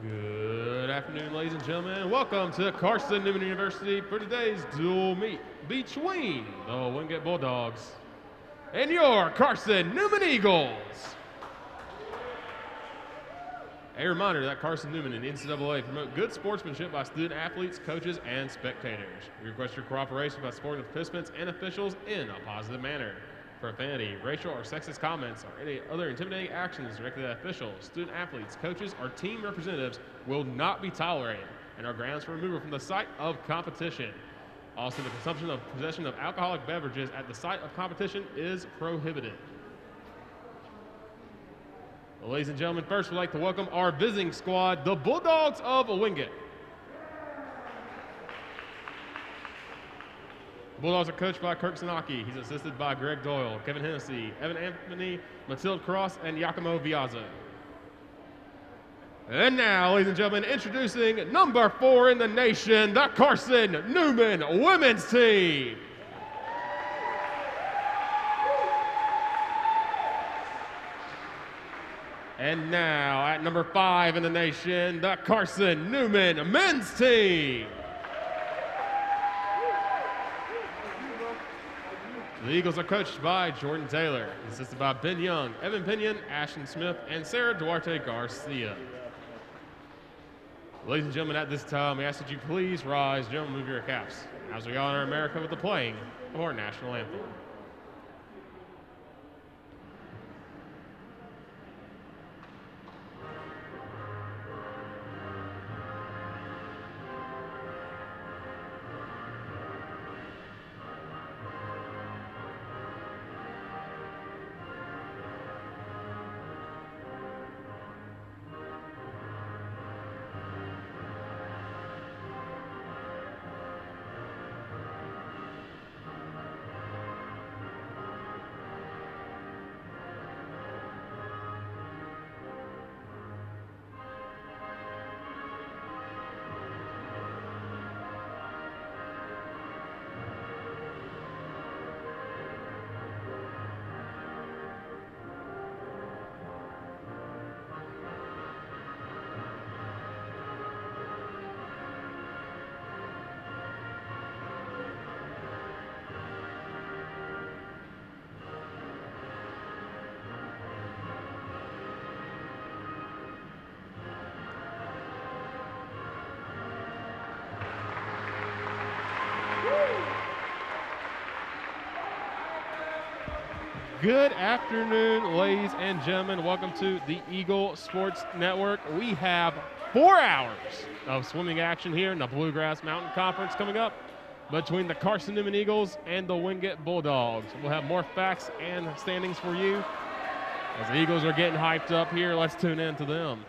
Good afternoon, ladies and gentlemen. Welcome to Carson-Newman University for today's dual meet between the Wingate Bulldogs and your Carson-Newman Eagles. A reminder that Carson-Newman and NCAA promote good sportsmanship by student athletes, coaches, and spectators. We request your cooperation by supporting the participants and officials in a positive manner. Profanity, racial or sexist comments, or any other intimidating actions directed at officials, student athletes, coaches, or team representatives will not be tolerated and are grounds for removal from the site of competition. Also, the consumption of possession of alcoholic beverages at the site of competition is prohibited. Well, ladies and gentlemen, first we'd like to welcome our visiting squad, the Bulldogs of Wingate. Bulldogs are coached by Kirk Sanaki. He's assisted by Greg Doyle, Kevin Hennessy, Evan Anthony, Matilde Cross, and Giacomo Viazzo. And now, ladies and gentlemen, introducing number 4 in the nation, the Carson-Newman women's team. And now, at number 5 in the nation, the Carson-Newman men's team. The Eagles are coached by Jordan Taylor, assisted by Ben Young, Evan Pinion, Ashton Smith, and Sarah Duarte Garcia. Ladies and gentlemen, at this time, we ask that you please rise, gentlemen, move your caps, as we honor America with the playing of our national anthem. Good afternoon, ladies and gentlemen. Welcome to the Eagle Sports Network. We have 4 hours of swimming action here in the Bluegrass Mountain Conference coming up between the Carson-Newman Eagles and the Wingate Bulldogs. We'll have more facts and standings for you. As the Eagles are getting hyped up here, let's tune in to them.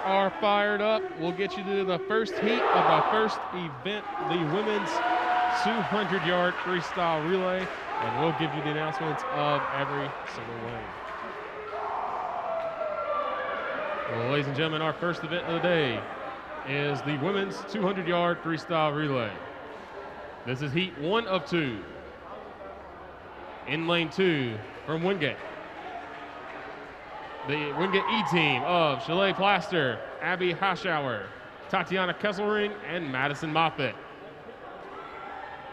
Are fired up. We'll get you to the first heat of our first event, the women's 200-yard freestyle relay, and we'll give you the announcements of every single lane. Well, ladies and gentlemen, our first event of the day is the women's 200-yard freestyle relay. This is heat 1 of 2. In lane 2 from Wingate, the Wingate E team of Shalay Plaster, Abby Hoshauer, Tatiana Kesselring, and Madison Moffitt.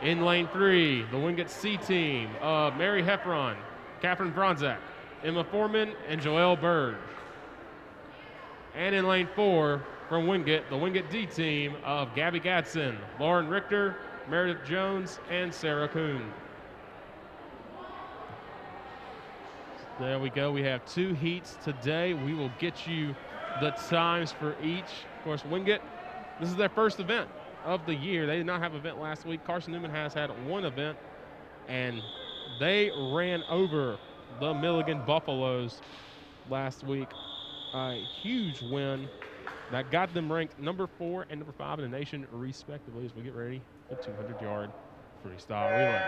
In lane 3, the Wingate C team of Mary Heffron, Catherine Bronzak, Emma Foreman and Joelle Burge. And in lane 4 from Wingate, the Wingate D team of Gabby Gadsden, Lauren Richter, Meredith Jones, and Sarah Kuhn. There we go. We have 2 heats today. We will get you the times for each. Of course, Wingate, this is their first event of the year. They did not have an event last week. Carson-Newman has had 1 event, and they ran over the Milligan Buffaloes last week. A huge win that got them ranked number 4 and number 5 in the nation, respectively, as we get ready for 200-yard freestyle relay.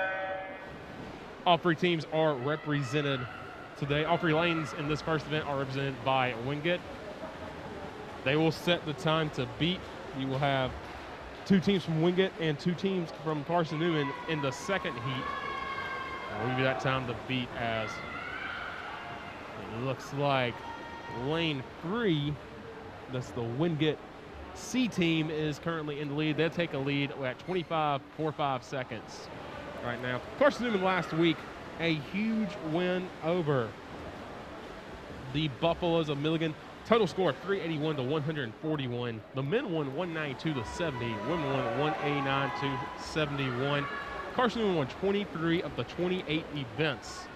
All 3 teams are represented today. All 3 lanes in this first event are represented by Wingate. They will set the time to beat. You will have 2 teams from Wingate and 2 teams from Carson-Newman in the second heat. We'll give you that time to beat, as it looks like lane 3, that's the Wingate C team, is currently in the lead. They'll take a lead at 25.45 seconds right now. Carson-Newman last week, a huge win over the Buffaloes of Milligan. Total score of 381 to 141. The men won 192 to 70. Women won 189 to 71. Carson-Newman won 23 of the 28 events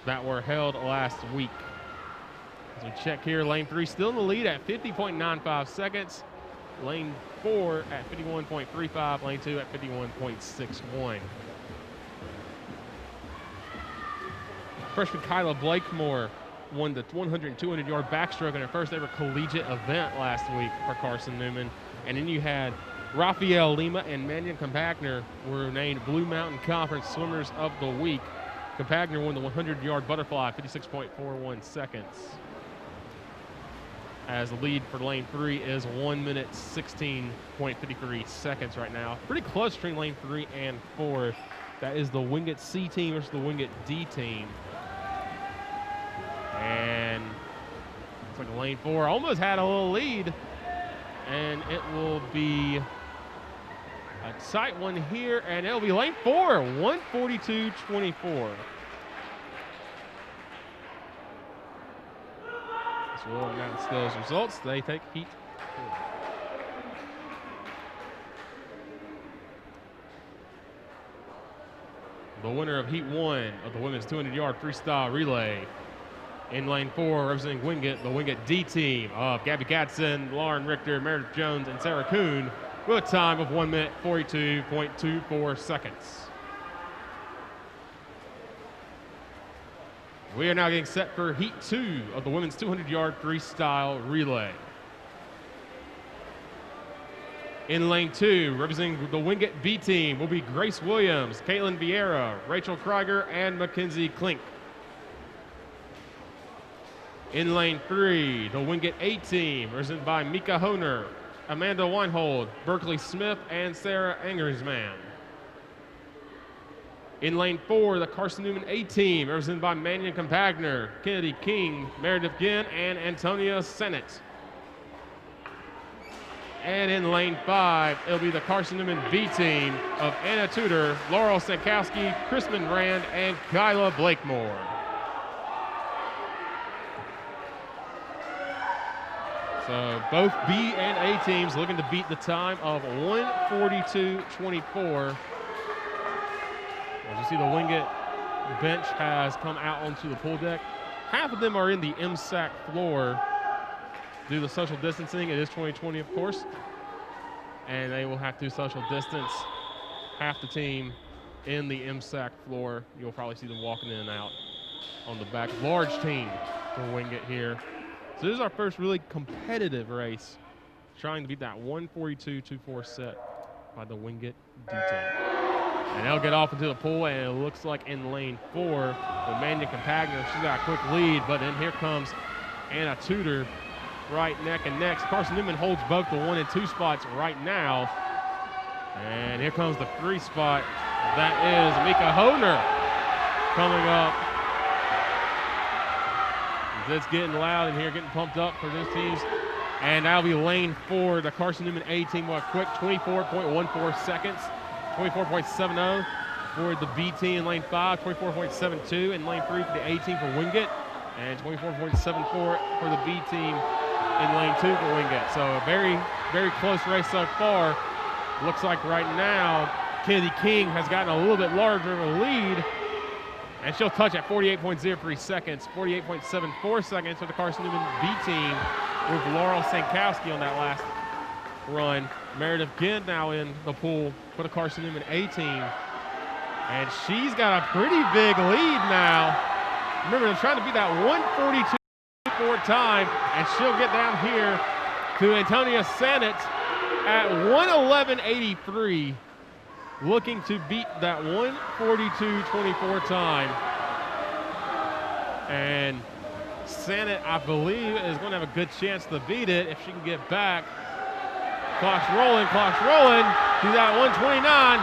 that were held last week. As we check here, lane 3 still in the lead at 50.95 seconds. Lane 4 at 51.35. Lane 2 at 51.61. Freshman Kyla Blakemore won the 100 and 200-yard backstroke in her first ever collegiate event last week for Carson-Newman. And then you had Rafael Lima and Mannion Compactner were named Blue Mountain Conference Swimmers of the Week. Compactner won the 100-yard butterfly, 56.41 seconds. As the lead for lane 3 is 1 minute 16.53 seconds right now. Pretty close between lane 3 and 4. That is the Wingate C team versus the Wingate D team. And it's like lane 4 almost had a little lead, and it will be a tight one here, and it'll be lane 4, 142.24. So we'll announce those results. They take heat 4. The winner of heat 1 of the women's 200-yard freestyle relay. In lane 4, representing Wingate, the Wingate D team of Gabby Gadsden, Lauren Richter, Meredith Jones, and Sarah Kuhn, with a time of 1 minute 42.24 seconds. We are now getting set for heat 2 of the women's 200-yard freestyle relay. In lane 2, representing the Wingate B team, will be Grace Williams, Caitlin Vieira, Rachel Krieger, and Mackenzie Klink. In lane 3, the Wingate A team, represented by Mika Honer, Amanda Weinhold, Berkeley Smith, and Sarah Angersman. In lane 4, the Carson-Newman A team, represented by Mannion Compactner, Kennedy King, Meredith Ginn, and Antonia Sennett. And in lane 5, it'll be the Carson-Newman B team of Anna Tudor, Laurel Sankowski, Crispin Rand, and Kyla Blakemore. So both B and A teams looking to beat the time of 142.24. As you see, the Wingate bench has come out onto the pool deck. Half of them are in the MSAC floor due to social distancing. It is 2020, of course, and they will have to social distance half the team in the MSAC floor. You'll probably see them walking in and out on the back. Large team for Wingate here. So this is our first really competitive race, trying to beat that 142.24 set by the Wingate D team. And they'll get off into the pool, and it looks like in lane 4, the Mannion Compactner, she's got a quick lead, but then here comes Anna Tudor right neck and neck. Carson-Newman holds both the 1 and 2 spots right now. And here comes the 3 spot. That is Mika Honer coming up. It's getting loud in here, getting pumped up for those teams. And that'll be lane 4. The Carson-Newman A team will have quick 24.14 seconds. 24.70 for the B team in lane 5. 24.72 in lane 3 for the A team for Wingate. and 24.74 for the B team in lane 2 for Wingate. So a very, very close race so far. Looks like right now Kennedy King has gotten a little bit larger of a lead, and she'll touch at 48.03 seconds, 48.74 seconds for the Carson-Newman B team with Laurel Sankowski on that last run. Meredith Ginn now in the pool for the Carson-Newman A team, and she's got a pretty big lead now. Remember, they're trying to beat that 142 time, and she'll get down here to Antonia Sanet at 111.83, looking to beat that 142.24 time. And Sanet, I believe, is going to have a good chance to beat it if she can get back. Clock's rolling to that 129,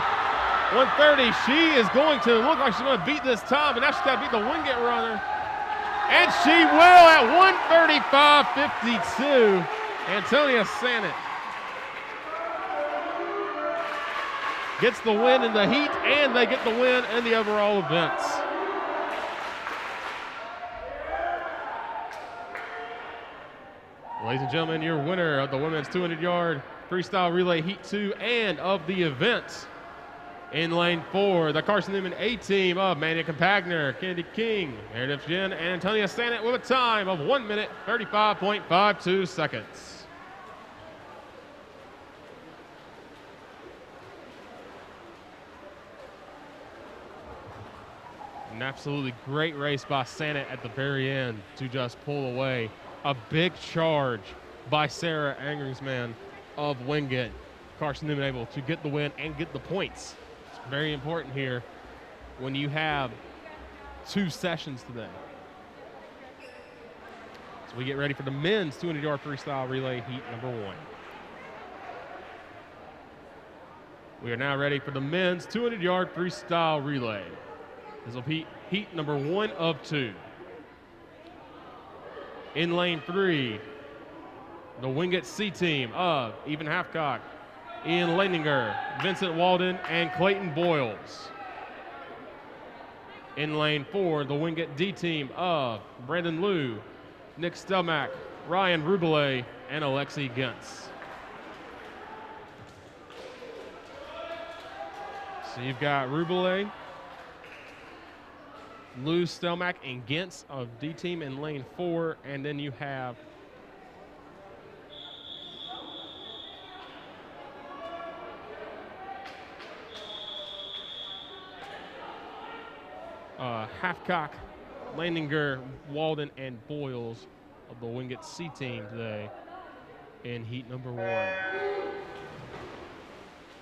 130. She is going to look like she's going to beat this time, but now she's got to beat the Wingate runner. And she will at 135.52. Antonia Sanet gets the win in the heat, and they get the win in the overall events. Ladies and gentlemen, your winner of the women's 200-yard freestyle relay heat 2 and of the event. In lane 4, the Carson-Newman A team of Manny Compactner, Kennedy King, Meredith Ginn, and Antonia Sanet with a time of 1 minute 35.52 seconds. An absolutely great race by Sanet at the very end to just pull away. A big charge by Sarah Angringsman of Wingate. Carson-Newman able to get the win and get the points. It's very important here when you have 2 sessions today. So we get ready for the men's 200-yard freestyle relay heat number 1. We are now ready for the men's 200-yard freestyle relay. This will be heat number 1 of 2. In lane 3, the Wingate C team of Even Halfcock, Ian Leininger, Vincent Walden, and Clayton Boyles. In lane 4, the Wingate D team of Brandon Liu, Nick Stelmack, Ryan Rubelet, and Alexi Gentz. So you've got Rubelet, Lou, Stelmack, and Gentz of D team in lane 4, and then you have Halfcock, Leininger, Walden, and Boyles of the Wingate C team today in heat number 1.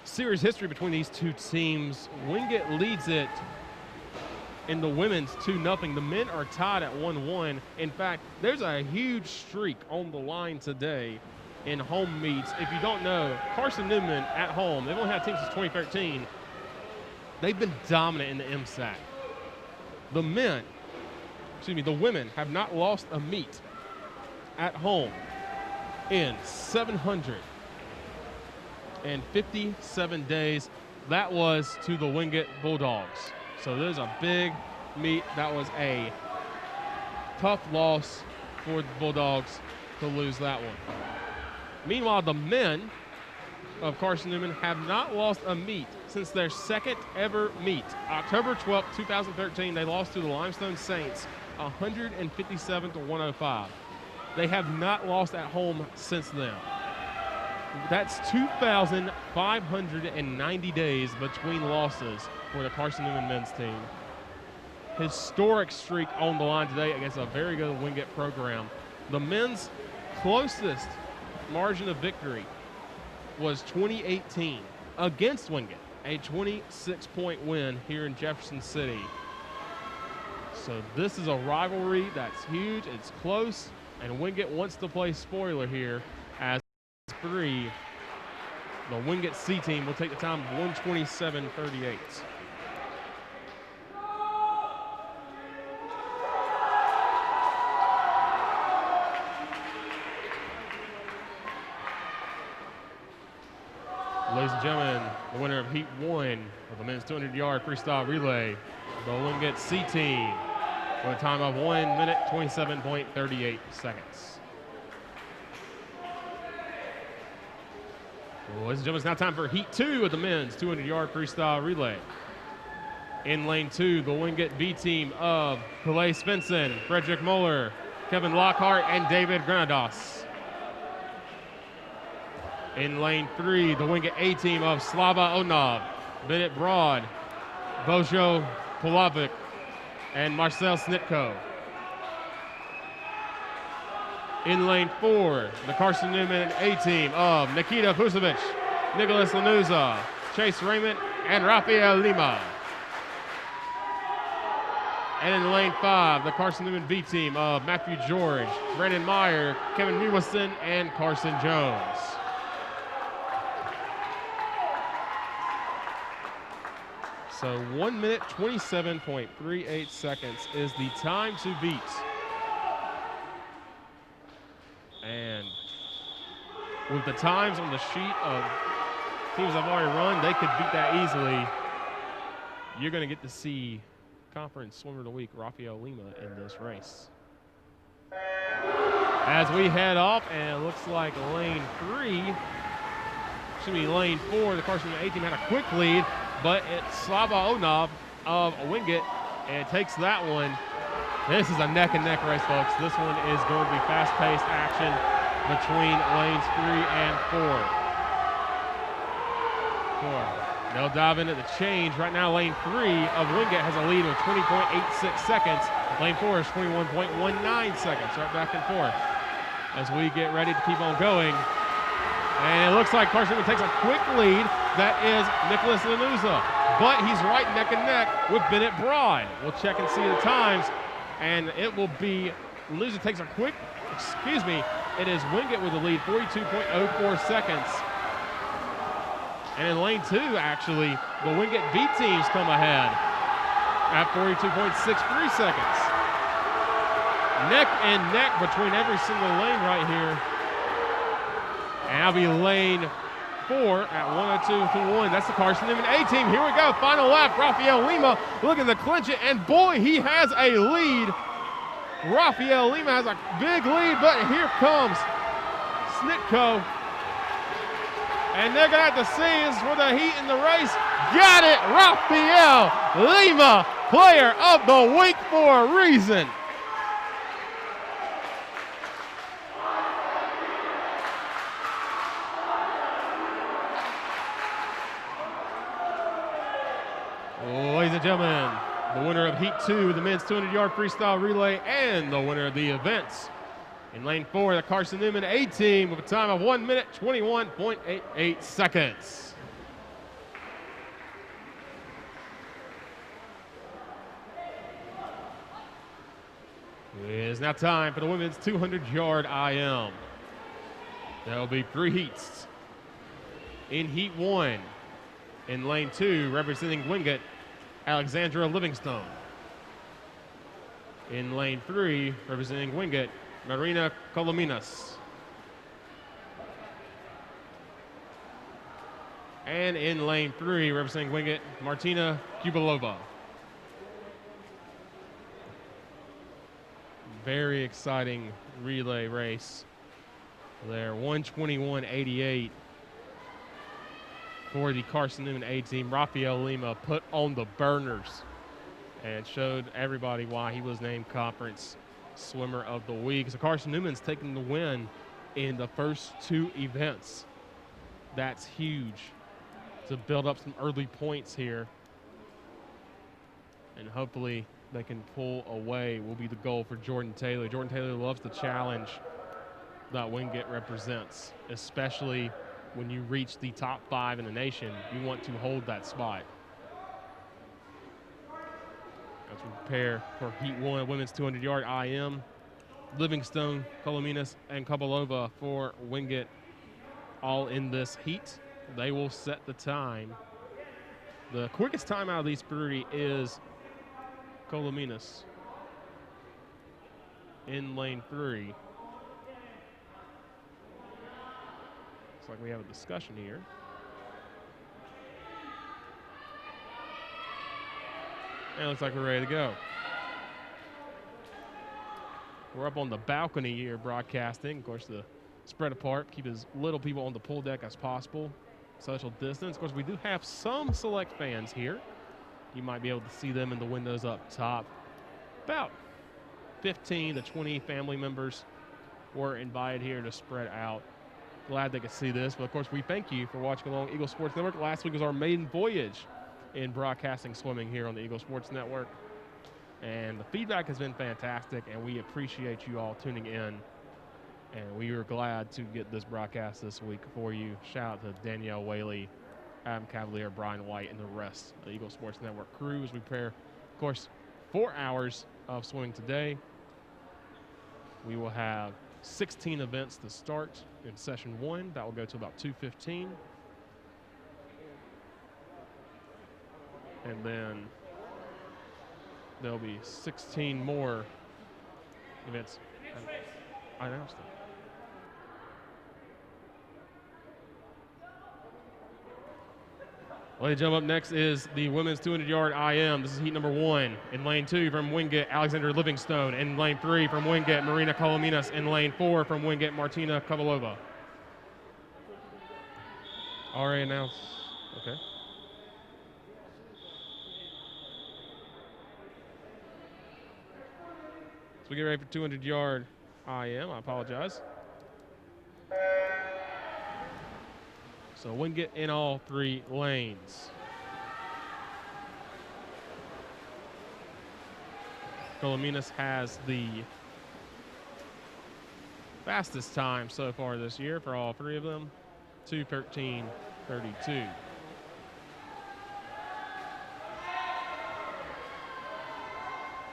Series history between these 2 teams. Wingate leads it in the women's 2-0. The men are tied at 1-1. In fact, there's a huge streak on the line today in home meets. If you don't know, Carson-Newman at home, they've only had teams since 2013. They've been dominant in the MSAC. The women have not lost a meet at home in 757 days. That was to the Wingate Bulldogs. So there's a big meet. That was a tough loss for the Bulldogs to lose that one. Meanwhile, the men of Carson-Newman have not lost a meet since their second ever meet. October 12th, 2013, they lost to the Limestone Saints 157-105. They have not lost at home since then. That's 2,590 days between losses for the Carson-Newman men's team. Historic streak on the line today against a very good Wingate program. The men's closest margin of victory was 2018 against Wingate, a 26-point win here in Jefferson City. So this is a rivalry that's huge, it's close, and Wingate wants to play spoiler here as 3. The Wingate C team will take the time of 127.38. Ladies and gentlemen, the winner of Heat 1 of the men's 200-yard freestyle relay, the Wingate C team with a time of 1 minute, 27.38 seconds. Well, ladies and gentlemen, it's now time for Heat 2 of the men's 200-yard freestyle relay. In lane 2, the Wingate B team of Calais Svensson, Frederick Moeller, Kevin Lockhart, and David Granados. In lane 3, the Wingate A team of Slava Onov, Bennett Broad, Bojo Polovic, and Marcel Snitko. In lane 4, the Carson-Newman A team of Nikita Vucevic, Nicholas Lanuza, Chase Raymond, and Rafael Lima. And in lane 5, the Carson-Newman B team of Matthew George, Brandon Meyer, Kevin Mewison, and Carson Jones. So 1 minute, 27.38 seconds is the time to beat. And with the times on the sheet of teams I've already run, they could beat that easily. You're going to get to see Conference Swimmer of the Week, Rafael Lima, in this race. As we head off, and it looks like lane 3, should be lane 4, the Carson-Newman A team had a quick lead, but it's Slava Onov of Wingate, and takes that one. This is a neck-and-neck race, folks. This one is going to be fast-paced action between lanes 3 and 4. They'll dive into the change. Right now, lane 3 of Wingate has a lead of 20.86 seconds. Lane 4 is 21.19 seconds, right back and forth as we get ready to keep on going. And it looks like Carson takes a quick lead. That is Nicholas Lanuza, but he's right neck and neck with Bennett Broad. We'll check and see the times, and it will be Lanuza takes a quick, it is Wingate with the lead, 42.04 seconds. And in lane 2, actually, the Wingate B teams come ahead at 42.63 seconds. Neck and neck between every single lane right here. And that'll be lane 4 at 102.1. That's the Carson-Newman A team. Here we go, final lap. Rafael Lima looking to clinch it, and boy, he has a lead. Rafael Lima has a big lead, but here comes Snitko. And they're going to have to see this for the heat in the race. Got it, Rafael Lima, player of the week for a reason. Ladies and gentlemen, the winner of Heat 2, the men's 200-yard freestyle relay, and the winner of the events. In lane 4, the Carson-Newman A team with a time of 1 minute, 21.88 seconds. It is now time for the women's 200-yard IM. There will be 3 heats. In Heat 1, in lane 2, representing Wingate, Alexandra Livingstone. In lane 3, representing Wingate, Marina Colominas. And in lane 3, representing Wingate, Martina Kubalova. Very exciting relay race there. 121.88 for the Carson-Newman A team. Rafael Lima put on the burners and showed everybody why he was named Conference Swimmer of the Week. So Carson-Newman's taking the win in the first 2 events. That's huge to build up some early points here. And hopefully they can pull away will be the goal for Jordan Taylor. Jordan Taylor loves the challenge that Wingate represents, especially when you reach the top 5 in the nation. You want to hold that spot. As we prepare for Heat 1, women's 200-yard IM, Livingstone, Colominas, and Kabalova for Wingate all in this heat. They will set the time. The quickest time out of these 3 is Colominas in lane 3. Looks like we have a discussion here. And it looks like we're ready to go. We're up on the balcony here broadcasting. Of course, the spread apart, keep as little people on the pool deck as possible. Social distance. Of course, we do have some select fans here. You might be able to see them in the windows up top. About 15 to 20 family members were invited here to spread out. Glad they could see this. But, of course, we thank you for watching along Eagle Sports Network. Last week was our maiden voyage in broadcasting swimming here on the Eagle Sports Network. And the feedback has been fantastic, and we appreciate you all tuning in. And we are glad to get this broadcast this week for you. Shout out to Danielle Whaley, Adam Cavalier, Brian White, and the rest of the Eagle Sports Network crew as we prepare, of course, 4 hours of swimming today. We will have 16 events to start in session 1. That will go to about 2:15. And then there'll be 16 more events. I announced them. Ladies and gentlemen, up next is the women's 200-yard IM. This is heat number 1. In lane 2 from Wingate, Alexander Livingstone. In lane 3 from Wingate, Marina Colominas. In lane 4 from Wingate, Martina Kovalova. Already announced. Okay. So we get ready for 200-yard IM. I apologize. So Wingate in all 3 lanes. Colominas has the fastest time so far this year for all 3 of them, 2:13:32.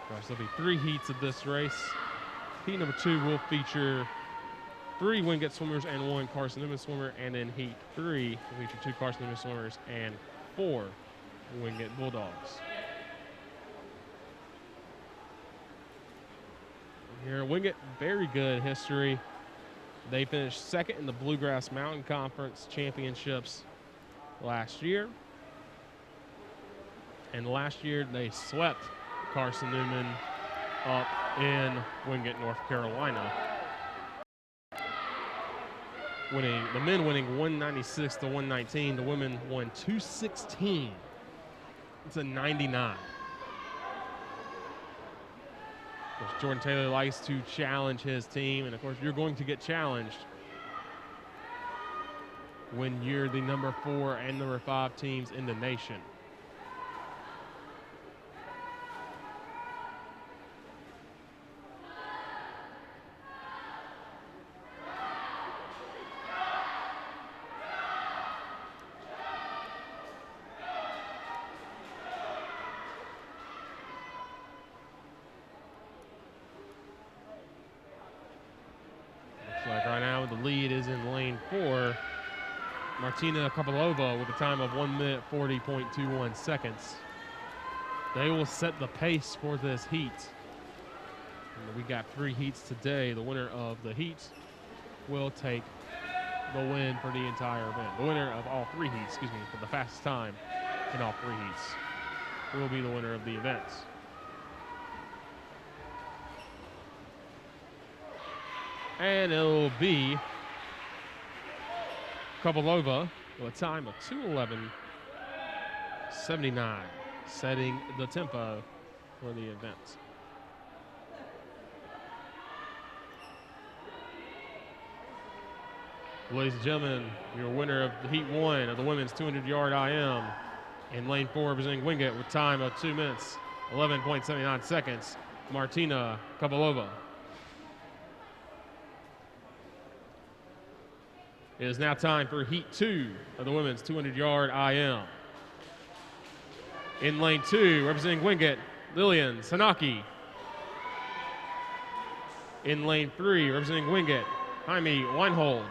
Gosh, there'll be 3 heats of this race. Heat number 2 will feature 3 Wingate swimmers and 1 Carson-Newman swimmer, and in heat 3 will feature 2 Carson-Newman swimmers and 4 Wingate Bulldogs. Here, Wingate, very good history. They finished 2nd in the Bluegrass Mountain Conference Championships last year. And last year, they swept Carson-Newman up in Wingate, North Carolina. The men winning 196 to 119. The women won 216 to 99. Of course, Jordan Taylor likes to challenge his team, and of course, you're going to get challenged when you're the number 4 and number 5 teams in the nation. Martina Kovalova with a time of 1 minute 40.21 seconds. They will set the pace for this heat. And we got 3 heats today. The winner of the heat will take the win for the entire event. The winner of all 3 heats, for the fastest time in all 3 heats will be the winner of the event. And it'll be Kovalova with a time of 2:11.79, setting the tempo for the event. Ladies and gentlemen, your winner of the Heat 1 of the women's 200-yard IM in lane 4 representing Wingate with time of 2 minutes, 11.79 seconds, Martina Kovalova. It is now time for Heat 2 of the women's 200-yard IM. In lane 2, representing Wingate, Lillian Sanaki. In lane 3, representing Wingate, Jaime Weinhold.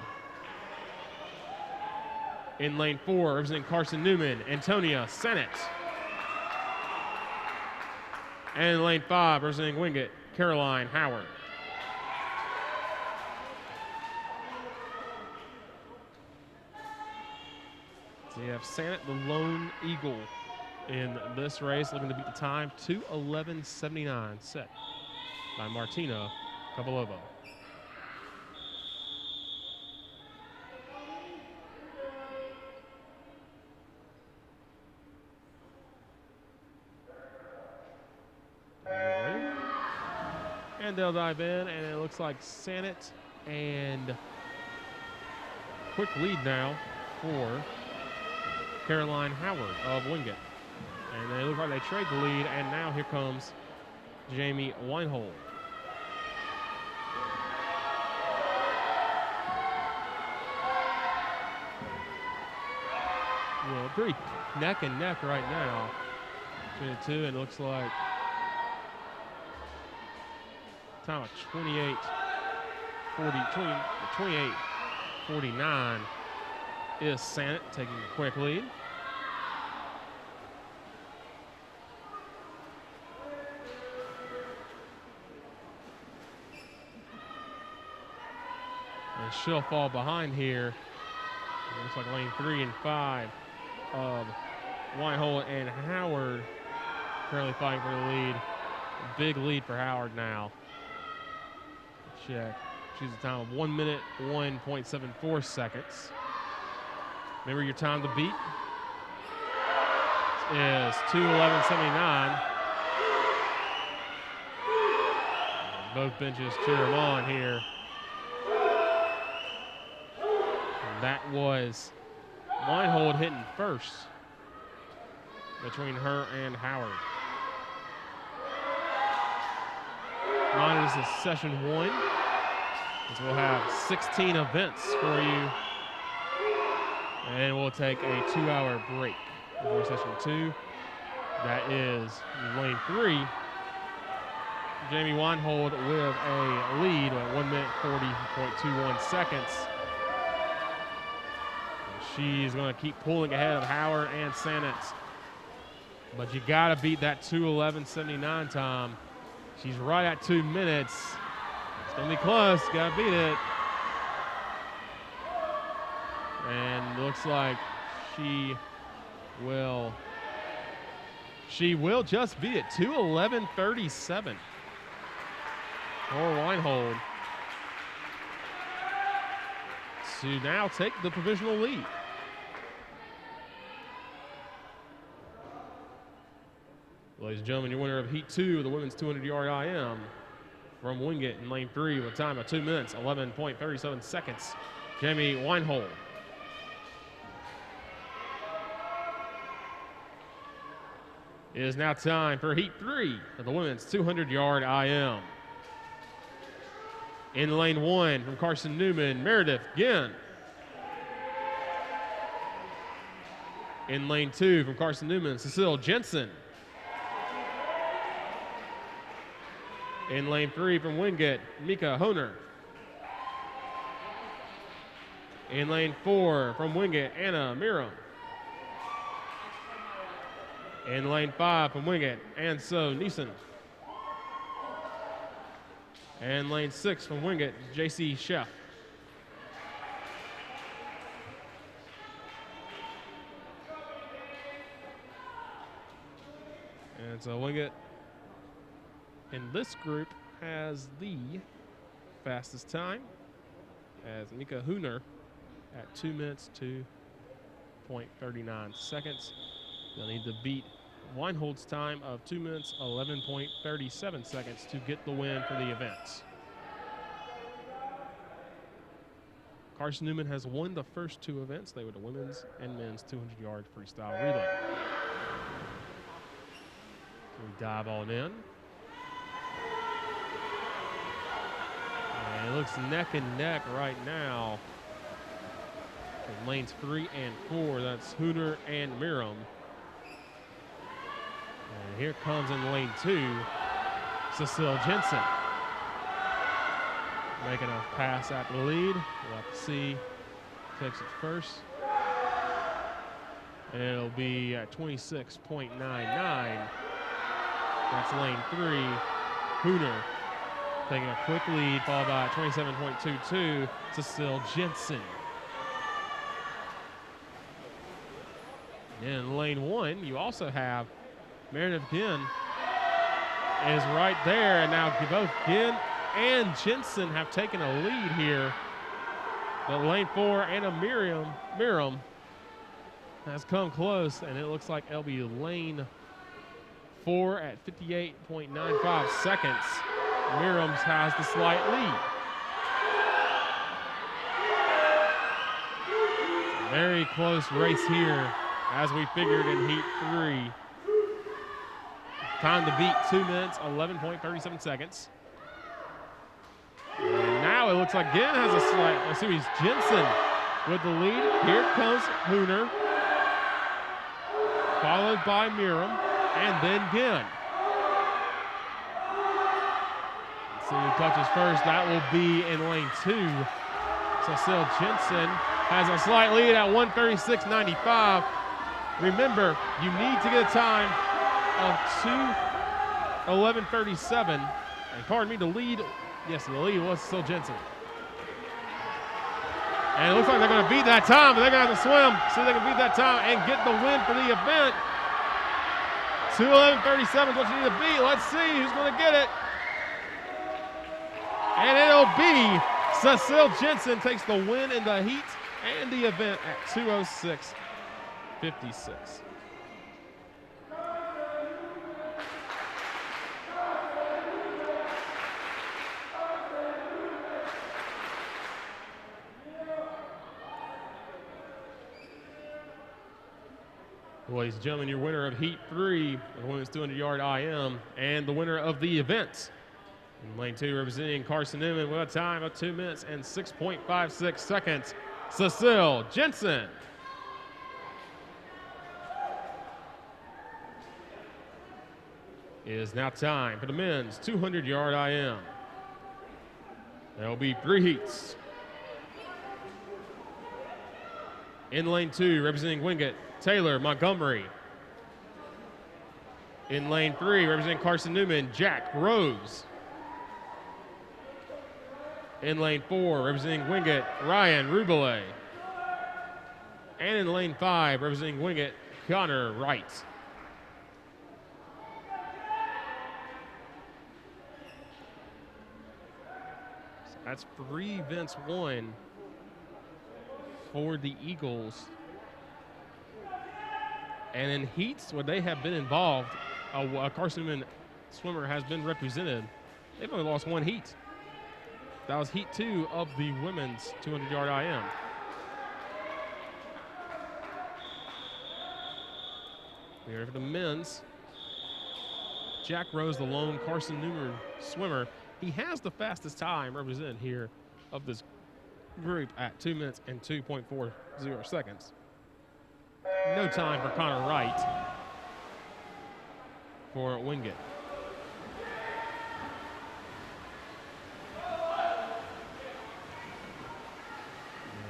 In lane 4, representing Carson-Newman, Antonia Sennett. And in lane 5, representing Wingate, Caroline Howard. So you have Sannett, the lone eagle in this race, looking to beat the time 2:11.79 set by Martina Capolovo. And they'll dive in, and it looks like Sannett and quick lead now for Caroline Howard of Wingate. And they look like they trade the lead, and now here comes Jamie Weinhold. Yeah, pretty neck and neck right now between the two, and it looks like time of 28-49 is Sannett taking a quick lead. And she'll fall behind here. It looks like lane 3 and 5 of Weinhold and Howard currently fighting for the lead. Big lead for Howard now. Check. She's a time of 1 minute, 1.74 seconds. Remember your time to beat is 2:11.79. Both benches cheer them on here. And that was Weinhold hitting first between her and Howard. This is session 1. As we'll have 16 events for you. And we'll take a 2-hour break before session 2. That is lane 3. Jamie Weinhold with a lead at 1 minute 40.21 seconds. She's going to keep pulling ahead of Howard and Sannett. But you got to beat that 2:11.79 time. She's right at 2 minutes. It's going to be close. Got to beat it. And looks like she will just beat it. 2:11.37 for Weinhold to now take the provisional lead. Ladies and gentlemen, your winner of Heat 2 of the women's 200-yard IM from Wingate in lane 3 with a time of 2 minutes, 11.37 seconds, Jamie Weinhold. It is now time for Heat 3 of the women's 200-yard IM. In lane 1 from Carson-Newman, Meredith Ginn. In lane 2 from Carson-Newman, Cecile Jensen. In lane 3 from Wingate, Mika Honer. In lane 4 from Wingate, Anna Miram. In lane 5 from Wingate, Anso Neeson. And lane 6 from Wingate, JC Sheff. And so Wingate in this group has the fastest time as Mika Honer at 2 minutes, 2.39 seconds. They'll need to beat Weinhold's time of 2 minutes, 11.37 seconds to get the win for the event. Carson-Newman has won the first 2 events. They were the women's and men's 200-yard freestyle relay. So we dive on in. And it looks neck and neck right now. In lanes 3 and 4, that's Hooner and Miram. And here comes in lane 2, Cecile Jensen. Making a pass at the lead. We'll have to see who takes it first. And it'll be at 26.99. That's lane 3. Hooner taking a quick lead, followed by 27.22, Cecile Jensen. In lane 1, you also have Meredith Ginn is right there, and now both Ginn and Jensen have taken a lead here. But lane 4, Anna Miriam has come close, and it looks like it'll be lane 4 at 58.95 seconds. Miriam has the slight lead. Very close race here, as we figured in heat 3. Time to beat 2 minutes, 11.37 seconds. And now it looks like Ginn has a slight, let's see, he's Jensen with the lead. Here comes Hooner, followed by Miriam, and then Ginn. Let's see who touches first. That will be in lane 2. Cecile Jensen has a slight lead at 1:36.95. Remember, you need to get a time of 2:11.37. And pardon me, the lead, yes, the lead was still Jensen. And it looks like they're going to beat that time, but they're going to have to swim, see if they can beat that time and get the win for the event. 2:11.37 is what you need to beat. Let's see who's going to get it. And it'll be Cecile Jensen takes the win in the heat and the event at 2:06.56. Ladies and gentlemen, your winner of Heat 3 of the women's 200-yard IM and the winner of the event. In lane 2, representing Carson-Newman with a time of 2 minutes and 6.56 seconds, Cecile Jensen. It is now time for the men's 200-yard IM. There will be 3 heats. In lane 2, representing Wingate, Taylor Montgomery. In lane 3, representing Carson-Newman, Jack Rose. In lane 4, representing Wingate, Ryan Rubelet. And in lane 5, representing Wingate, Connor Wright. So that's 3 events won for the Eagles. And in heats where they have been involved, a Carson-Newman swimmer has been represented. They've only lost 1 heat. That was heat 2 of the women's 200-yard IM. Here for the men's, Jack Rose, the lone Carson-Newman swimmer. He has the fastest time represented here of this group at 2 minutes and 2.40 seconds. No time for Connor Wright for Wingate.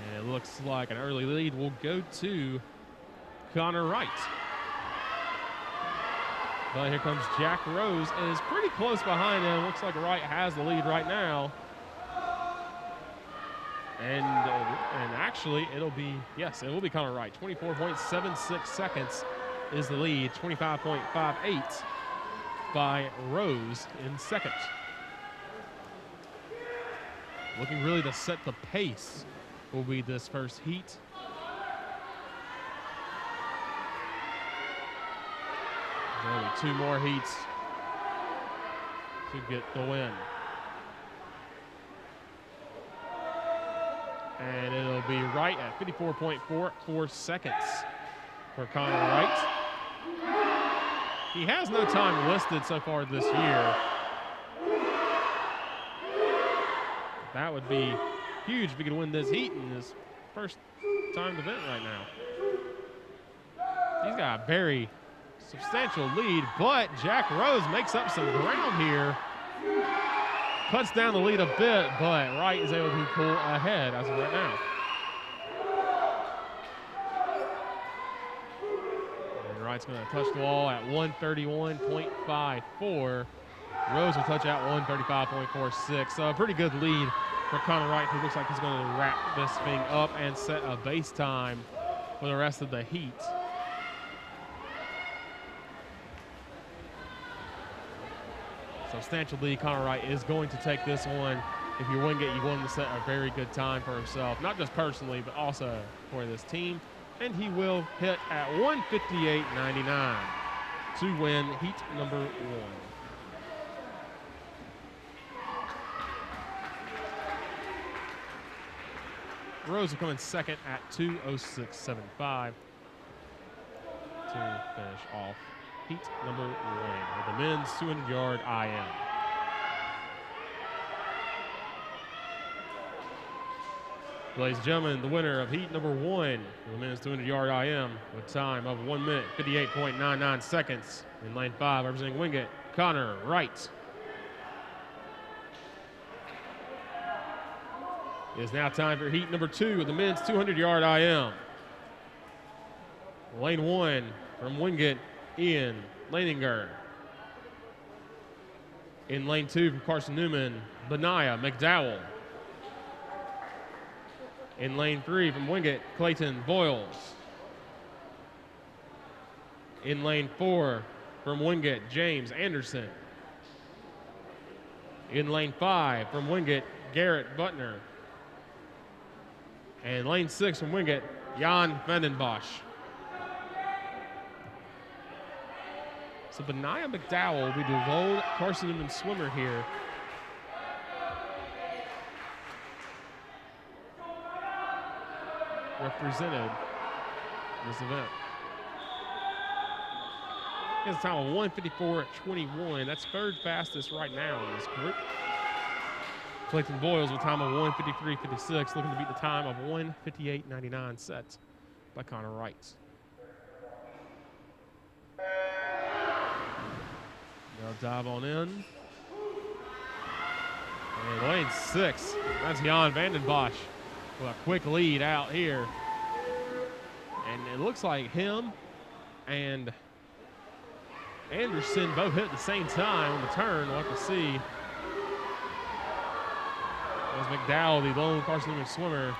And it looks like an early lead will go to Connor Wright. But here comes Jack Rose, and is pretty close behind him. Looks like Wright has the lead right now. And actually, it will be Connor Wright. 24.76 seconds is the lead. 25.58 by Rose in second. Looking really to set the pace will be this first heat. There'll be 2 more heats to get the win. And it'll be Wright at 54.44 seconds for Connor Wright. He has no time listed so far this year. That would be huge if he could win this heat in his first timed event right now. He's got a very substantial lead, but Jack Rose makes up some ground here. Cuts down the lead a bit, but Wright is able to pull ahead as of right now. And Wright's going to touch the wall at 131.54. Rose will touch at 135.46. So a pretty good lead for Connor Wright, who looks like he's going to wrap this thing up and set a base time for the rest of the heat. substantial lead. Connor Wright is going to take this one. If you Wingate, you want him to set a very good time for himself, not just personally, but also for this team. And he will hit at 1:58.99 to win heat number 1. Rose will come in second at 2:06.75 to finish off heat number 1 with the men's 200-yard IM. Ladies and gentlemen, the winner of heat number 1 for the men's 200-yard IM with time of 1 minute 58.99 seconds in lane 5, representing Wingate, Connor Wright. It is now time for heat number 2 of the men's 200-yard IM. Lane 1 from Wingate, Ian Leininger. In lane 2 from Carson-Newman, Benaiah McDowell. In lane 3 from Wingate, Clayton Boyles. In lane 4 from Wingate, James Anderson. In lane 5 from Wingate, Garrett Butner. And lane 6 from Wingate, Jan Vandenbosch. So Benaiah McDowell will be the lone Carson-Newman swimmer here. Represented in this event. He has a time of 1:54.21. That's third fastest right now in this group. Clayton Boyles with a time of 1:53.56, looking to beat the time of 1:58.99 set by Connor Wright. They'll dive on in. And lane 6, that's Jan Vandenbosch with a quick lead out here. And it looks like him and Anderson both hit at the same time on the turn. We'll have to see. As McDowell, the lone Carson-Newman swimmer,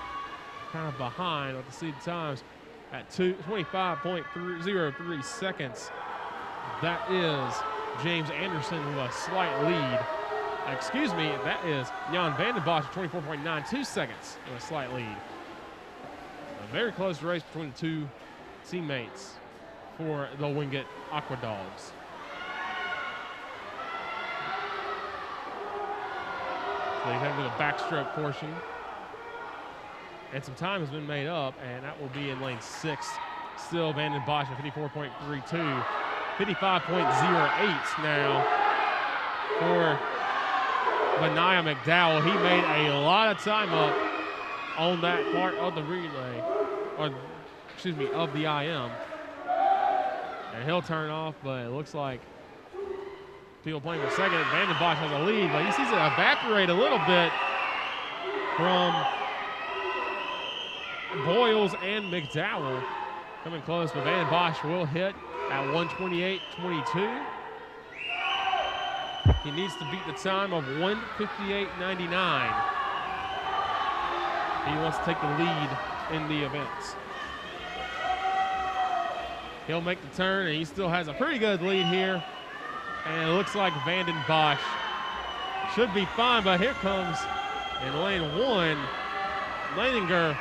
kind of behind. We'll have to see the times at 25.03 seconds. That is James Anderson with a slight lead. Excuse me, that is Jan Vandenbosch at 24.92 seconds with a slight lead. A very close race between the two teammates for the Wingate Aqua Dogs. So they head to the backstroke portion. And some time has been made up, and that will be in lane 6. Still Vandenbosch at 54.32. 55.08 now for Benaiah McDowell. He made a lot of time up on that part of the relay, or excuse me, of the IM. And he'll turn off, but it looks like people playing for second. Vandenbosch has a lead, but he sees it evaporate a little bit from Boyles and McDowell. Coming close, but Vandenbosch will hit at 1:28.22. He needs to beat the time of 1:58.99. He wants to take the lead in the event. He'll make the turn, and he still has a pretty good lead here. And it looks like Vandenbosch should be fine, but here comes in lane 1, Leininger.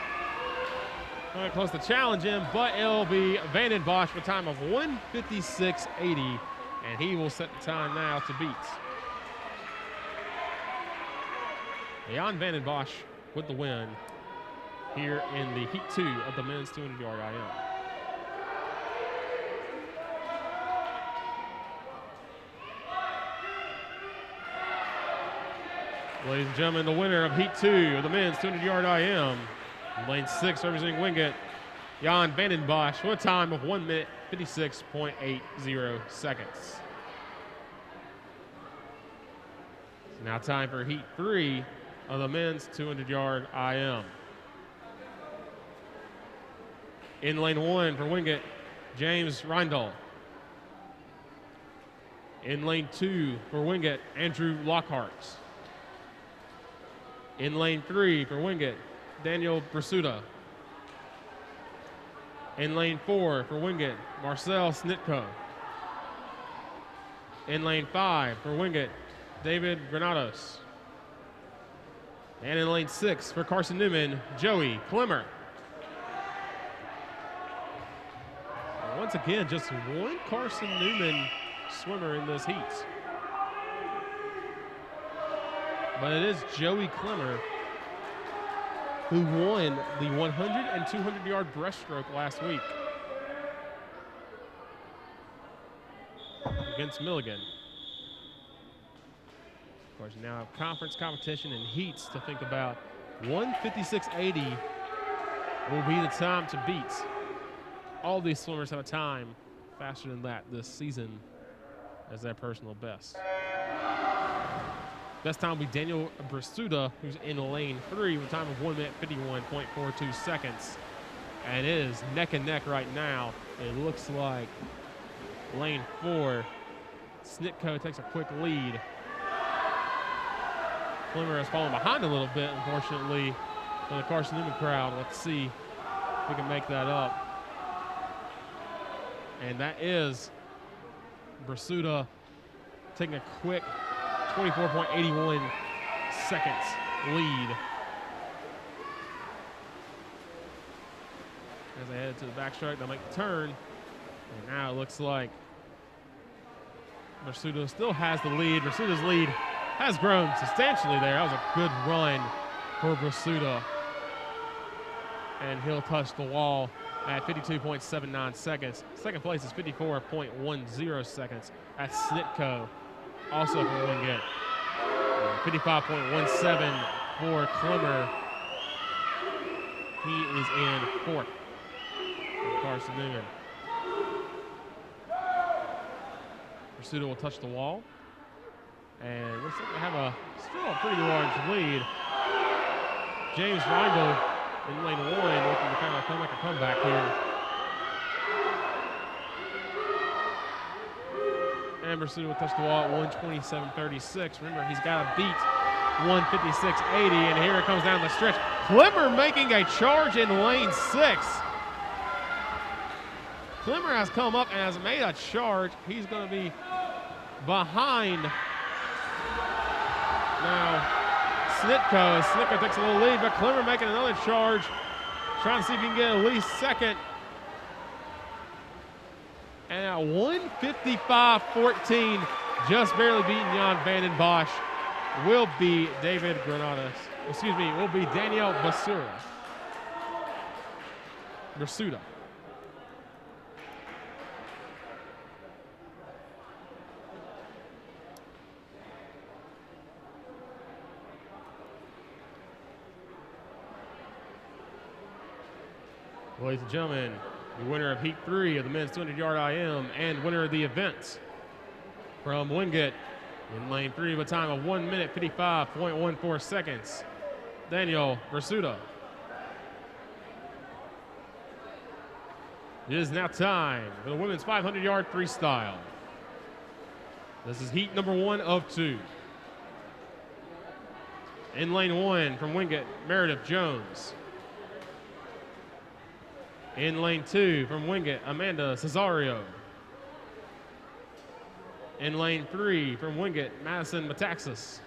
Coming close to challenge him, but it'll be Vandenbosch with a time of 1:56.80, and he will set the time now to beat. Jan Vandenbosch with the win here in the Heat 2 of the men's 200-yard IM. Ladies and gentlemen, the winner of Heat 2 of the men's 200-yard IM, lane 6 representing Wingate, Jan Vandenbosch with a time of 1:56.80 seconds. It's now time for Heat 3 of the men's 200-yard IM. In lane 1 for Wingate, James Reindl. In lane 2 for Wingate, Andrew Lockhart. In lane 3 for Wingate, Daniel Brasuda. In lane 4 for Wingate, Marcel Snitko. In lane 5 for Wingate, David Granados. And in lane 6 for Carson-Newman, Joey Klemmer. And once again, just one Carson-Newman swimmer in this heat. But it is Joey Klemmer who won the 100 and 200-yard breaststroke last week against Milligan. Of course, now have conference competition and heats to think about. 1:56.80 will be the time to beat. All these swimmers have a time faster than that this season as their personal best. Best time will be Daniel Brasuda, who's in lane 3 with a time of 1:51.42 seconds. And it is neck and neck right now. It looks like lane 4, Snitko takes a quick lead. Klemmer has fallen behind a little bit, unfortunately, for the Carson-Newman crowd. Let's see if we can make that up. And that is Brasuda taking a quick 24.81 seconds lead. As they head to the backstroke, they'll make the turn. And now it looks like Brasuda still has the lead. Brasuda's lead has grown substantially there. That was a good run for Brasuda. And he'll touch the wall at 52.79 seconds. Second place is 54.10 seconds. That's Snitko, also from Wingate. 55.17 for Klemmer. He is in 4th. Carson-Newman. Brasuda will touch the wall. And looks like they have still a pretty large lead. James Reingold in lane 1 looking to kind of make a comeback here. And Brasuda will touch the wall at 1:27.36. Remember, he's got to beat 1:56.80, and here it comes down the stretch. Klemmer making a charge in lane 6. Klemmer has come up and has made a charge. He's going to be behind now Snitko. Snitko takes a little lead, but Klemmer making another charge, trying to see if he can get at least second. And at 1:55.14, just barely beating Jan Vanden Bosch, will be David Granados. Excuse me, will be Daniel Brasuda. Ladies and gentlemen, the winner of Heat 3 of the men's 200-yard IM and winner of the event from Wingate in lane 3 with a time of 1:55.14 seconds, Daniel Brasuda. It is now time for the women's 500-yard freestyle. This is heat number 1 of 2. In lane 1 from Wingate, Meredith Jones. In lane 2 from Wingate, Amanda Cesario. In lane 3 from Wingate, Madison Metaxas.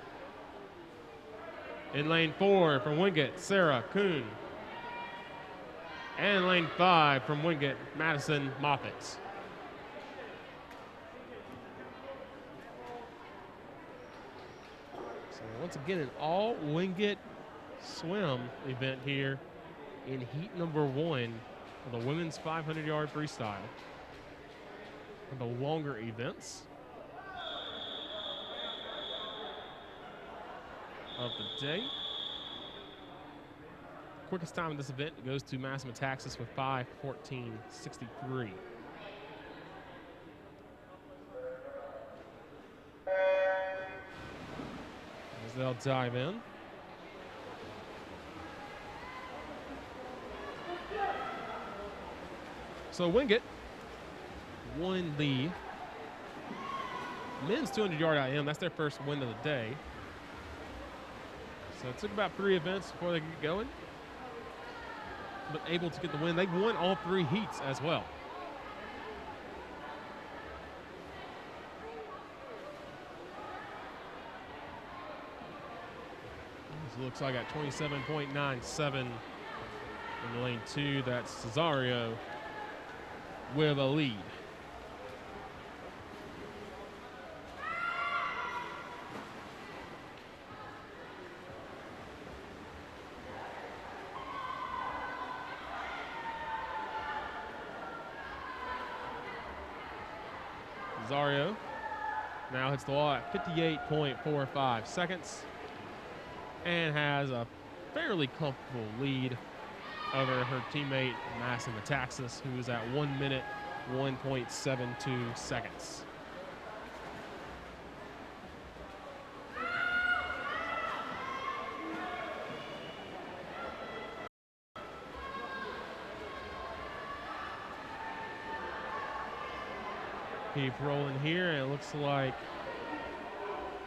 In lane 4 from Wingate, Sarah Kuhn. And in lane 5 from Wingate, Madison Moffett. So once again, an all Wingate swim event here in heat number 1 of the women's 500-yard freestyle. For the longer events of the day. Quickest time in this event goes to Madison Metaxas with 5:14.63. As they'll dive in. So Wingate won the men's 200-yard IM. That's their first win of the day. So it took about 3 events before they could get going, but able to get the win. They won all 3 heats as well. looks like at 27.97 in lane 2. That's Cesario with a lead. Cesario now hits the wall at 58.45 seconds and has a fairly comfortable lead over her teammate Masson Metaxas, who is at 1 minute, 1.72 seconds. Keep rolling here, and it looks like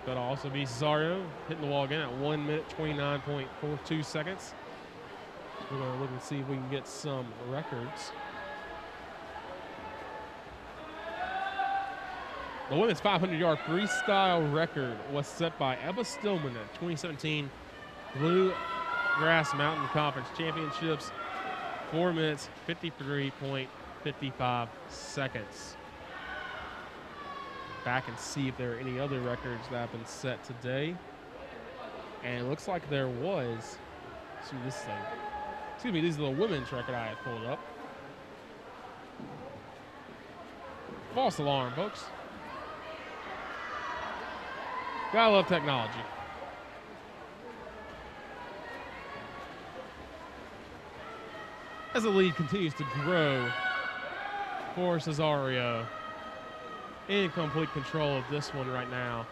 that'll also be Cesario hitting the wall again at 1 minute, 29.42 seconds. We're going to look and see if we can get some records. The women's 500-yard freestyle record was set by Ebba Stillman at 2017 Blue Grass Mountain Conference Championships, 4 minutes, 53.55 seconds. Back and see if there are any other records that have been set today. And it looks like there was. See this thing. Excuse me, this is the women's record I had pulled up. False alarm, folks. Gotta love technology. As the lead continues to grow for Cesario, in complete control of this one right now,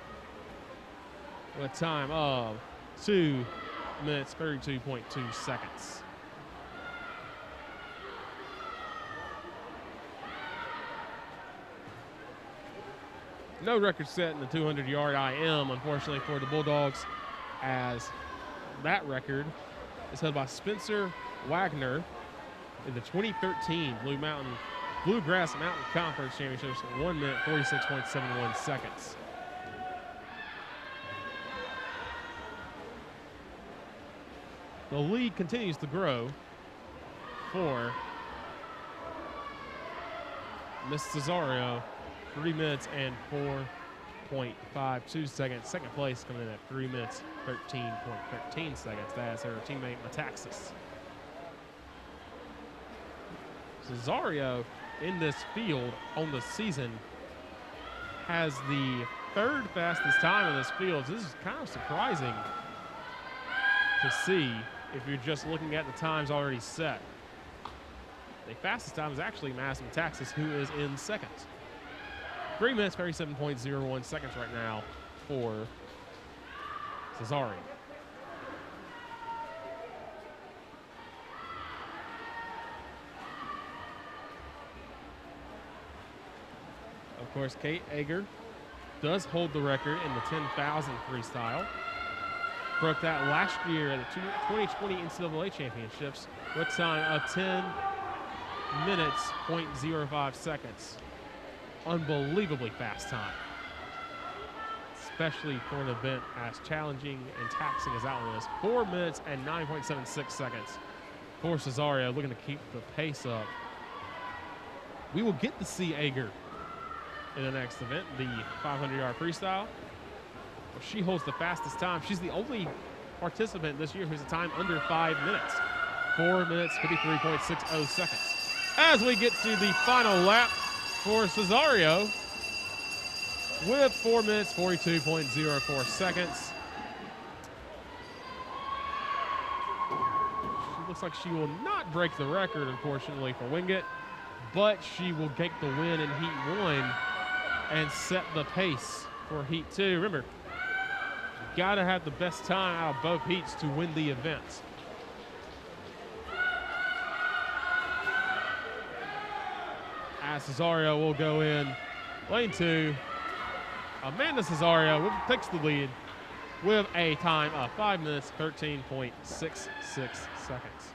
with a time of 2 minutes, 32.2 seconds. No record set in the 200-yard IM, unfortunately, for the Bulldogs, as that record is held by Spencer Wagner in the 2013 Bluegrass Mountain Conference Championships, 1 minute, 46.71 seconds. The lead continues to grow for Miss Cesario, 3 minutes and 4.52 seconds. Second place coming in at 3 minutes, 13.13 seconds. That's her teammate Metaxas. Cesario in this field on the season has the third fastest time in this field. So this is kind of surprising to see if you're just looking at the times already set. The fastest time is actually Masson Metaxas, who is in second. 3 minutes, 37.01 seconds right now for Cesario. Of course, Kate Ager does hold the record in the 10,000 freestyle. Broke that last year at the 2020 NCAA Championships with time of 10 minutes, 0.05 seconds. Unbelievably fast time, especially for an event as challenging and taxing as that one is. 4 minutes and 9.76 seconds for Cesario, looking to keep the pace up. We will get to see Ager in the next event, the 500-yard freestyle. She holds the fastest time. She's the only participant this year who's a time under 5 minutes. 4 minutes, 53.60 seconds. As we get to the final lap for Cesario with 4 minutes, 42.04 seconds. She looks like she will not break the record, unfortunately, for Wingate, but she will take the win in Heat 1 and set the pace for Heat 2. Remember, you gotta have the best time out of both heats to win the event. As Cesario will go in lane 2. Amanda Cesario takes the lead with a time of 5 minutes, 13.66 seconds.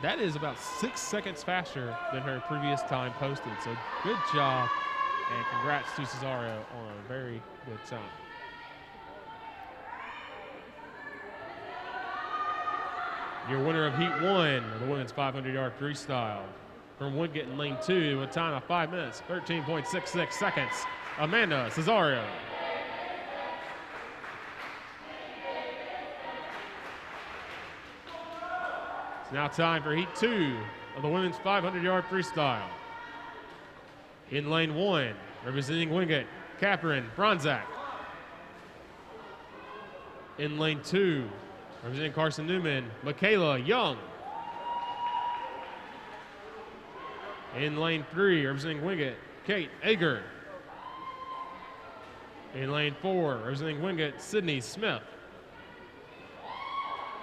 That is about 6 seconds faster than her previous time posted. So good job, and congrats to Cesario on a very good time. Your winner of Heat 1 of the women's 500-yard freestyle from Wingate in lane 2 with a time of 5 minutes, 13.66 seconds, Amanda Cesario. It's now time for Heat 2 of the women's 500-yard freestyle. In lane 1, representing Wingate, Catherine Bronzak. In lane 2, representing Carson-Newman, Michaela Young. In lane 3, representing Wingate, Kate Ager. In lane 4, representing Wingate, Sydney Smith.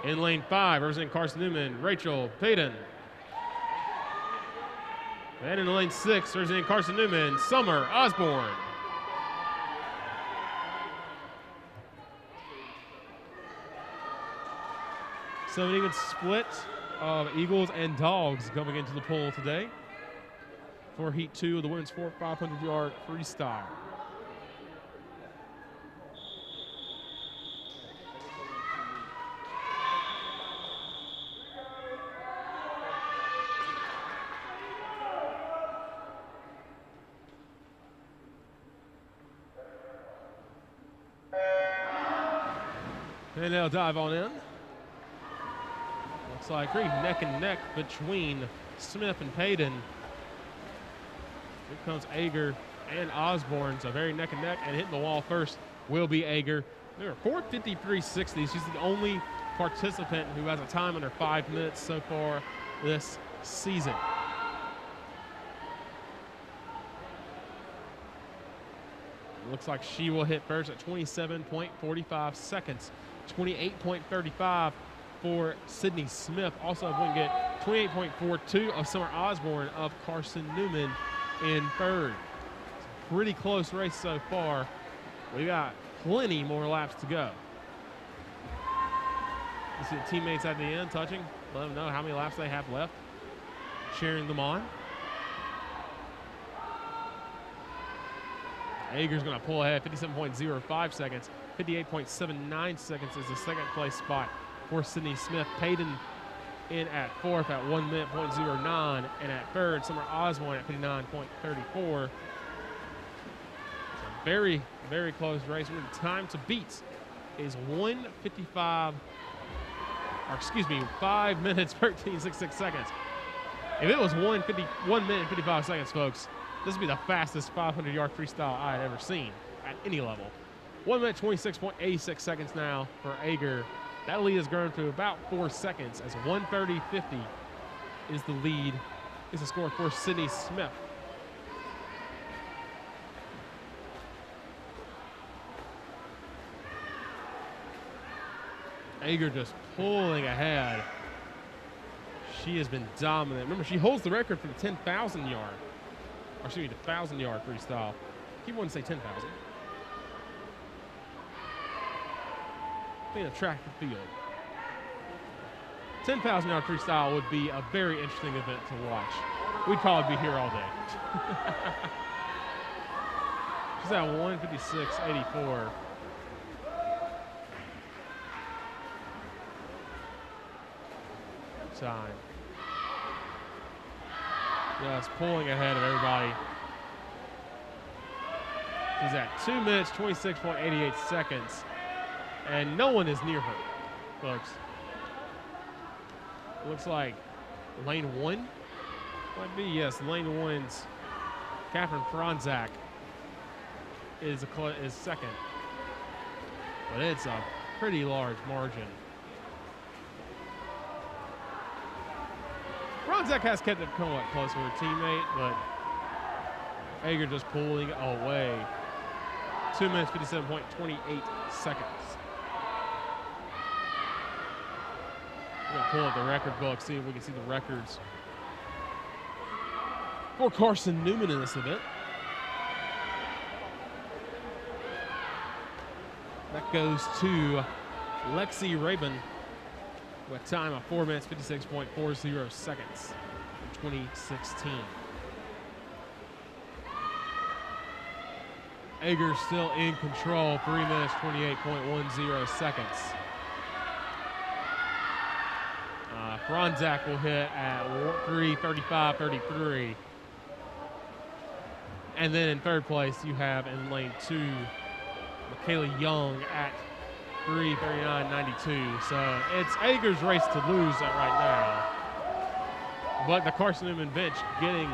In lane 5, representing Carson-Newman, Rachel Payton. And in lane 6, representing Carson-Newman, Summer Osborne. So an even split of Eagles and Dogs coming into the poll today for Heat 2 of the women's 500-yard freestyle. And they'll dive on in. Looks like pretty neck and neck between Smith and Payton. Here comes Ager and Osborne, so very neck and neck, and hitting the wall first will be Ager. They're 4:53.60. She's the only participant who has a time under 5 minutes so far this season. Looks like she will hit first at 27.45 seconds. 28.35 for Sydney Smith, also of Wingate. 28.42 of Summer Osborne of Carson-Newman in third. It's a pretty close race so far. We got plenty more laps to go. You see the teammates at the end touching, let them know how many laps they have left, cheering them on. Ager's going to pull ahead, 57.05 seconds. 58.79 seconds is the second place spot for Sydney Smith. Payton in at fourth at 1 minute, 0.09, and at third, Summer Osborne at 59.34. It's a very, very close race. The time to beat is 5 minutes, 13.66 seconds. If it was 1 minute and 55 seconds, folks, this would be the fastest 500-yard freestyle I had ever seen at any level. 1 minute, 26.86 seconds now for Ager. That lead has grown to about 4 seconds as 1:30.50 is the lead, is the score for Sydney Smith. Ager just pulling ahead. She has been dominant. Remember, she holds the record for the 10,000 yard, or excuse me, the 1,000-yard freestyle. Keep wanting to say 10,000. In a track and field. 10,000-yard freestyle would be a very interesting event to watch. We'd probably be here all day. She's at 1:56.84. Time. Just pulling ahead of everybody. She's at 2 minutes, 26.88 seconds. And no one is near her, folks. Looks like lane 1 might be, yes, lane 1's Catherine Franzak is second. But it's a pretty large margin. Franzak has kept it somewhat close with her teammate, but Ager just pulling away. 2 minutes, 57.28 seconds. We're going to pull up the record book, see if we can see the records for Carson-Newman in this event. That goes to Lexi Rabin with a time of 4 minutes, 56.40 seconds in 2016. Ager still in control, 3 minutes, 28.10 seconds. Ronzak will hit at 3:35.33. And then in third place, you have in lane 2, Michaela Young at 3:39.92. So it's Ager's race to lose right now. But the Carson-Newman bench getting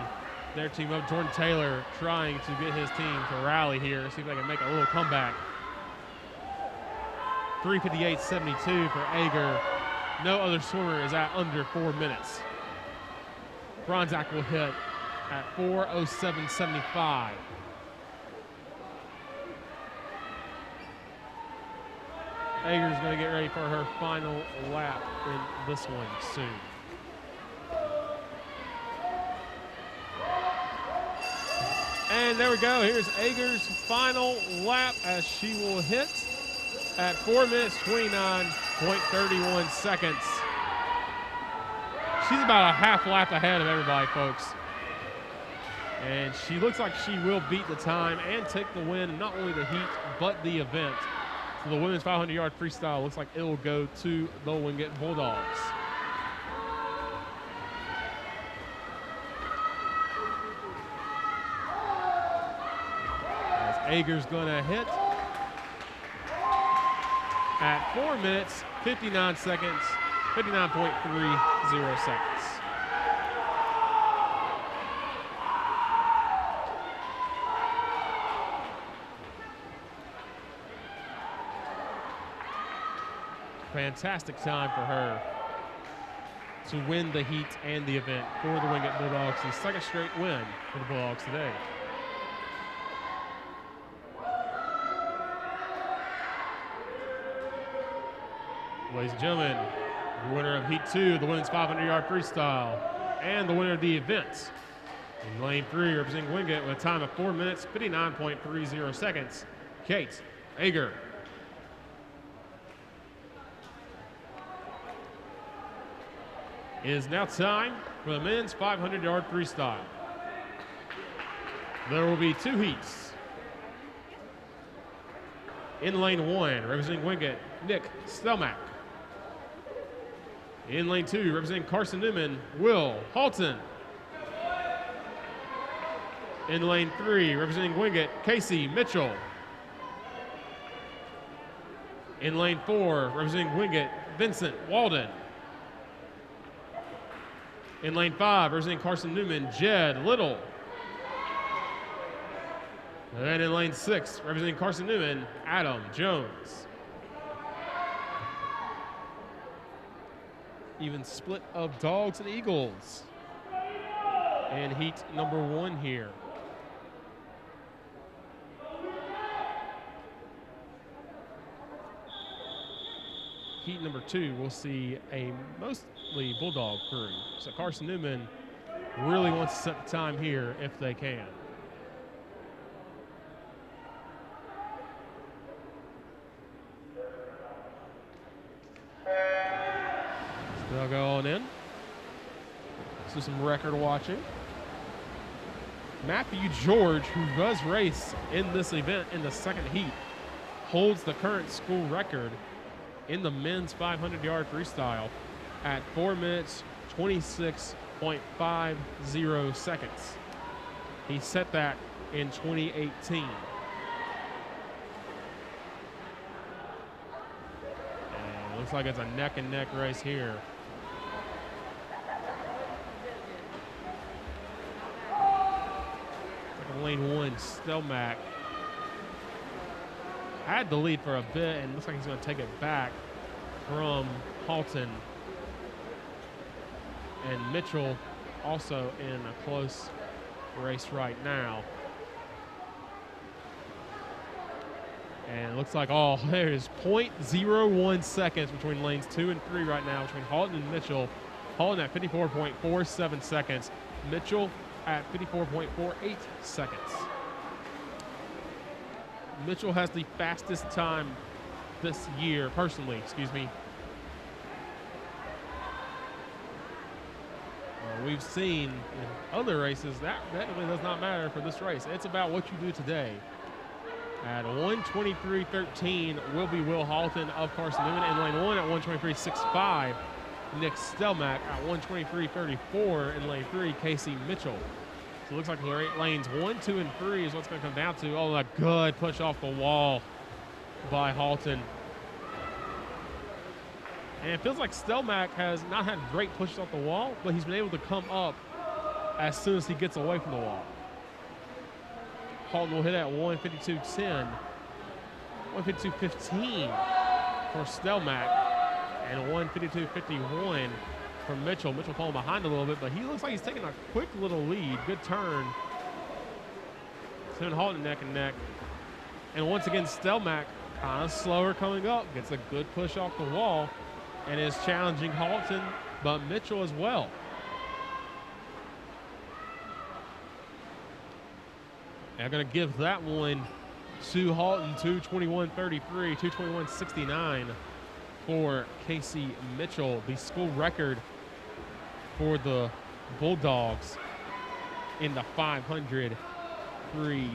their team up. Jordan Taylor trying to get his team to rally here, see if they can make a little comeback. 3:58.72 for Ager. No other swimmer is at under 4 minutes. Ronzak will hit at 4:07.75. Ager's going to get ready for her final lap in this one soon. And there we go. Here's Ager's final lap as she will hit at 4 minutes, 29.31 seconds. She's about a half lap ahead of everybody, folks. And she looks like she will beat the time and take the win in not only the heat, but the event. So the women's 500-yard freestyle looks like it will go to the Wingate Bulldogs. As Ager's gonna hit at 4 minutes, 59 seconds, 59.30 seconds. Fantastic time for her to win the heat and the event for the Wingate Bulldogs. The second straight win for the Bulldogs today. Ladies and gentlemen, the winner of Heat 2, the women's 500-yard freestyle, and the winner of the event in lane 3, representing Wingate with a time of 4 minutes, 59.30 seconds, Kate Ager. It is now time for the men's 500-yard freestyle. There will be 2 heats. In lane 1, representing Wingate, Nick Stelmack. In lane 2, representing Carson-Newman, Will Halton. In lane 3, representing Wingate, Casey Mitchell. In lane 4, representing Wingate, Vincent Walden. In lane 5, representing Carson-Newman, Jed Little. And in lane 6, representing Carson-Newman, Adam Jones. Even split of dogs and eagles. And heat number 1 here. Heat number 2, we'll see a mostly Bulldog crew. So Carson-Newman really wants to set the time here if they can. They'll go on in. Let's do some record watching. Matthew George, who does race in this event in the second heat, holds the current school record in the men's 500-yard freestyle at 4 minutes, 26.50 seconds. He set that in 2018. And it looks like it's a neck-and-neck race here. Lane 1, Stelmack had the lead for a bit, and looks like he's going to take it back from Halton. And Mitchell also in a close race right now. And it looks like, oh, there's 0.01 seconds between lanes 2 and 3 right now, between Halton and Mitchell. Halton at 54.47 seconds. Mitchell at 54.48 seconds. Mitchell has the fastest time this year, personally, excuse me. We've seen in other races that really does not matter for this race. It's about what you do today. At 1:23.13 will be Will Halton of Carson-Newman in lane 1 at 1:23.65. Nick Stelmack at 1:23.34 in lane 3, Casey Mitchell. So it looks like lanes 1, 2, and 3 is what's going to come down to. Oh, a good push off the wall by Halton. And it feels like Stelmack has not had great pushes off the wall, but he's been able to come up as soon as he gets away from the wall. Halton will hit at 1:52.10, 1:52.15 for Stelmack, and 1:52.51 from Mitchell. Mitchell falling behind a little bit, but he looks like he's taking a quick little lead. Good turn. Tim and Halton neck and neck. And once again, Stelmack kind of slower coming up, gets a good push off the wall, and is challenging Halton, but Mitchell as well. They're going to give that one to Halton, 2:21.33, 2:21.69 for Casey Mitchell. The school record for the Bulldogs in the 500 free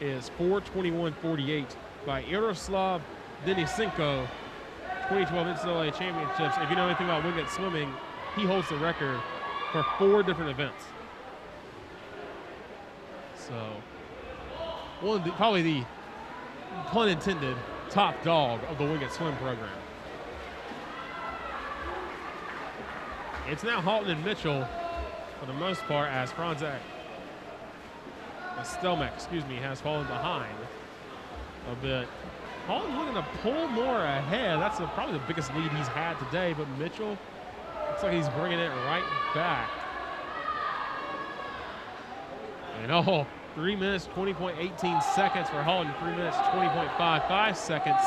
is 4:21.48 by Yaroslav Denisenko. 2012 NCAA championships. If you know anything about Wingate swimming, he holds the record for 4 different events. So, probably the, pun intended, top dog of the Wingate swim program. It's now Halton and Mitchell for the most part, as Stelmack, has fallen behind a bit. Halton looking to pull more ahead. That's probably the biggest lead he's had today, but Mitchell looks like he's bringing it right back. And 3 minutes, 20.18 seconds for Halton, 3 minutes, 20.55 seconds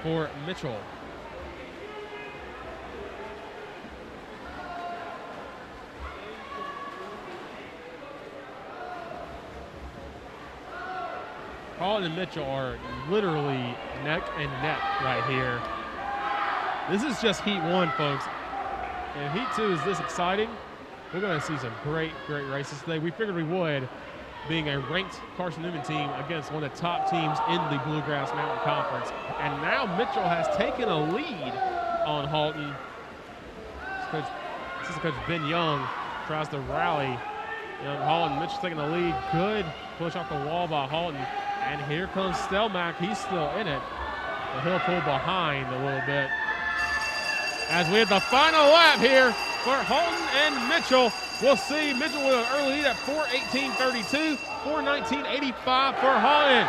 for Mitchell. Halton and Mitchell are literally neck and neck right here. This is just Heat 1, folks. And Heat 2 is this exciting. We're going to see some great races today. We figured we would, being a ranked Carson-Newman team against one of the top teams in the Bluegrass Mountain Conference. And now Mitchell has taken a lead on Halton. Assistant coach Ben Young tries to rally Halton. Mitchell taking the lead. Good push off the wall by Halton. And here comes Stelmack. He's still in it, but he'll pull behind a little bit. As we have the final lap here for Halton and Mitchell. We'll see Mitchell with an early lead at 4:18.32, 4:19.85 for Halton.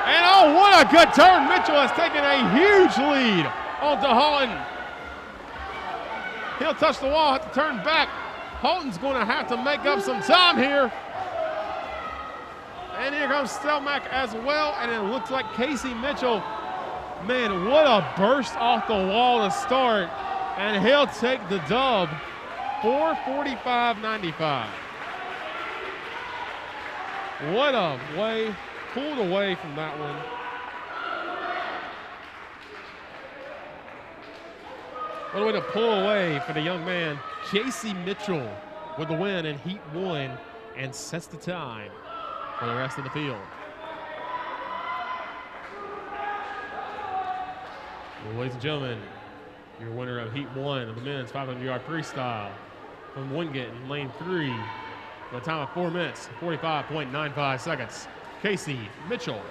And what a good turn. Mitchell has taken a huge lead onto Halton. He'll touch the wall, have to turn back. Halton's going to have to make up some time here. And here comes Stelmack as well, and it looks like Casey Mitchell. Man, what a burst off the wall to start. And he'll take the dub, 4:45.95. What a way, pulled away from that one. What a way to pull away for the young man. Casey Mitchell with the win in Heat 1 and sets the time for the rest of the field. Well, ladies and gentlemen, your winner of Heat 1 of the men's 500-yard freestyle from Wingate in lane 3 with a time of 4 minutes, 45.95 seconds, Casey Mitchell.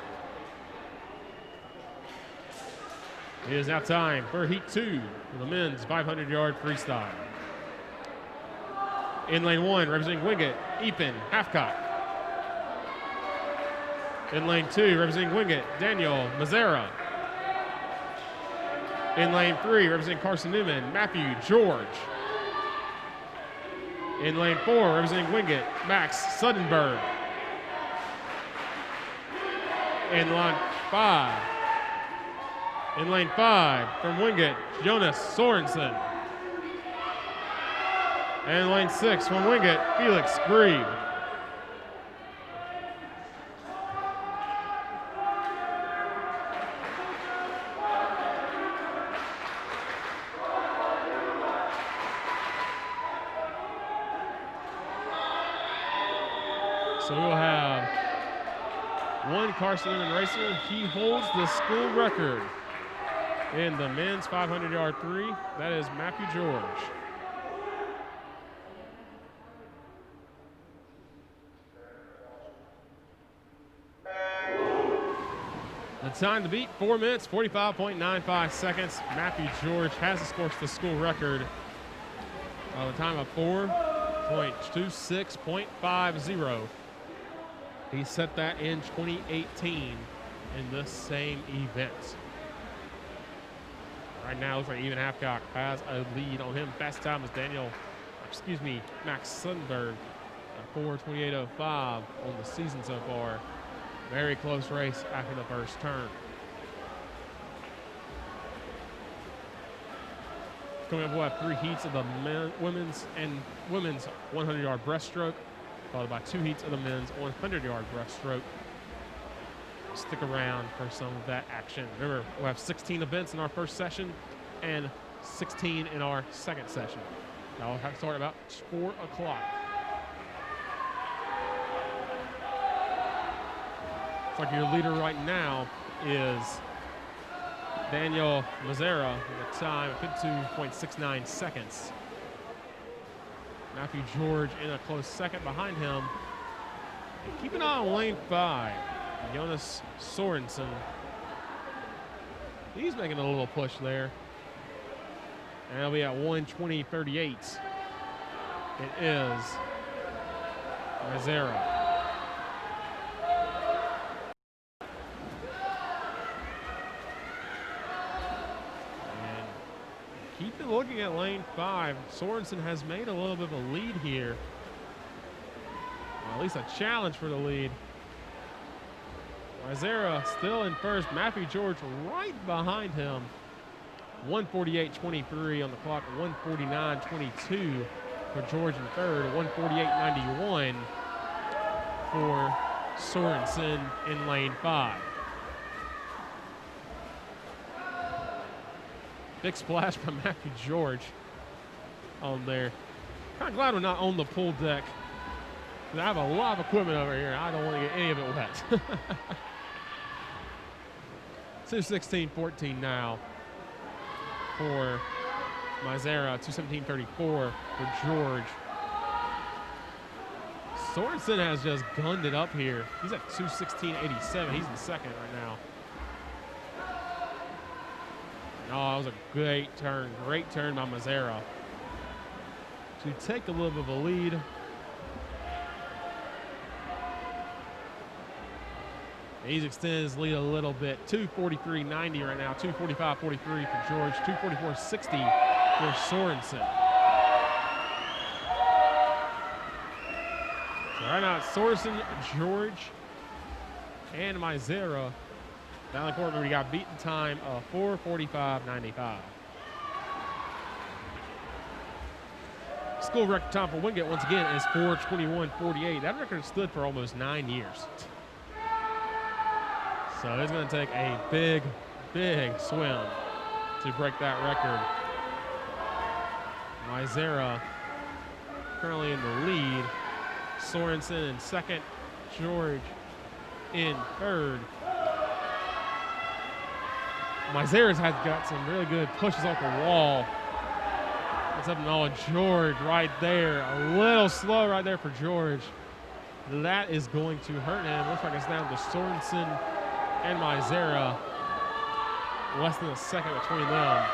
It is now time for Heat 2 of the men's 500-yard freestyle. In lane 1, representing Wingate, Ethan Halfcock. In lane 2, representing Wingate, Daniel Mazzara. In lane 3, representing Carson-Newman, Matthew George. In lane 4, representing Wingate, Max Suddenberg. In lane 5, from Wingate, Jonas Sorensen. And in lane 6, from Wingate, Felix Grieve. So we'll have one Carson-Newman racer. He holds the school record in the men's 500-yard three. That is Matthew George. The time to beat, 4 minutes, 45.95 seconds. Matthew George has, of course, the school record of a time of 4.26.50. He set that in 2018 in this same event. Right now, looks like even Halfcock has a lead on him. Best time is Max Sundberg at 4:28.05 on the season so far. Very close race after the first turn. Coming up, we'll have 3 heats of the women's 100-yard breaststroke, followed by 2 heats of the men's 100-yard breaststroke. Stick around for some of that action. Remember, we'll have 16 events in our first session and 16 in our second session. That'll have to start about 4 o'clock. Looks like your leader right now is Daniel Mazzara with a time of 52.69 seconds. Matthew George in a close second behind him. And keep an eye on lane 5, Jonas Sorensen. He's making a little push there. And he'll be at 1:20.38. It is Mazzara. Keep looking at lane 5. Sorensen has made a little bit of a lead here. Well, at least a challenge for the lead. Mazzara still in first. Matthew George right behind him. 1:48.23 on the clock. 1:49.22 for George in third. 1:48.91 for Sorensen in lane 5. Big splash from Matthew George on there. Kind of glad we're not on the pool deck. I have a lot of equipment over here. I don't want to get any of it wet. 2:16.14 now for Mazzara. 2:17.34 for George. Sorensen has just gunned it up here. He's at 2:16.87. He's in second right now. Oh, that was a great turn by Mazzara to take a little bit of a lead. He's extended his lead a little bit. 2:43.90 right now. 2:45.43 for George. 2:44.60 for Sorensen. So right now it's Sorensen, George, and Mazzara. Down the court, we got beaten time of 4:45.95. School record time for Wingate once again is 4:21.48. That record stood for almost 9 years. So it's going to take a big, big swim to break that record. Mazzara currently in the lead. Sorensen in second. George in third. Mazzara's has got some really good pushes off the wall. That's up and all. George right there. A little slow right there for George. That is going to hurt him. Looks like it's down to Sorensen and Mazzara. Less than a second between them.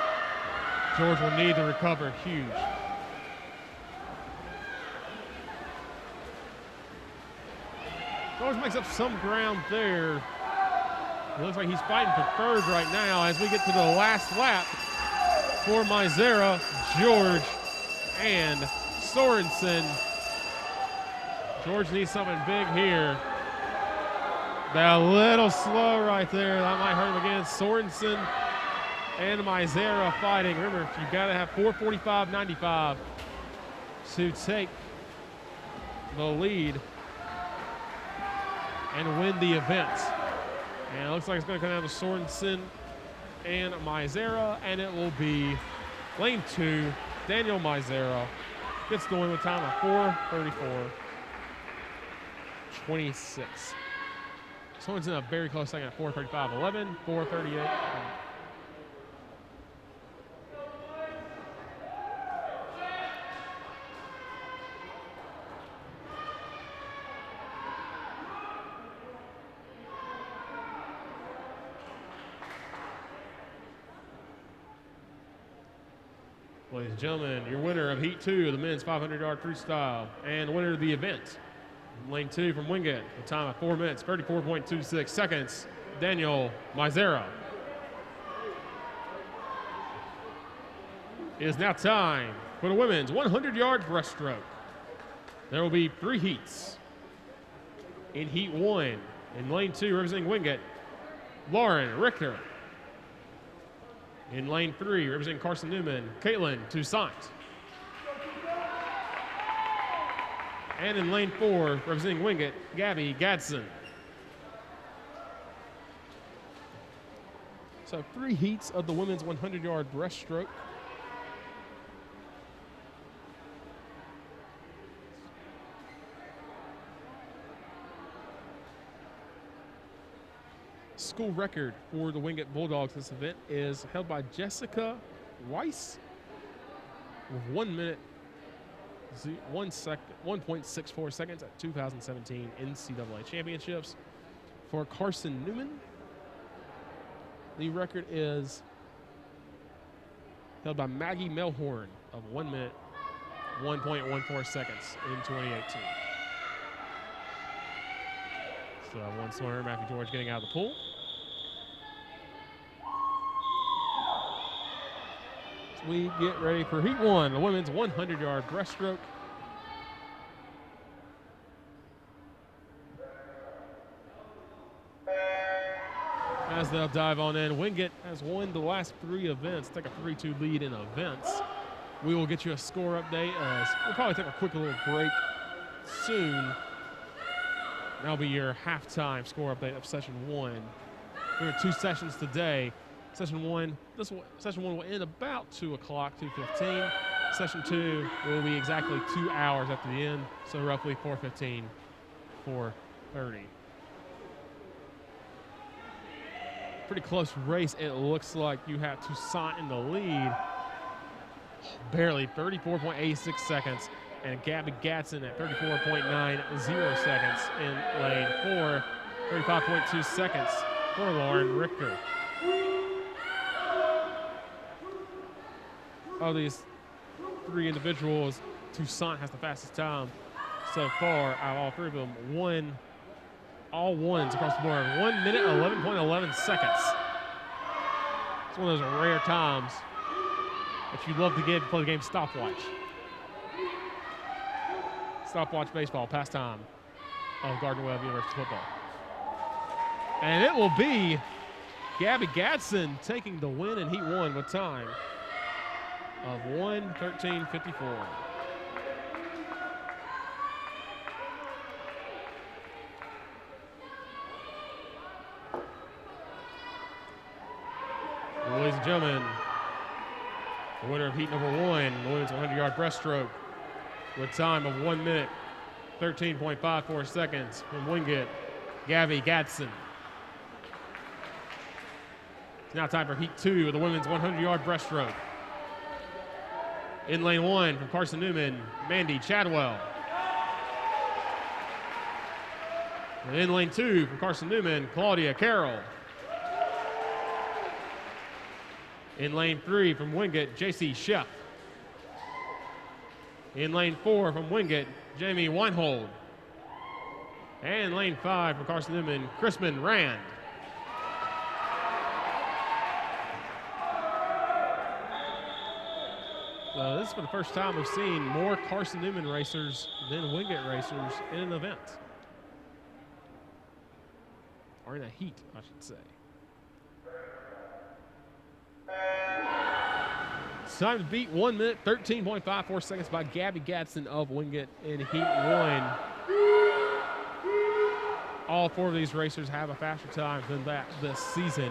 George will need to recover huge. George makes up some ground there. It looks like he's fighting for third right now as we get to the last lap for Mazzara, George, and Sorensen. George needs something big here. That a little slow right there. That might hurt him again. Sorensen and Mazzara fighting. Remember, you've got to have 4:45.95 to take the lead and win the event. And it looks like it's going to come down to Sorensen and Mazzara, and it will be lane 2. Daniel Mazzara gets going with time of 4:34.26. Sorensen a very close second at 4:35.11, 4:38. Ladies and gentlemen, your winner of Heat 2 of the men's 500-yard freestyle and the winner of the event, lane 2 from Wingate, a time of 4 minutes, 34.26 seconds, Daniel Mizera. It is now time for the women's 100-yard breaststroke. There will be 3 heats. In Heat 1, in lane 2, representing Wingate, Lauren Richter. In lane 3, representing Carson-Newman, Caitlin Toussaint. And in lane 4, representing Wingate, Gabby Gadsden. So 3 heats of the women's 100-yard breaststroke. School record for the Wingate Bulldogs this event is held by Jessica Weiss with 1 minute, 1.64 seconds at 2017 NCAA Championships. For Carson-Newman, the record is held by Maggie Melhorn of 1 minute, 1.14 seconds in 2018. So one swimmer, Matthew George, getting out of the pool. So we get ready for Heat 1, the women's 100-yard breaststroke. As they'll dive on in, Wingate has won the last 3 events, take a 3-2 lead in events. We will get you a score update. We'll probably take a quick little break soon. That'll be your halftime score update of session 1. There were 2 sessions today. Session 1 will end about 2 o'clock, 2:15. Session 2 will be exactly 2 hours after the end, so roughly 4:15, 4:30. Pretty close race, it looks like. You have Toussaint in the lead, barely 34.86 seconds. And Gabby Gadsden at 34.90 seconds in lane 4, 35.2 seconds for Lauren Richter. Of these 3 individuals, Toussaint has the fastest time so far out of all 3 of them. All ones across the board. 1 minute, 11.11 seconds. It's one of those rare times that you love to get to play the game stopwatch. Stopwatch baseball, pastime of Gardner-Webb University football. And it will be Gabby Gadsden taking the win in Heat 1 with time of 1:13.54. Ladies and gentlemen, the winner of Heat number 1, the women's 100-yard breaststroke, with time of 1 minute, 13.54 seconds from Wingate, Gabby Gadsden. It's now time for Heat 2 of the women's 100-yard breaststroke. In lane 1 from Carson-Newman, Mandy Chadwell. And in lane 2 from Carson-Newman, Claudia Carroll. In lane 3 from Wingate, J.C. Sheff. In lane 4 from Wingate, Jamie Weinhold. And lane 5 from Carson-Newman, Crispin Rand. This is for the first time we've seen more Carson-Newman racers than Wingate racers in an event. Or in a heat, I should say. It's time to beat 1 minute, 13.54 seconds by Gabby Gadsden of Wingate in Heat 1. All 4 of these racers have a faster time than that this season.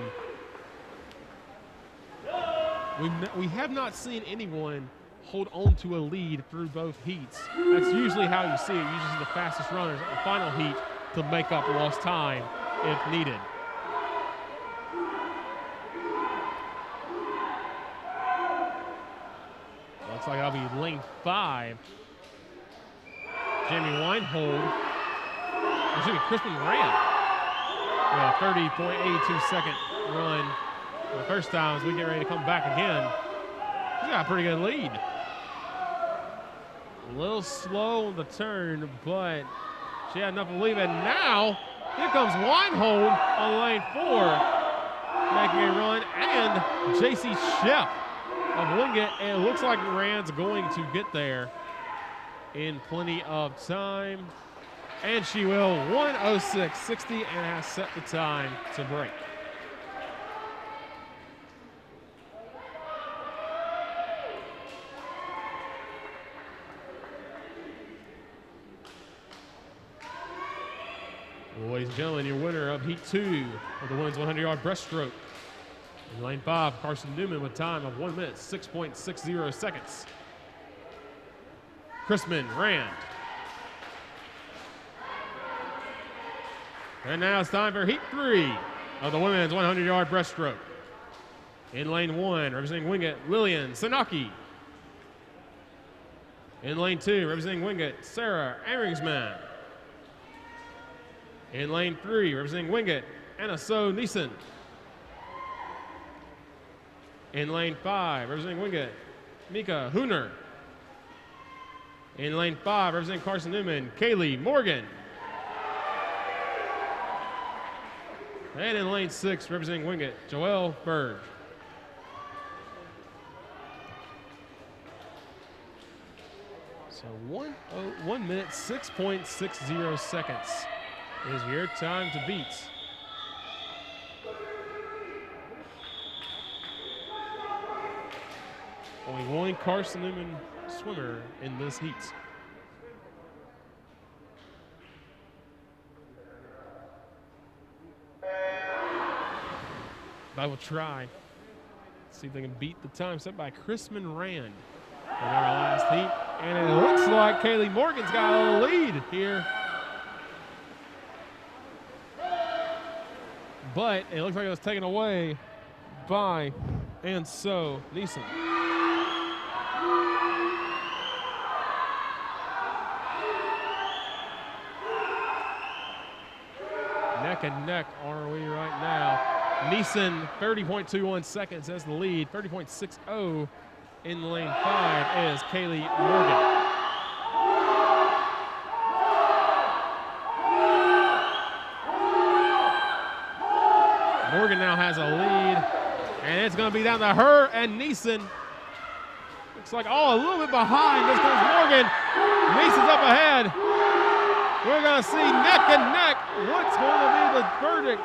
We have not seen anyone hold on to a lead through both heats. That's usually how you see it. Usually the fastest runners at the final heat to make up lost time if needed. Looks like that'll be lane 5. Jamie Weinhold. Excuse me, Crispin Rand. With a 30.82 second run. The first time as we get ready to come back again. He's got a pretty good lead. A little slow on the turn, but she had enough to leave. And now, here comes Weinhold on lane 4, making a run. And J.C. Sheff of Wingate. And it looks like Rand's going to get there in plenty of time. And she will, 1:06.60, and has set the time to break. Well, ladies and gentlemen, your winner of Heat 2 of the women's 100-yard breaststroke. In lane 5, Carson-Newman with time of 1 minute, 6.60 seconds. Chrisman Rand. And now it's time for Heat 3 of the women's 100-yard breaststroke. In lane 1, representing Wingate, Lillian Sanaki. In lane 2, representing Wingate, Sarah Aringsman. In lane 3, representing Wingate, Anna So Neeson. In lane 5, representing Wingate, Mika Hooner. In lane 5, representing Carson-Newman, Kaylee Morgan. And in lane 6, representing Wingate, Joelle Berg. So 1 minute, 6.60 seconds is your time to beat. Only one Carson-Newman swimmer in this heat. I will try. See if they can beat the time set by Chrisman Rand in our last heat. And it looks like Kaylee Morgan's got a lead here. But it looks like it was taken away by and so Neeson. Neck and neck are we right now. Neeson, 30.21 seconds as the lead. 30.60 in lane 5 is Kaylee Morgan. Morgan now has a lead, and it's going to be down to her and Neeson. Looks like, a little bit behind. This goes Morgan. Neeson's up ahead. We're going to see neck and neck. What's going to be the verdict?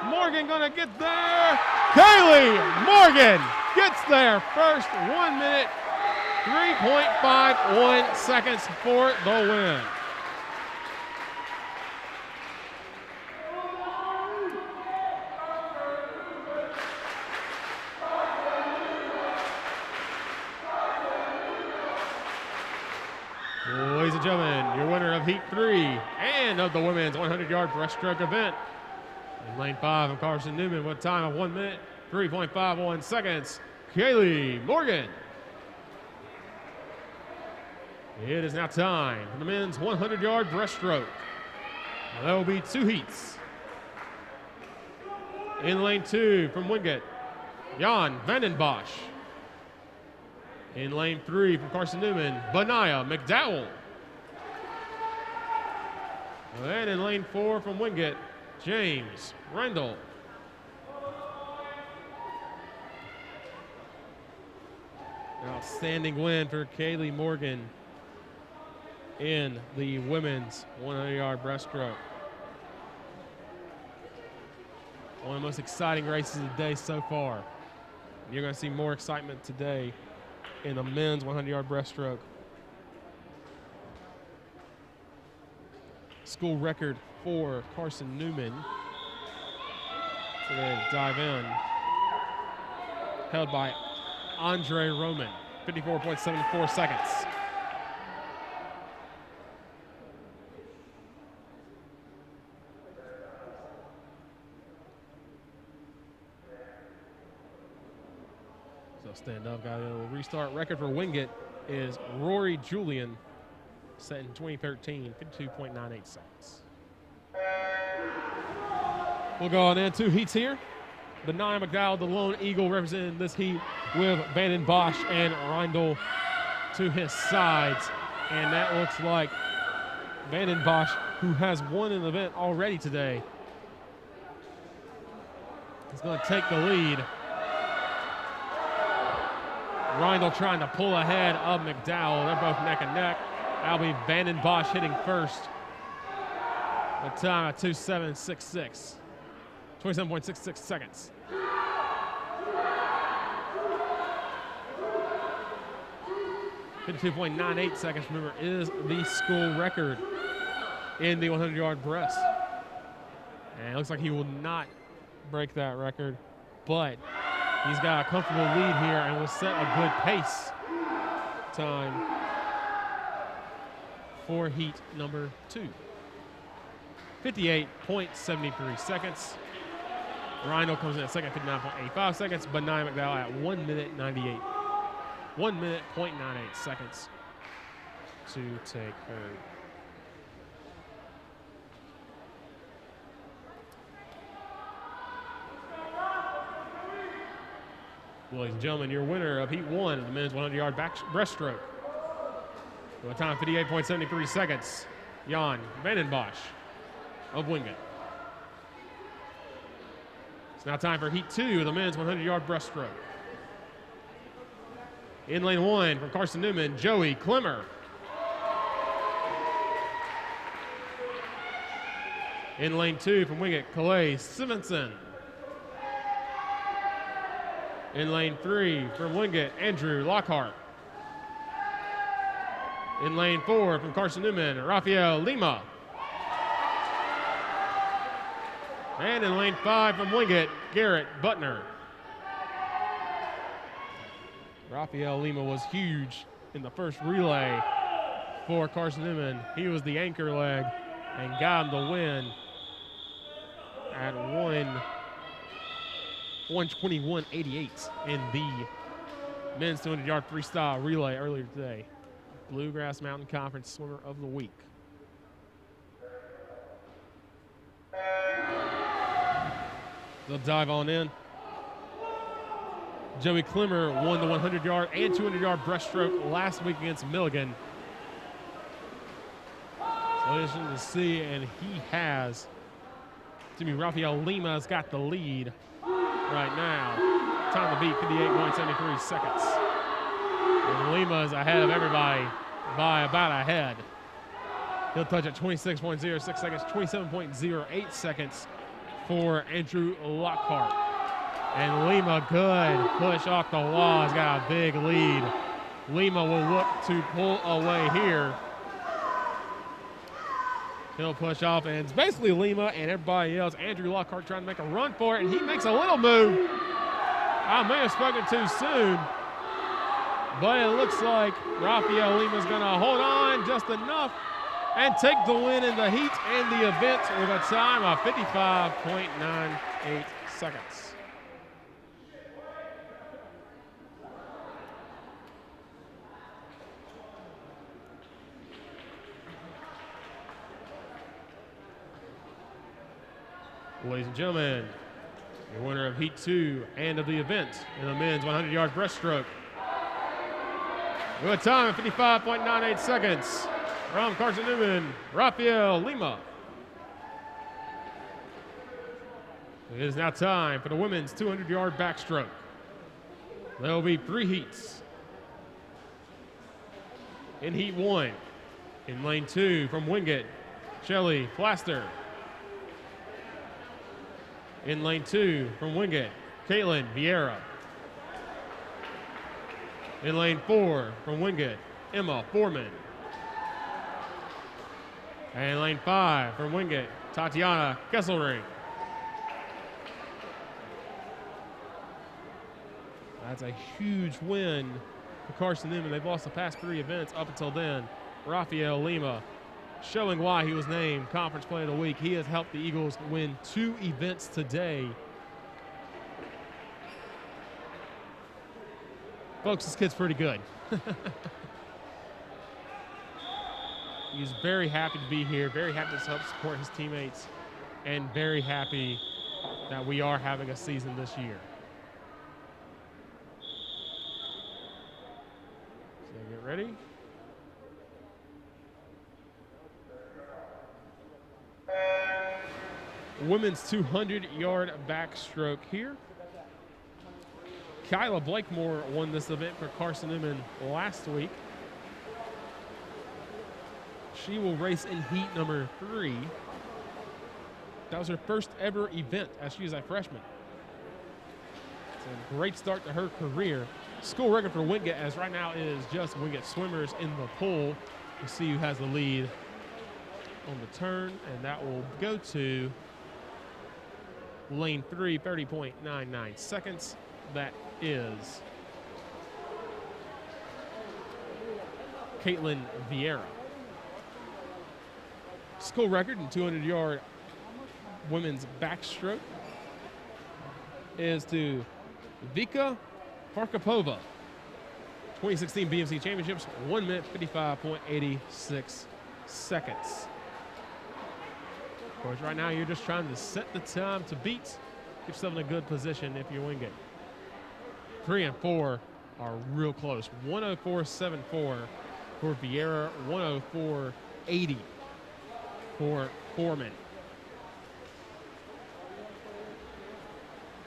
Morgan going to get there. Kaylee Morgan gets there first. 1 minute, 3.51 seconds for the win. Ladies and gentlemen, your winner of Heat 3 and of the women's 100-yard breaststroke event. In lane 5 of Carson-Newman with time of 1 minute, 3.51 seconds, Kaylee Morgan. It is now time for the men's 100-yard breaststroke. There will be 2 heats. In lane 2 from Wingate, Jan Vandenbosch. In lane 3 from Carson-Newman, Benaya McDowell. And in lane 4 from Wingate, James Rendell. Outstanding win for Kaylee Morgan in the women's 100-yard breaststroke. One of the most exciting races of the day so far. You're going to see more excitement today in the men's 100-yard breaststroke. School record for Carson-Newman. So they dive in. Held by Andre Roman, 54.74 seconds. So stand up, got a little restart. Record for Wingate is Rory Julian, set in 2013, 52.98 seconds. We'll go on in 2 heats here. Benai McDowell, the lone eagle, representing this heat with Vanden Bosch and Reindl to his sides. And that looks like Vanden Bosch, who has won an event already today, is going to take the lead. Reindl trying to pull ahead of McDowell. They're both neck and neck. That'll be Vanden Bosch hitting first. The time at 27.66. 27.66 seconds. .98 seconds, remember, is the school record in the 100-yard breast. And it looks like he will not break that record, but he's got a comfortable lead here and will set a good pace time for heat number 2. 58.73 seconds. Reindl comes in at second, 59.85 seconds. Benai McDowell at 1 minute 98. 1 minute, 0.98 seconds to take third. Ladies and gentlemen, your winner of Heat 1 of the men's 100-yard breaststroke. With a time of 58.73 seconds, Jan Vanden Bosch of Wingate. It's now time for Heat 2 of the men's 100-yard breaststroke. In lane 1 from Carson-Newman, Joey Klemmer. In lane 2 from Wingate, Calais Simonson. In lane 3 from Wingate, Andrew Lockhart. In lane 4 from Carson-Newman, Rafael Lima. And in lane 5 from Wingate, Garrett Butner. Rafael Lima was huge in the first relay for Carson-Newman. He was the anchor leg and got him the win at 1:21.88 in the men's 200-yard freestyle relay earlier today. Bluegrass Mountain Conference Swimmer of the Week. They'll dive on in. Joey Klemmer won the 100-yard and 200-yard breaststroke last week against Milligan. So interesting to see, and he has, Rafael Lima's got the lead right now. Time to beat 58.73 seconds. And Lima's ahead of everybody by about a head. He'll touch at 26.06 seconds, 27.08 seconds for Andrew Lockhart. And Lima, good push off the wall. He's got a big lead. Lima will look to pull away here. He'll push off, and it's basically Lima and everybody else. Andrew Lockhart trying to make a run for it, and he makes a little move. I may have spoken too soon, but it looks like Rafael Lima's going to hold on just enough and take the win in the heat and the event with a time of 55.98 seconds. Ladies and gentlemen, your winner of Heat 2 and of the event in the men's 100-yard breaststroke. With a time of 55.98 seconds from Carson-Newman, Rafael Lima. It is now time for the women's 200-yard backstroke. There will be 3 heats. In Heat 1, in lane 2 from Wingate, Shelly Flaster. In lane 2 from Wingate, Caitlin Vieira. In lane 4 from Wingate, Emma Foreman. And in lane 5 from Wingate, Tatiana Kesselring. That's a huge win for Carson-Newman. They've lost the past 3 events up until then. Rafael Lima showing why he was named Conference Player of the Week. He has helped the Eagles win 2 events today. Folks, this kid's pretty good. He's very happy to be here, very happy to help support his teammates, and very happy that we are having a season this year. So get ready. Women's 200-yard backstroke here. Kyla Blakemore won this event for Carson-Newman last week. She will race in heat number 3. That was her first ever event as she is a freshman. It's a great start to her career. School record for Wingate as right now is just Wingate swimmers in the pool. We'll see who has the lead on the turn, and that will go to lane 3, 30.99 seconds. That is Caitlin Vieira. School record in 200-yard women's backstroke is to Vika Parkapova. 2016 BMC Championships, 1 minute 55.86 seconds. Of course, right now you're just trying to set the time to beat. Get yourself in a good position if you're Wingate. 3 and 4 are real close. 104.74 for Vieira, 104.80 for Foreman.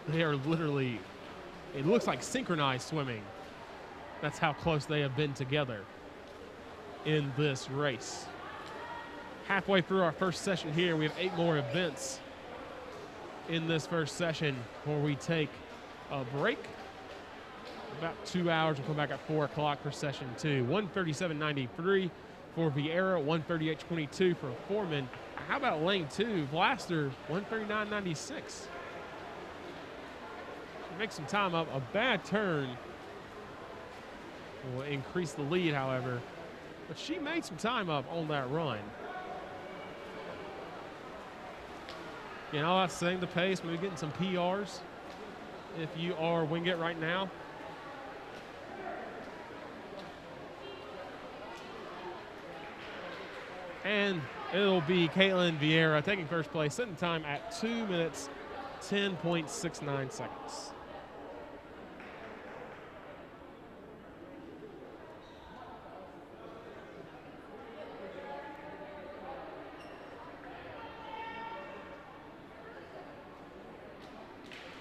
They are literally, it looks like synchronized swimming. That's how close they have been together in this race. Halfway through our first session here, we have 8 more events in this first session before we take a break. About 2 hours. We'll come back at 4 o'clock for session 2. 137.93 for Vieira, 138.22 for Foreman. How about lane 2? Blaster, 139.96. Make some time up. A bad turn will increase the lead, however. But she made some time up on that run. You know, that's setting the pace, maybe getting some PRs if you are Wingate right now. And it'll be Caitlin Vieira taking first place, setting time at 2 minutes, 10.69 seconds.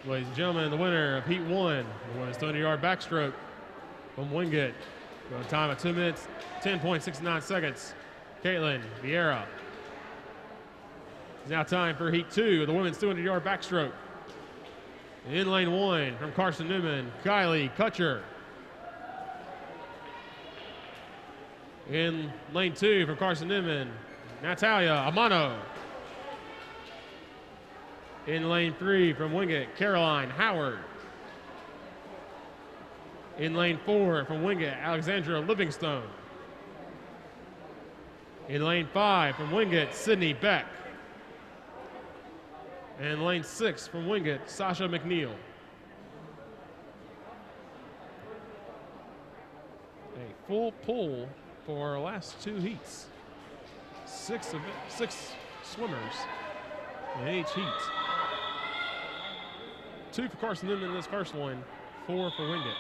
Ladies and gentlemen, the winner of Heat 1, the women's 200-yard backstroke from Wingate. Going time at 2 minutes, 10.69 seconds. Caitlin Vieira. It's now time for Heat 2, the women's 200-yard backstroke. In lane 1 from Carson-Newman, Kylie Kutcher. In lane 2 from Carson-Newman, Natalia Amano. In lane 3 from Wingate, Caroline Howard. In lane 4 from Wingate, Alexandra Livingstone. In lane 5 from Wingate, Sydney Beck. And lane 6 from Wingate, Sasha McNeil. A full pull for our last 2 heats. 6 swimmers in each heat. 2 for Carson-Newman in this first one, 4 for Wingate.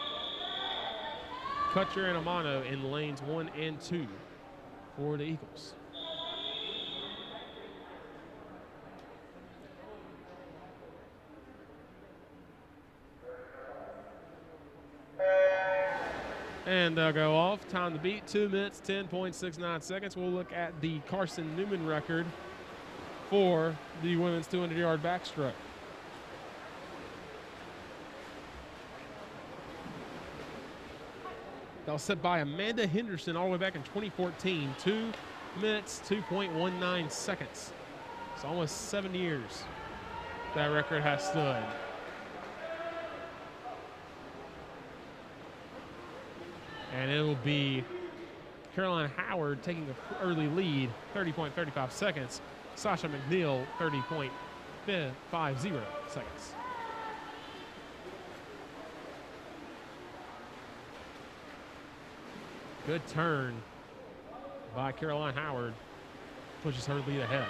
Kutcher and Amano in lanes 1 and 2 for the Eagles. And they'll go off. Time to beat, 2 minutes, 10.69 seconds. We'll look at the Carson-Newman record for the women's 200-yard backstroke. That was set by Amanda Henderson all the way back in 2014. 2 minutes, 2.19 seconds. It's almost 7 years that record has stood. And it will be Caroline Howard taking an early lead, 30.35 seconds. Sasha McNeil, 30.50 seconds. Good turn by Caroline Howard. Pushes her lead ahead.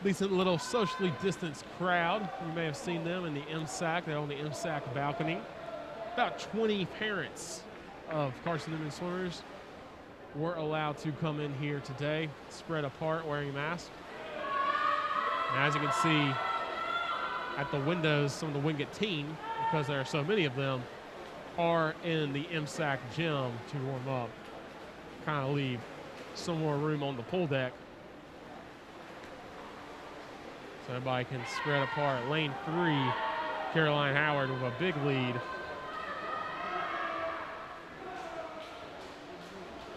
Decent little socially distanced crowd. You may have seen them in the MSAC. They're on the MSAC balcony. About 20 parents of Carson-Newman swimmers were allowed to come in here today, spread apart, wearing a mask. And as you can see at the windows, some of the Wingate team, because there are so many of them, are in the MSAC gym to warm up. Kind of leave some more room on the pool deck so everybody can spread apart. Lane 3, Caroline Howard with a big lead.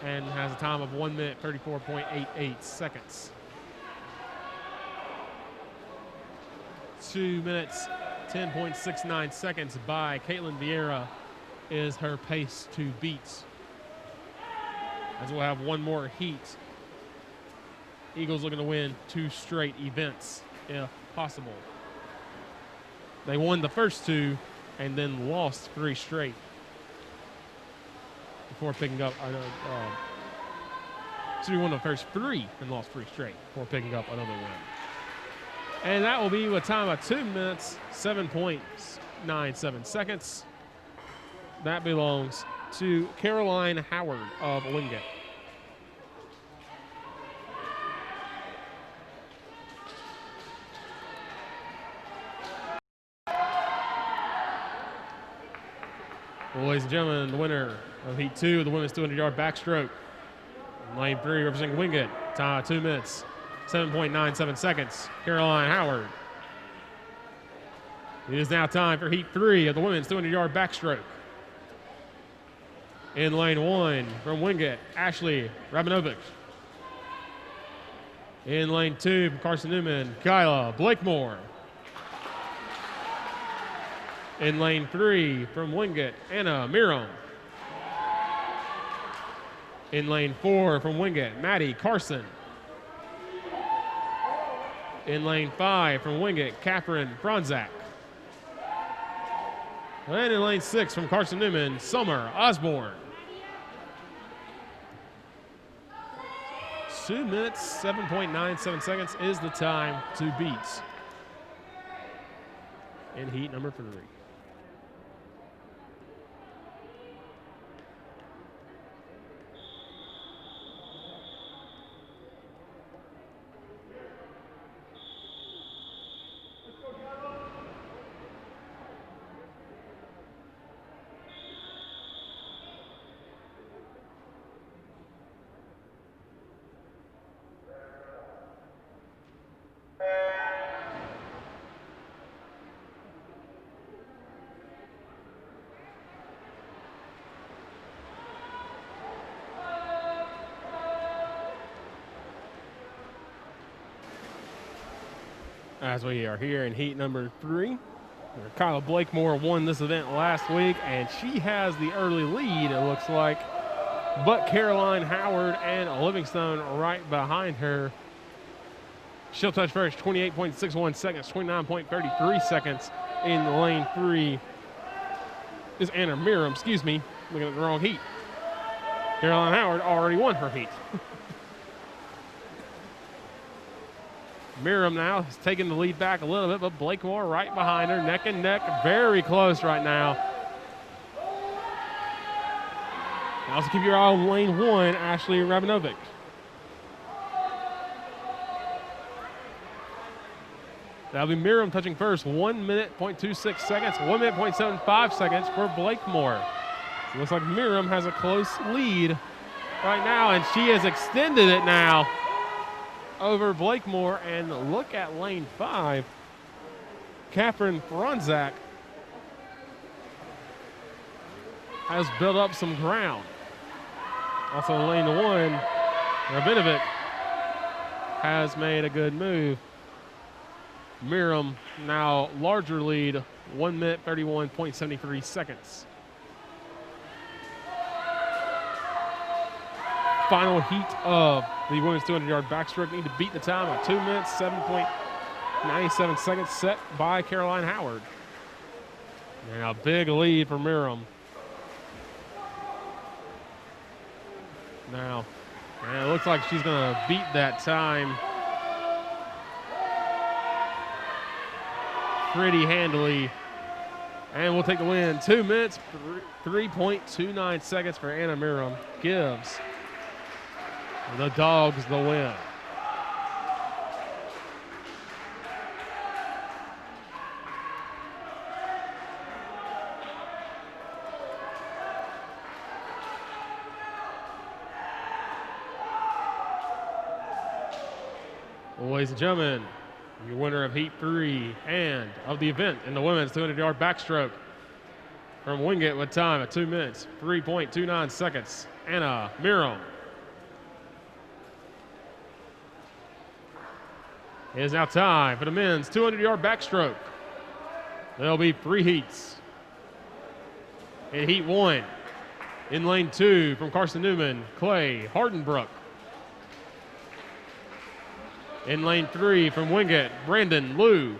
And has a time of 1 minute, 34.88 seconds. 2 minutes, 10.69 seconds by Caitlin Vieira is her pace to beat. As we'll have one more heat. Eagles looking to win 2 straight events, if possible. They won the first 2 and then lost 3 straight before picking up. So we won the first 3 and lost 3 straight before picking up another win. And that will be a time of 2 minutes, 7.97 seconds. That belongs to Caroline Howard of Wingate. Well, ladies and gentlemen, the winner of Heat 2 of the women's 200-yard backstroke. Lane 3 representing Wingate. Time of 2 minutes, 7.97 seconds. Caroline Howard. It is now time for Heat 3 of the women's 200-yard backstroke. In lane 1 from Wingate, Ashley Rabinovic. In lane 2 from Carson-Newman, Kyla Blakemore. In lane 3 from Wingate, Anna Miram. In lane 4 from Wingate, Maddie Carson. In lane 5 from Wingate, Catherine Franzak. And in lane 6 from Carson-Newman, Summer Osborne. 2 minutes, 7.97 seconds is the time to beat in heat number 3. As we are here in heat number 3, Kyla Blakemore won this event last week, and she has the early lead, it looks like. But Caroline Howard and Livingstone right behind her. She'll touch first, 28.61 seconds, 29.33 seconds in lane 3 is Anna Miram, excuse me, looking at the wrong heat. Caroline Howard already won her heat. Miram now has taken the lead back a little bit, but Blakemore right behind her, neck and neck, very close right now. Also keep your eye on lane 1, Ashley Rabinovic. That'll be Miram touching first, 1 minute, 0.26 seconds, 1 minute, 0.75 seconds for Blakemore. So it looks like Miram has a close lead right now, and she has extended it now over Blakemore. And look at lane 5. Catherine Franzak has built up some ground. Also in lane 1, Rabinovic has made a good move. Miram now larger lead, 1 minute, 31.73 seconds. Final heat of the women's 200-yard backstroke. Need to beat the time of 2 minutes, 7.97 seconds set by Caroline Howard. And a big lead for Miram. Now, and it looks like she's going to beat that time pretty handily. And we'll take the win. 2 minutes, 3.29 seconds for Anna Miram. Gives the Dogs the win. Well, ladies and gentlemen, your winner of Heat 3 and of the event in the women's 200-yard backstroke from Wingate with time at 2 minutes, 3.29 seconds, Anna Miram. It is now time for the men's 200-yard backstroke. There'll be 3 heats. In Heat 1, in lane 2 from Carson-Newman, Clay Hardenbrook. In lane 3 from Wingate, Brandon Liu.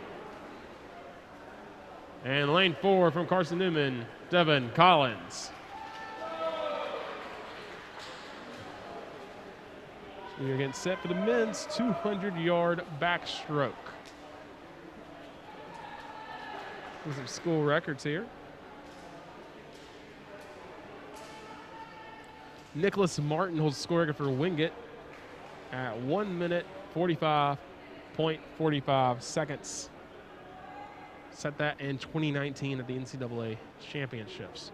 And lane 4 from Carson-Newman, Devin Collins. We are getting set for the men's 200-yard backstroke. There's some school records here. Nicholas Martin holds the score record for Wingate at 1 minute 45.45 seconds. Set that in 2019 at the NCAA championships.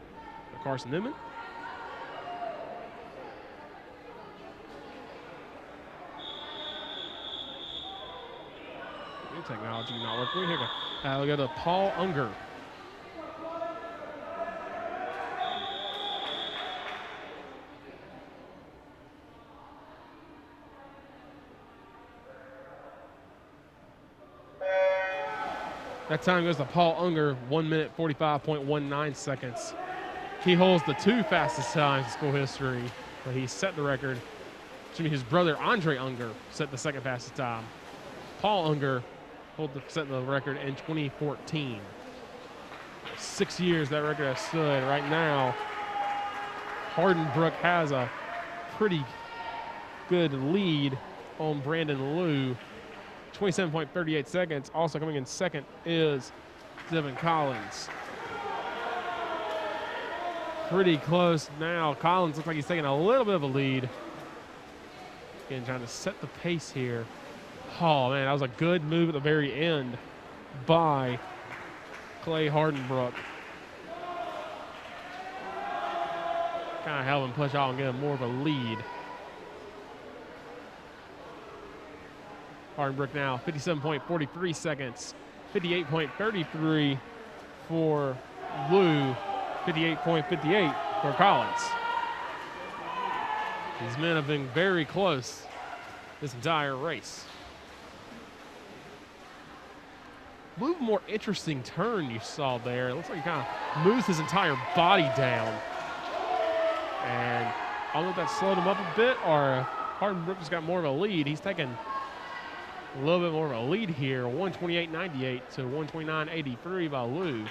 For Carson-Newman. New technology not working. Here we go. We go to Paul Unger. That time goes to Paul Unger, 1 minute 45.19 seconds. He holds the 2 fastest times in school history, but he set the record. His brother Andre Unger set the 2nd fastest time. Paul Unger set the record in 2014. 6 years that record has stood. Right now, Hardenbrook has a pretty good lead on Brandon Liu. 27.38 seconds. Also coming in second is Devin Collins. Pretty close now. Collins looks like he's taking a little bit of a lead. Again, trying to set the pace here. Oh, man, that was a good move at the very end by Clay Hardenbrook. Kind of help him push out and get him more of a lead. Hardenbrook now 57.43 seconds, 58.33 for Liu, 58.58 for Collins. These men have been very close this entire race. A little more interesting turn you saw there. It looks like he kind of moves his entire body down. And I don't know if that slowed him up a bit or Hardenbrook just got more of a lead. He's taking a little bit more of a lead here, 128.98 to 129.83 by Liu.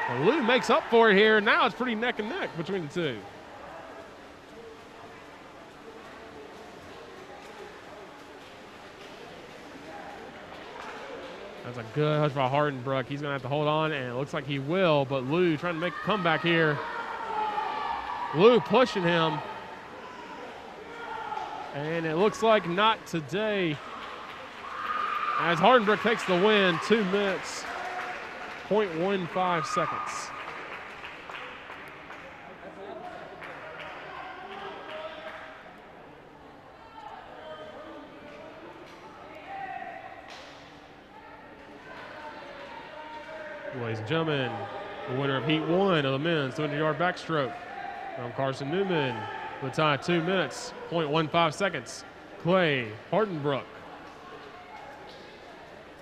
Well, Liu makes up for it here. Now it's pretty neck and neck between the two. That's a good hush by Hardenbrook. He's going to have to hold on, and it looks like he will, but Liu trying to make a comeback here. Liu pushing him. And it looks like not today. As Hardenbrook takes the win, 2 minutes, 0.15 seconds. Ladies and gentlemen, the winner of Heat 1 of the men's 200-yard backstroke from Carson-Newman with time 2 minutes, 0.15 seconds, Clay Hardenbrook.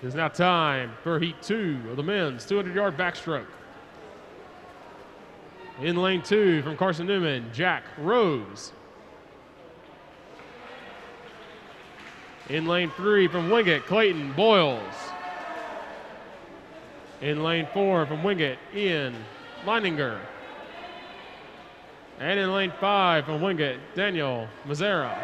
It is now time for Heat 2 of the men's 200-yard backstroke. In lane 2 from Carson-Newman, Jack Rose. In lane 3 from Wingate, Clayton Boyles. In lane 4 from Wingate, Ian Leininger. And in lane 5 from Wingate, Daniel Mazzara.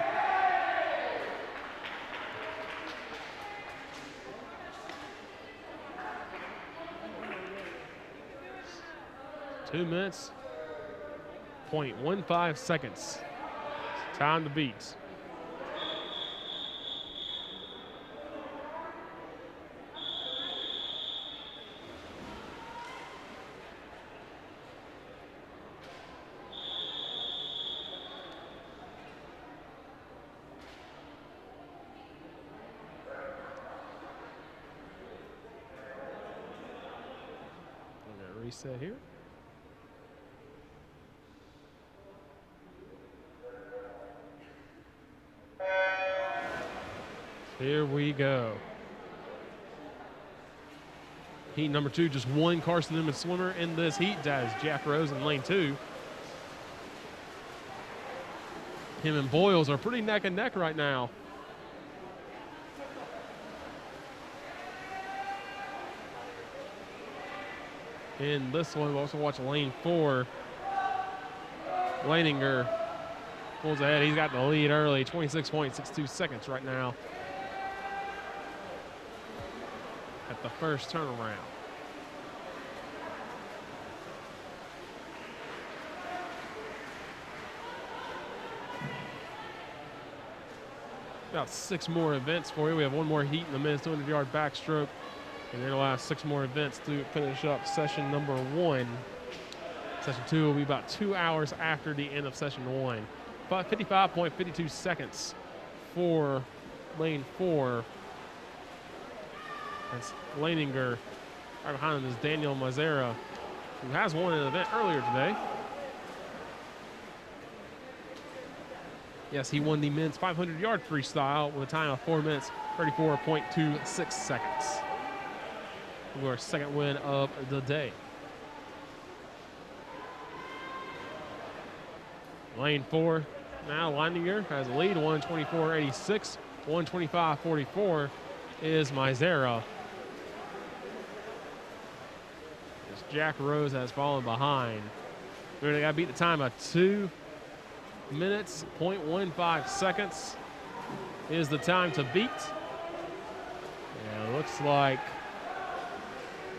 2 minutes, 0.15 seconds. Time to beat. Reset here. Here we go. Heat number 2, just one Carson-Newman swimmer in this heat. That is Jack Rose in lane 2. Him and Boyles are pretty neck and neck right now. In this one, we'll also watch lane 4. Leininger pulls ahead. He's got the lead early, 26.62 seconds right now at the first turnaround. About 6 more events for you. We have one more heat in the men's 200-yard backstroke. And then we'll have 6 more events to finish up session number 1. Session 2 will be about 2 hours after the end of session 1. 55.52 seconds for lane 4. That's Leininger. Right behind him is Daniel Mazzera, who has won an event earlier today. Yes, he won the men's 500-yard freestyle with a time of 4 minutes, 34.26 seconds. Our second win of the day. Lane 4, now Leininger has a lead, 124.86. 125.44 is Mazzera. As Jack Rose has fallen behind. They got to beat the time of 2 minutes, 0.15 seconds is the time to beat. And it looks like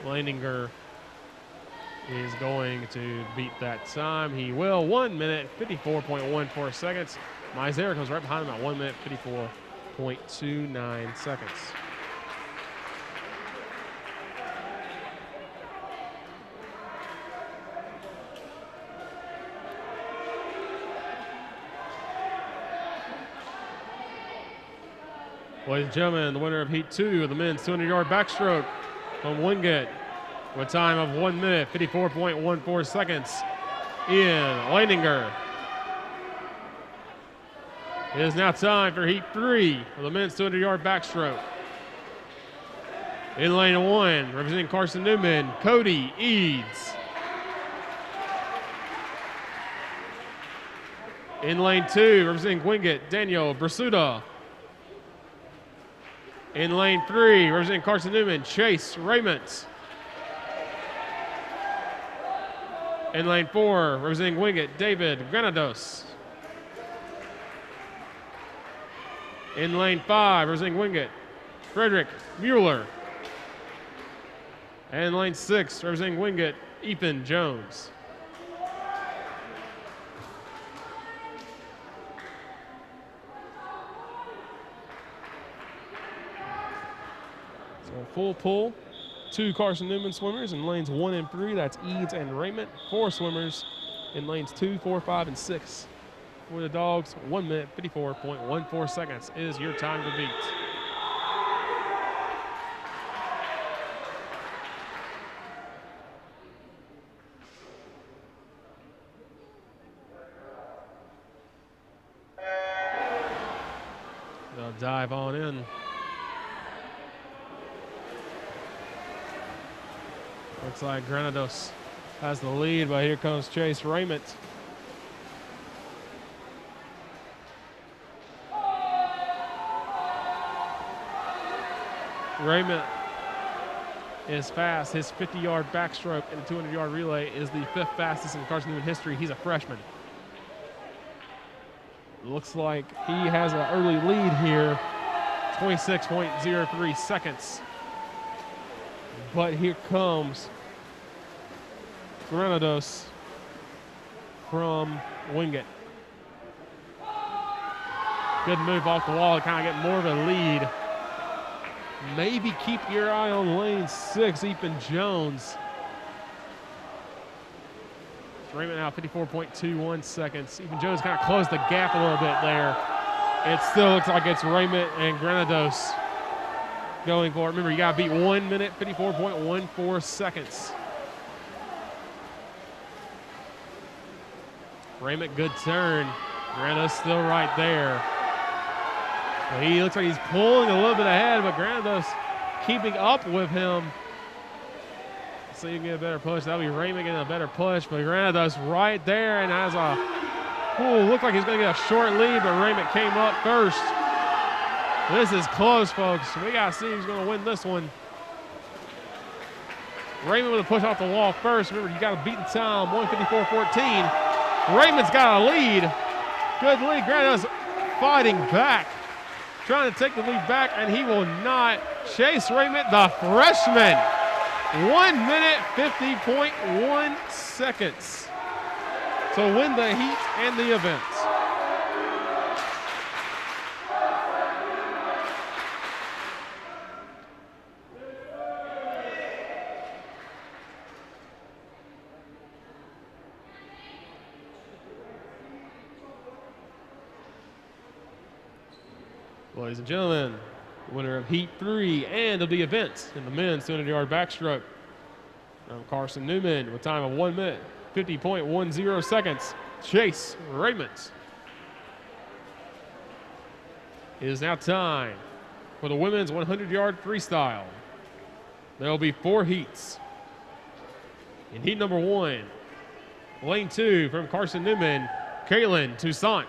Leininger is going to beat that time. He will. 1 minute, 54.14 seconds. Mazzera comes right behind him at 1 minute, 54.29 seconds. Ladies and gentlemen, the winner of Heat 2 of the men's 200-yard backstroke from Wingate with a time of 1 minute, 54.14 seconds, Ian Leininger. It is now time for Heat 3 of the men's 200-yard backstroke. In lane 1, representing Carson-Newman, Cody Eads. In lane 2, representing Wingate, Daniel Brasuda. In lane 3, representing Carson-Newman, Chase Raymond. In lane 4, representing Wingate, David Granados. In lane 5, representing Wingate, Frederick Mueller. And in lane 6, representing Wingate, Ethan Jones. So full pull, 2 Carson-Newman swimmers in lanes 1 and 3. That's Eads and Raymond. 4 swimmers in lanes 2, 4, 5, and 6. For the Dogs, 1 minute, 54.14 seconds is your time to beat. They'll dive on in. Looks like Granados has the lead, but here comes Chase Raymond. Raymond is fast. His 50-yard backstroke in the 200-yard relay is the 5th fastest in Carson-Newman history. He's a freshman. Looks like he has an early lead here, 26.03 seconds. But here comes Granados from Wingate. Good move off the wall to kind of get more of a lead. Maybe keep your eye on lane 6, Ethan Jones. Raymond now 54.21 seconds. Ethan Jones kind of closed the gap a little bit there. It still looks like it's Raymond and Granados going for it. Remember, you got to beat 1 minute, 54.14 seconds. Raymond, good turn. Granados still right there. Well, he looks like he's pulling a little bit ahead, but Granados keeping up with him. So you can get a better push. That'll be Raymond getting a better push, but Granados right there and has a, looked like he's going to get a short lead, but Raymond came up first. This is close, folks. We got to see who's going to win this one. Raymond with a push off the wall first. Remember, you got to beat the time, 154.14. Raymond's got a lead. Good lead. Granados fighting back, trying to take the lead back, and he will not. Chase Raymond, the freshman, 1 minute, 50.1 seconds to win the heat and the event. Ladies and gentlemen, winner of Heat 3 and of the event in the men's 200-yard backstroke from Carson-Newman with time of 1 minute, 50.10 seconds, Chase Raymond. It is now time for the women's 100-yard freestyle. There will be 4 heats. In heat number 1, lane 2 from Carson-Newman, Caitlin Toussaint.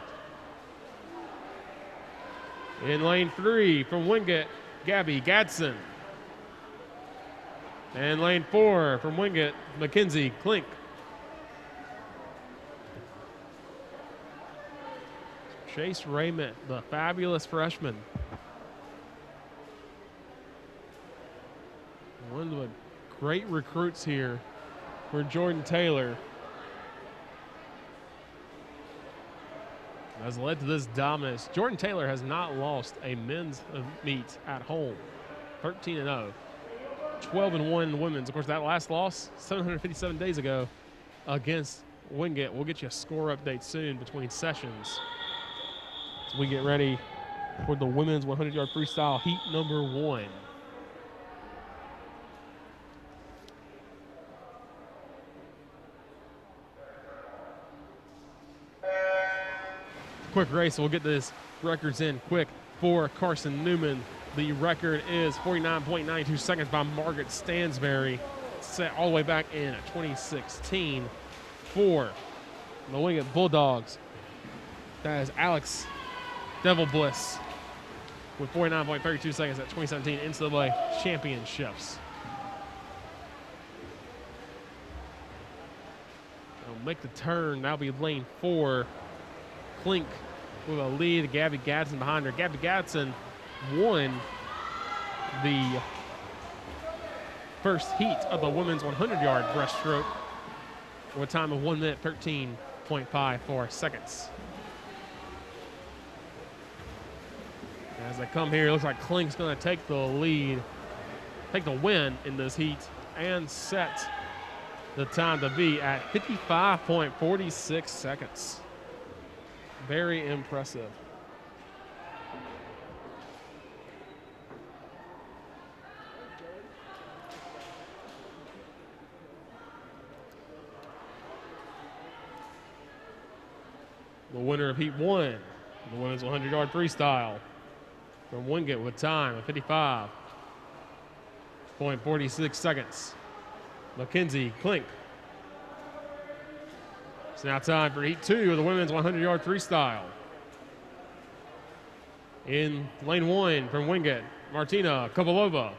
In lane 3 from Wingate, Gabby Gadsden. And lane 4 from Wingate, Mackenzie Klink. Chase Raymond, the fabulous freshman. One of the great recruits here for Jordan Taylor. Has led to this dominance. Jordan Taylor has not lost a men's meet at home. 13-0. 12-1 in the women's. Of course, that last loss, 757 days ago against Wingate. We'll get you a score update soon between sessions as we get ready for the women's 100-yard freestyle heat number 1. Quick race, so we'll get this records in quick for Carson-Newman. The record is 49.92 seconds by Margaret Stansberry, set all the way back in 2016 for the Wingate Bulldogs. That is Alex Devil Bliss with 49.32 seconds at 2017 NCAA Championships. They'll make the turn. That'll be lane 4. Klink with a lead, Gabby Gadsden behind her. Gabby Gadsden won the first heat of the women's 100-yard breaststroke with a time of 1 minute, 13.54 seconds. As they come here, it looks like Klink's going to take the lead, take the win in this heat, and set the time to be at 55.46 seconds. Very impressive. The winner of Heat 1, the women's 100-yard freestyle from Wingate with time of 55.46 seconds, Mackenzie Klink. It's now time for Heat 2 of the women's 100-yard freestyle. In lane 1 from Wingate, Martina Kovalova.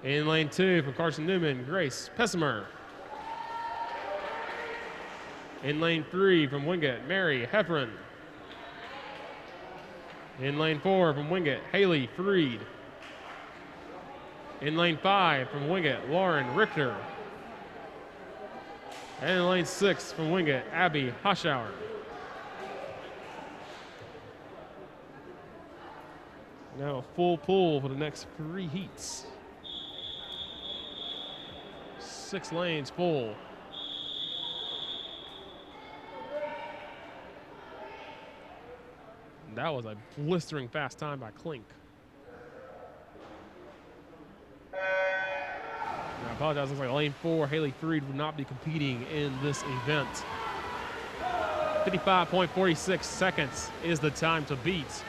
In lane 2 from Carson-Newman, Grace Pessimer. In lane 3 from Wingate, Mary Heffron. In lane 4 from Wingate, Haley Freed. In lane 5 from Wingate, Lauren Richter. And in lane 6 from Wingate, Abby Hoschauer. Now a full pull for the next 3 heats. 6 lanes full. And that was a blistering fast time by Klink. I apologize, looks like lane 4, Haley Freed would not be competing in this event. 55.46 seconds is the time to beat.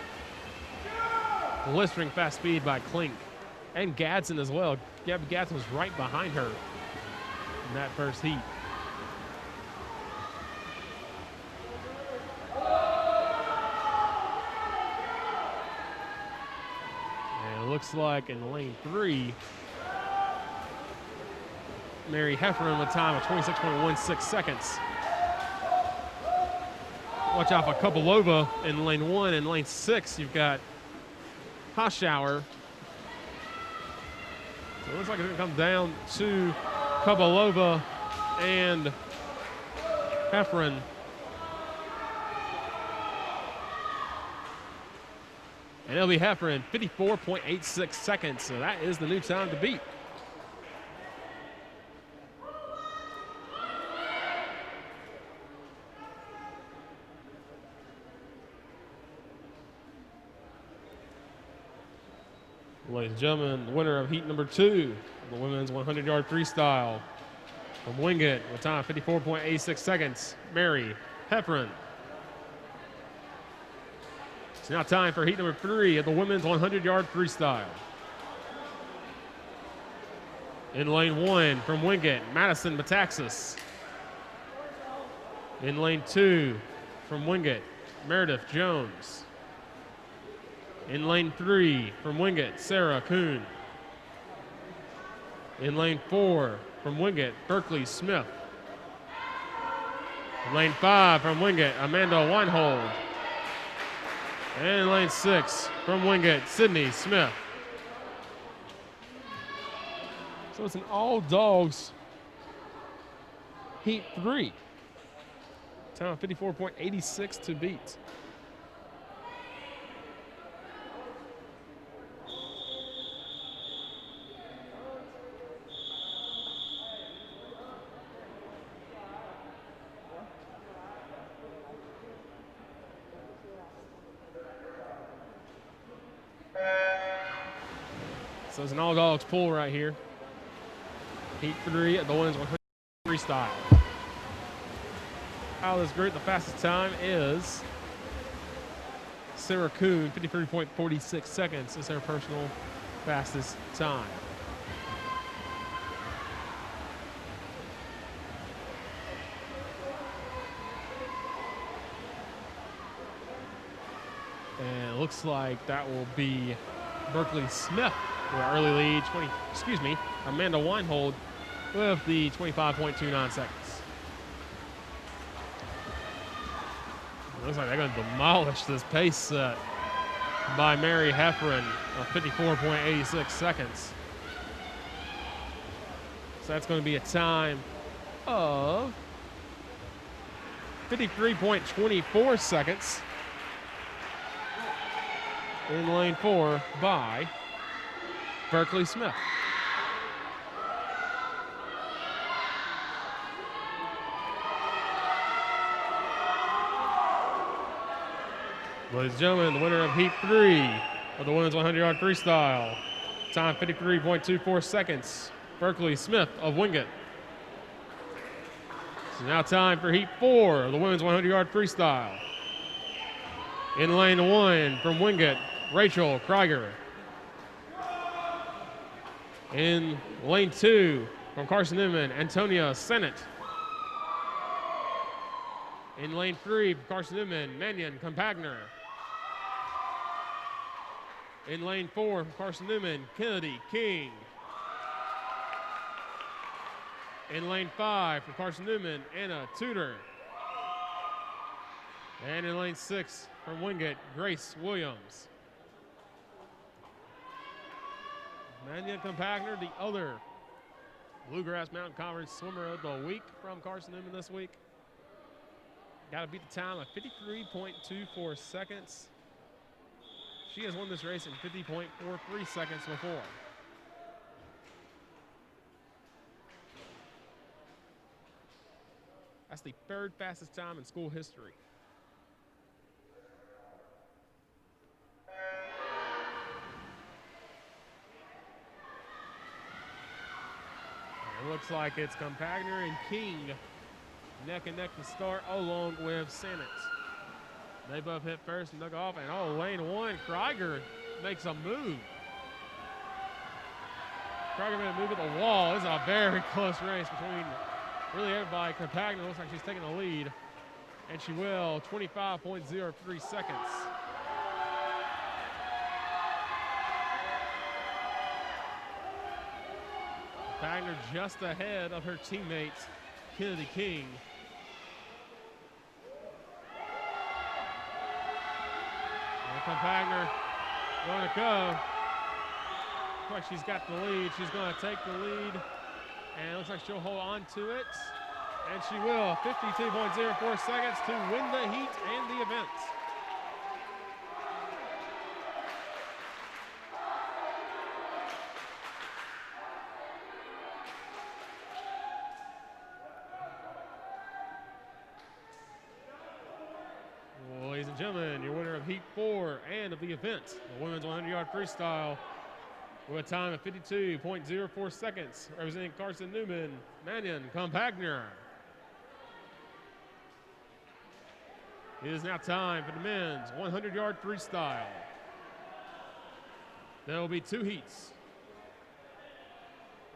Blistering fast speed by Klink. And Gadsden as well. Gabby Gadsden was right behind her in that first heat. And it looks like in lane 3, Mary Heffernan with a time of 26.16 seconds. Watch out for Kopylova in lane 1. In lane 6, you've got Hoschauer. So it looks like it's going to come down to Kopylova and Heffernan. And it'll be Heffernan, 54.86 seconds. So that is the new time to beat. Ladies and gentlemen, the winner of heat number 2, the women's 100-yard freestyle from Wingate with time 54.86 seconds, Mary Heffernan. It's now time for heat number 3 of the women's 100-yard freestyle. In lane 1 from Wingate, Madison Metaxas. In lane 2 from Wingate, Meredith Jones. In lane 3 from Wingate, Sarah Kuhn. In lane 4 from Wingate, Berkeley Smith. In lane 5 from Wingate, Amanda Weinhold. And in lane 6 from Wingate, Sydney Smith. So it's an all dogs heat 3. Time 54.86 to beat. So it's an all dogs pull right here. Heat 3 at the women's 100 freestyle. Out of this group, the fastest time is Sarah Kuhn, 53.46 seconds is her personal fastest time. And it looks like that will be Berkeley Smith with an early lead, Amanda Weinhold with the 25.29 seconds. It looks like they're going to demolish this pace set by Mary Heffernan of 54.86 seconds. So that's going to be a time of 53.24 seconds in lane 4 by Berkeley Smith. Ladies and gentlemen, the winner of heat 3 of the women's 100-yard freestyle, time 53.24 seconds, Berkeley Smith of Wingate. It's now time for heat 4 of the women's 100-yard freestyle. In lane 1 from Wingate, Rachel Krieger. In lane 2 from Carson-Newman, Antonia Sennett. In lane 3 from Carson-Newman, Mannion Compactner. In lane 4 from Carson-Newman, Kennedy King. In lane 5 from Carson-Newman, Anna Tudor. And in lane 6 from Wingate, Grace Williams. Mannion Compactner, the other Bluegrass Mountain Conference Swimmer of the Week from Carson-Newman this week. Got to beat the time of 53.24 seconds. She has won this race in 50.43 seconds before. That's the third fastest time in school history. It looks like it's Compactner and King neck and neck to start, along with Sannett. They both hit first and took off, and lane one, Krieger makes a move. Krieger made a move at the wall. This is a very close race between really everybody. Compactner looks like she's taking the lead, and she will, 25.03 seconds. Compactner just ahead of her teammate, Kennedy King. And Compactner going to go. Looks like she's got the lead. She's going to take the lead, and it looks like she'll hold on to it. And she will, 52.04 seconds to win the heat and the event. Ladies and gentlemen, your winner of Heat 4 and of the event, the women's 100-yard freestyle, with a time of 52.04 seconds, representing Carson-Newman, Mannion Compactner. It is now time for the men's 100-yard freestyle. There will be two heats.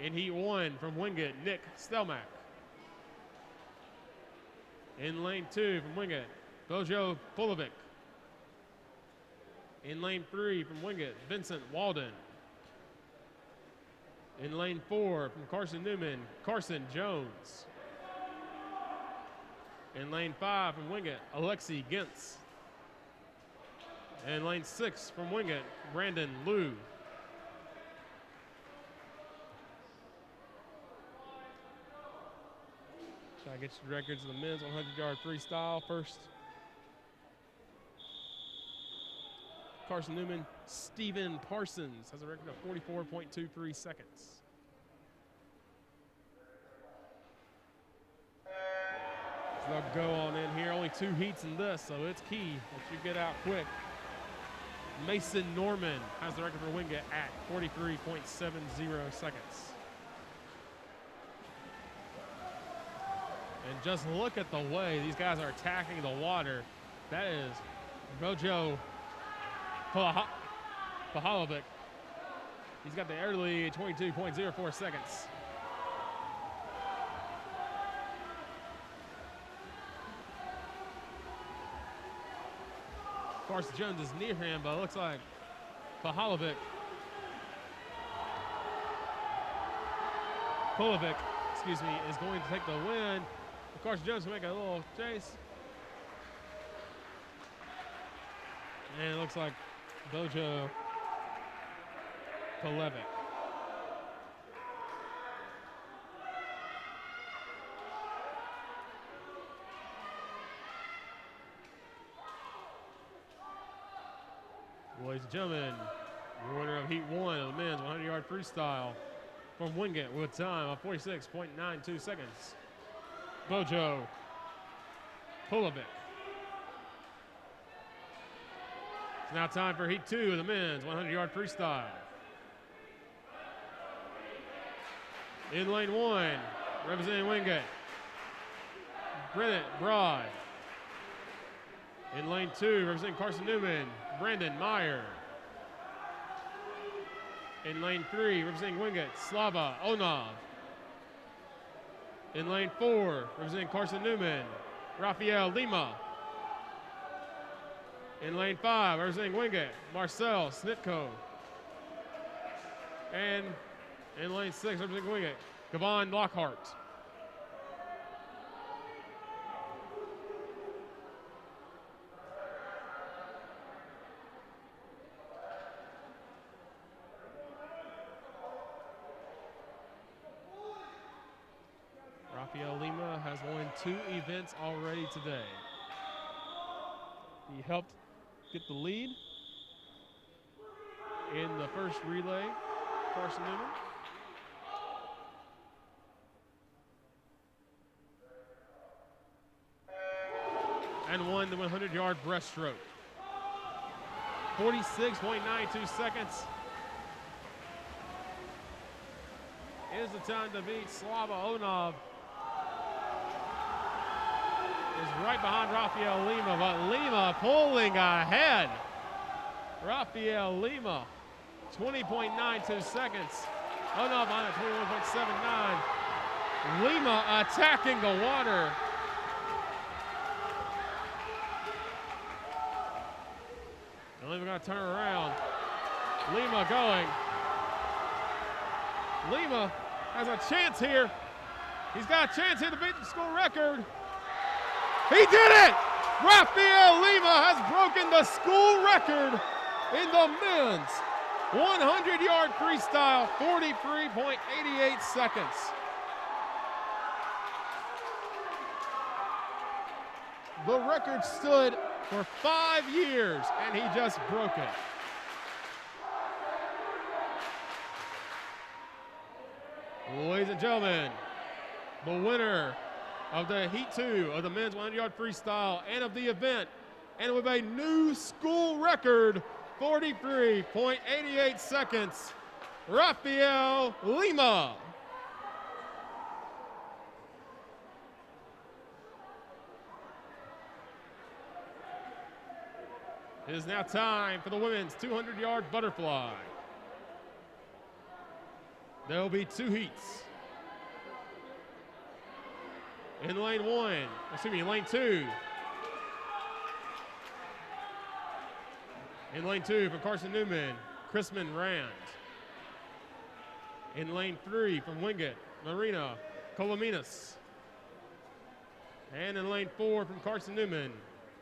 In Heat 1 from Wingate, Nick Stelmack. In Lane 2 from Wingate, Bojo Pulovic. In Lane 3 from Wingate, Vincent Walden. In Lane 4 from Carson-Newman, Carson Jones. In Lane 5 from Wingate, Alexi Gintz. In Lane 6 from Wingate, Brandon Liu. Try to get you the records of the men's 100-yard freestyle first. Carson-Newman, Stephen Parsons has a record of 44.23 seconds. So they'll go on in here. Only two heats in this, so it's key that you get out quick. Mason Norman has the record for Wingate at 43.70 seconds. And just look at the way these guys are attacking the water. That is Bojo Pahalovic. He's got the air lead, 22.04 seconds. Carson Jones is near him, but it looks like Pulovic is going to take the win. Carson Jones will make a little chase. And it looks like Bojo Pulovic. Ladies and gentlemen, your winner of Heat 1 of the men's 100-yard freestyle from Wingate with a time of 46.92 seconds, Bojo Pulovic. It's now time for Heat 2 of the men's 100-yard freestyle. In Lane 1, representing Wingate, Bennett Broad. In Lane 2, representing Carson-Newman, Brandon Meyer. In Lane 3, representing Wingate, Slava Onov. In Lane 4, representing Carson-Newman, Rafael Lima. In Lane 5, representing Wingate, Marcel Snitko. And in Lane 6, representing Wingate, Gavon Lockhart. 2 events already today. He helped get the lead in the first relay, Carson-Newman. And won the 100-yard breaststroke. 46.92 seconds is the time to beat. Slava Onov is right behind Rafael Lima, but Lima pulling ahead. Rafael Lima, 20.92 seconds. Onov on at 21.79. Lima attacking the water. Lima gonna turn around. Lima going. Lima has a chance here. He's got a chance here to beat the school record. He did it! Rafael Lima has broken the school record in the men's 100-yard freestyle, 43.88 seconds. The record stood for 5 years, and he just broke it. Ladies and gentlemen, the winner of the Heat 2 of the men's 100-yard freestyle and of the event, and with a new school record, 43.88 seconds, Rafael Lima. It is now time for the women's 200-yard butterfly. There will be 2 heats. In lane 2. In lane 2 from Carson-Newman, Chrisman Rand. In lane 3 from Wingate, Marina Colominas. And in lane 4 from Carson-Newman,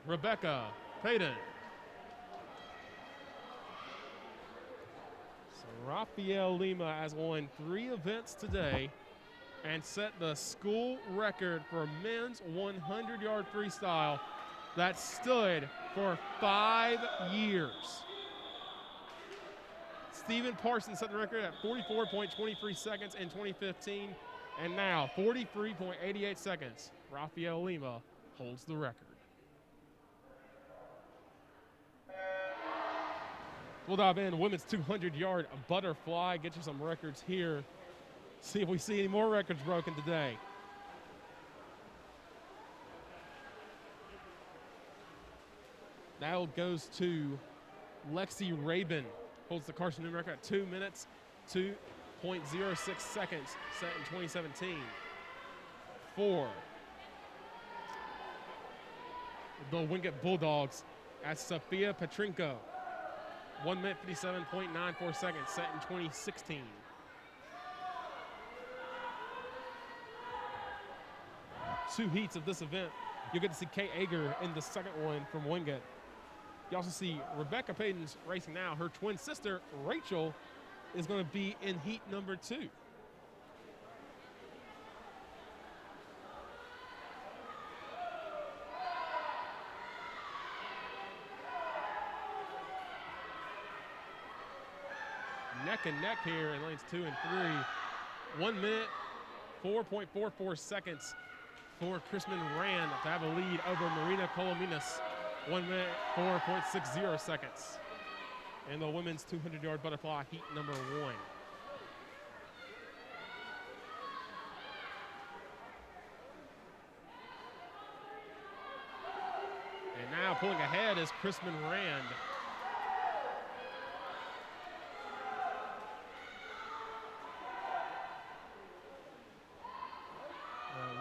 Rebecca Payton. Rafael Lima has won 3 events today and set the school record for men's 100-yard freestyle that stood for 5 years. Stephen Parsons set the record at 44.23 seconds in 2015, and now 43.88 seconds. Rafael Lima holds the record. We'll dive in women's 200-yard butterfly, get you some records here. See if we see any more records broken today. That goes to Lexi Rabin, holds the Carson-Newman record at 2 minutes, 2.06 seconds, set in 2017. 4. The Wingate Bulldogs at Sofia Petrenko. 1 minute, 57.94 seconds, set in 2016. Two heats of this event. You'll get to see Kay Ager in the second one from Wingate. You also see Rebecca Payton's racing now. Her twin sister, Rachel, is going to be in heat number 2. Neck and neck here in lanes 2 and 3. 1 minute, 4.44 seconds for Chrisman Rand to have a lead over Marina Colominas. 1 minute, 4.60 seconds. And the women's 200-yard butterfly heat number 1. And now pulling ahead is Chrisman Rand.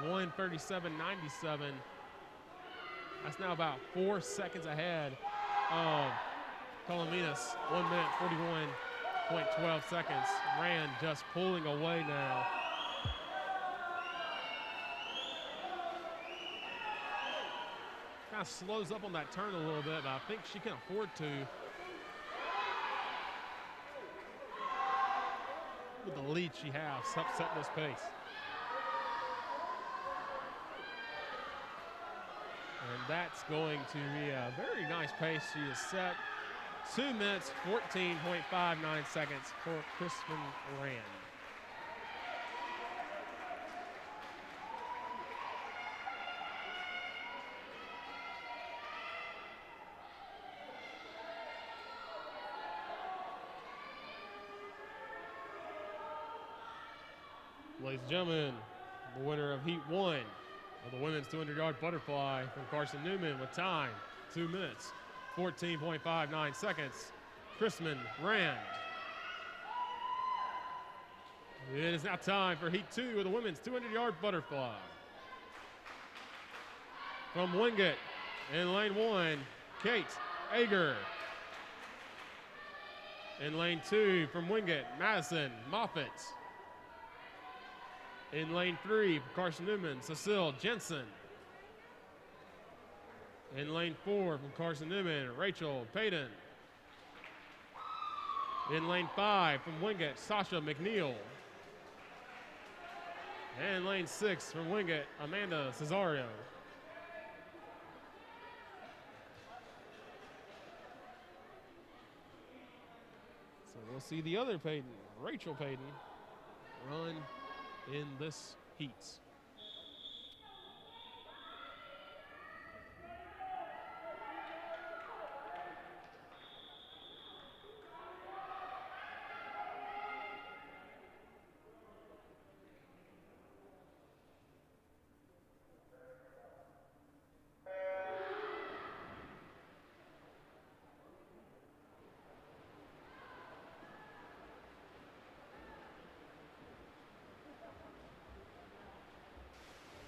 1:37.97. That's now about 4 seconds ahead of Colominas. 1 minute, 41.12 seconds. Rand just pulling away now. Kind of slows up on that turn a little bit, but I think she can afford to. With the lead she has, set this pace. that's going to be a very nice pace. She is set 2 minutes, 14.59 seconds for Crispin Rand. Ladies and gentlemen, the winner of Heat 1 of the women's 200-yard butterfly from Carson-Newman with time, 2 minutes, 14.59 seconds, Crispin Rand. It is now time for Heat 2 of the women's 200-yard butterfly. From Wingate in lane 1, Kate Ager. In lane 2 from Wingate, Madison Moffitt. In lane 3 from Carson-Newman, Cecile Jensen. In lane 4 from Carson-Newman, Rachel Payton. In lane 5 from Wingate, Sasha McNeil. And lane 6 from Wingate, Amanda Cesario. So we'll see the other Payton, Rachel Payton, run in this heat.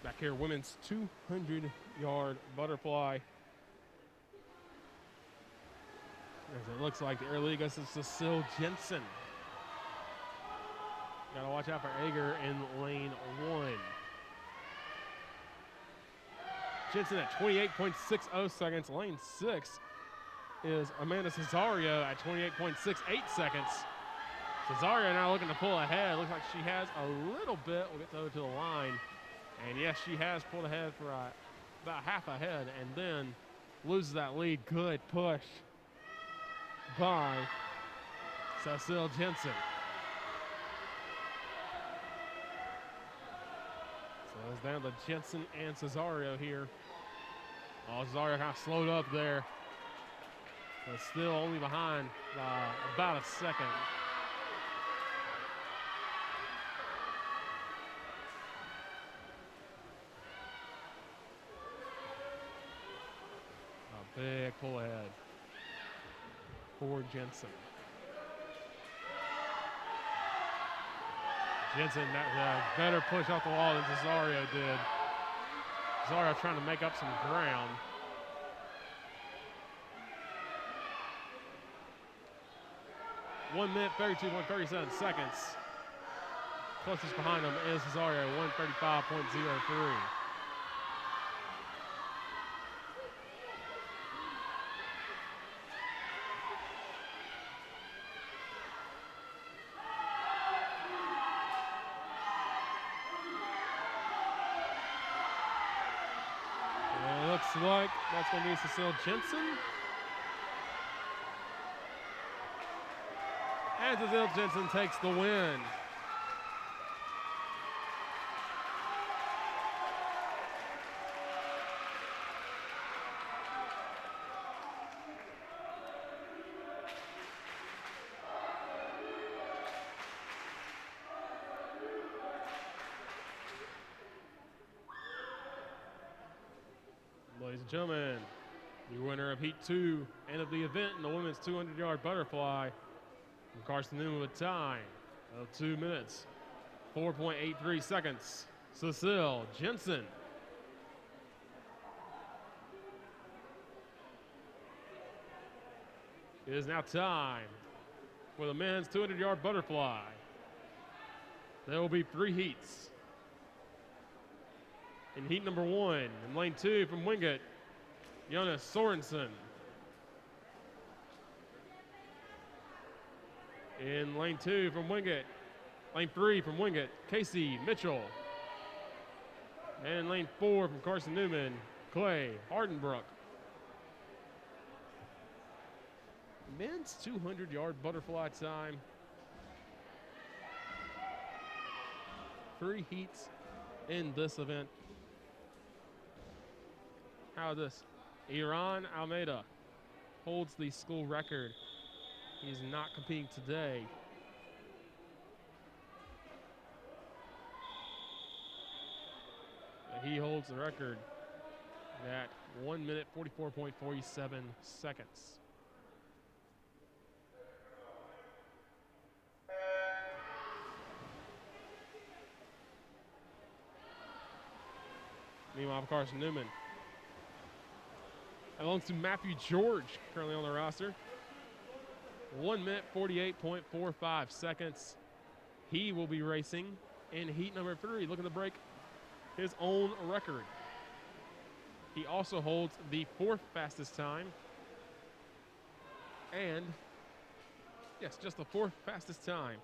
Back here, women's 200-yard butterfly. As it looks like the early goes to Cecile Jensen. Got to watch out for Ager in lane 1. Jensen at 28.60 seconds. Lane 6 is Amanda Cesario at 28.68 seconds. Cesario now looking to pull ahead. Looks like she has a little bit. We'll get over to the line. And yes, she has pulled ahead for about half ahead and then loses that lead. Good push by Cecile Jensen. So it's down to Jensen and Cesario here. Oh, Cesario kind of slowed up there, but still only behind by about a second. Big pull ahead for Jensen. Jensen, better push off the wall than Cesario did. Cesario trying to make up some ground. One minute, 32.37 seconds. Closest behind him is Cesario, 1:35.03. Looks like that's going to be Cecile Jensen. And Cecile Jensen takes the win. Ladies and gentlemen, the winner of Heat 2 and of the event in the women's 200-yard butterfly from Carson-Newman with time of 2 minutes, 4.83 seconds, Cecile Jensen. It is now time for the men's 200-yard butterfly. There will be 3 heats. In heat number 1, in lane 2 from Wingate, Jonas Sorensen. In lane 2 from Wingate, lane 3 from Wingate, Casey Mitchell. And in lane 4 from Carson-Newman, Clay Hardenbrook. Men's 200-yard butterfly time. 3 heats in this event. How this? Iran Almeida holds the school record. He's not competing today. But he holds the record at 1 minute 44.47 seconds. Meanwhile, Carson-Newman. That belongs to Matthew George, currently on the roster. 1 minute 48.45 seconds. He will be racing in heat number 3, looking to break his own record. He also holds the 4th fastest time. And, yes, just the 4th fastest time.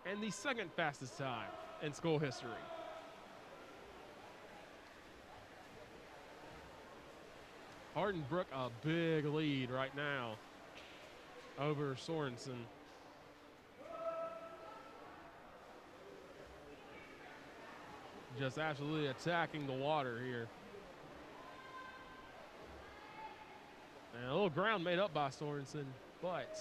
And the 2nd fastest time in school history. Hardenbrook, a big lead right now over Sorensen. Just absolutely attacking the water here. And a little ground made up by Sorensen, but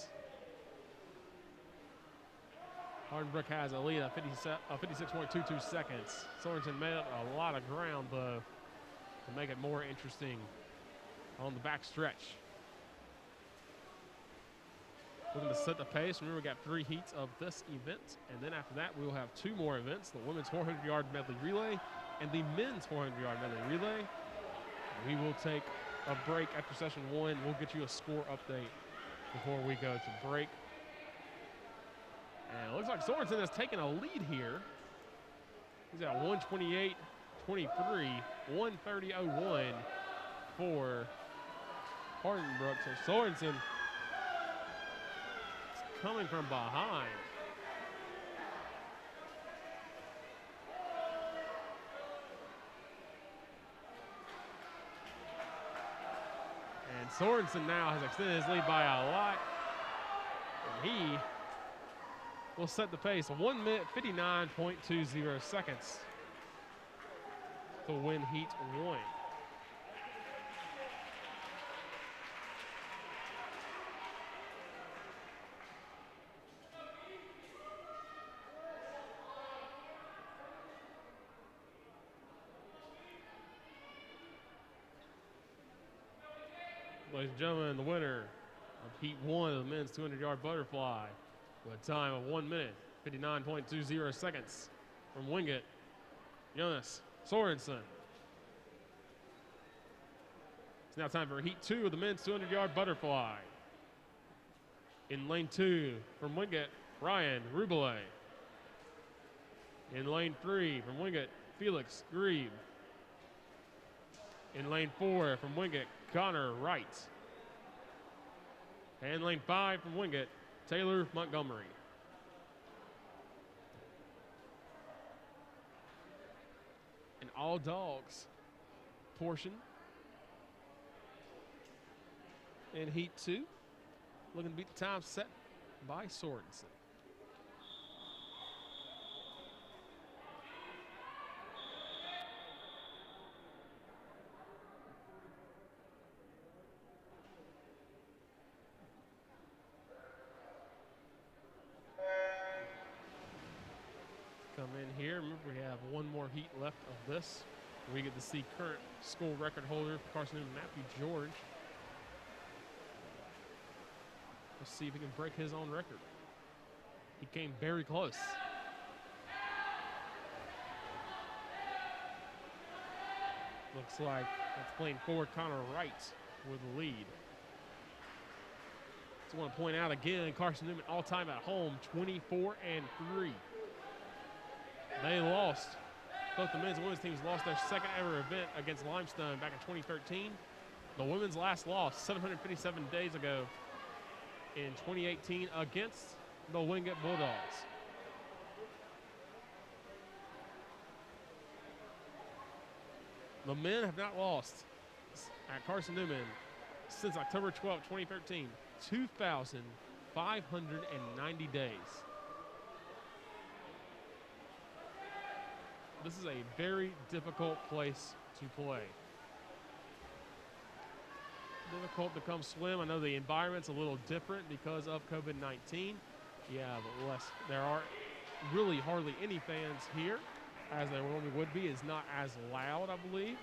Hardenbrook has a lead of 56.22 seconds. Sorensen made up a lot of ground, though, to make it more interesting on the back stretch. Looking to set the pace. Remember, we got 3 heats of this event, and then after that, we will have 2 more events: the women's 400-yard medley relay and the men's 400-yard medley relay. We will take a break after session 1. We'll get you a score update before we go to break. And it looks like Sorensen has taken a lead here. He's at 128.23, 130.01 for Hardenbrook. So Sorensen is coming from behind. And Sorensen now has extended his lead by a lot. And he will set the pace. 1 minute 59.20 seconds to win heat 1. Ladies and gentlemen, the winner of heat 1 of the men's 200-yard butterfly with a time of 1 minute 59.20 seconds from Wingate, Jonas Sorensen. It's now time for heat 2 of the men's 200-yard butterfly. In lane 2 from Wingate, Ryan Rubele. In lane 3 from Wingate, Felix Grieb. In lane 4 from Wingate, Connor Wright. And lane 5 from Wingate, Taylor Montgomery. An all dogs portion in heat 2. Looking to beat the time set by Sorensen. Come in here. Remember, we have 1 more heat left of this. We get to see current school record holder for Carson-Newman, Matthew George. Let's see if he can break his own record. He came very close. Looks like that's lane 4, Connor Wright with the lead. Just want to point out again, Carson-Newman all-time at home, 24-3. They lost. Both the men's and women's teams lost their 2nd ever event against Limestone back in 2013. The women's last loss 757 days ago in 2018 against the Wingate Bulldogs. The men have not lost at Carson-Newman since October 12, 2013, 2,590 days. This is a very difficult place to play. Difficult to come swim. I know the environment's a little different because of COVID-19. Yeah, but there are really hardly any fans here, as there normally would be. It's not as loud, I believe.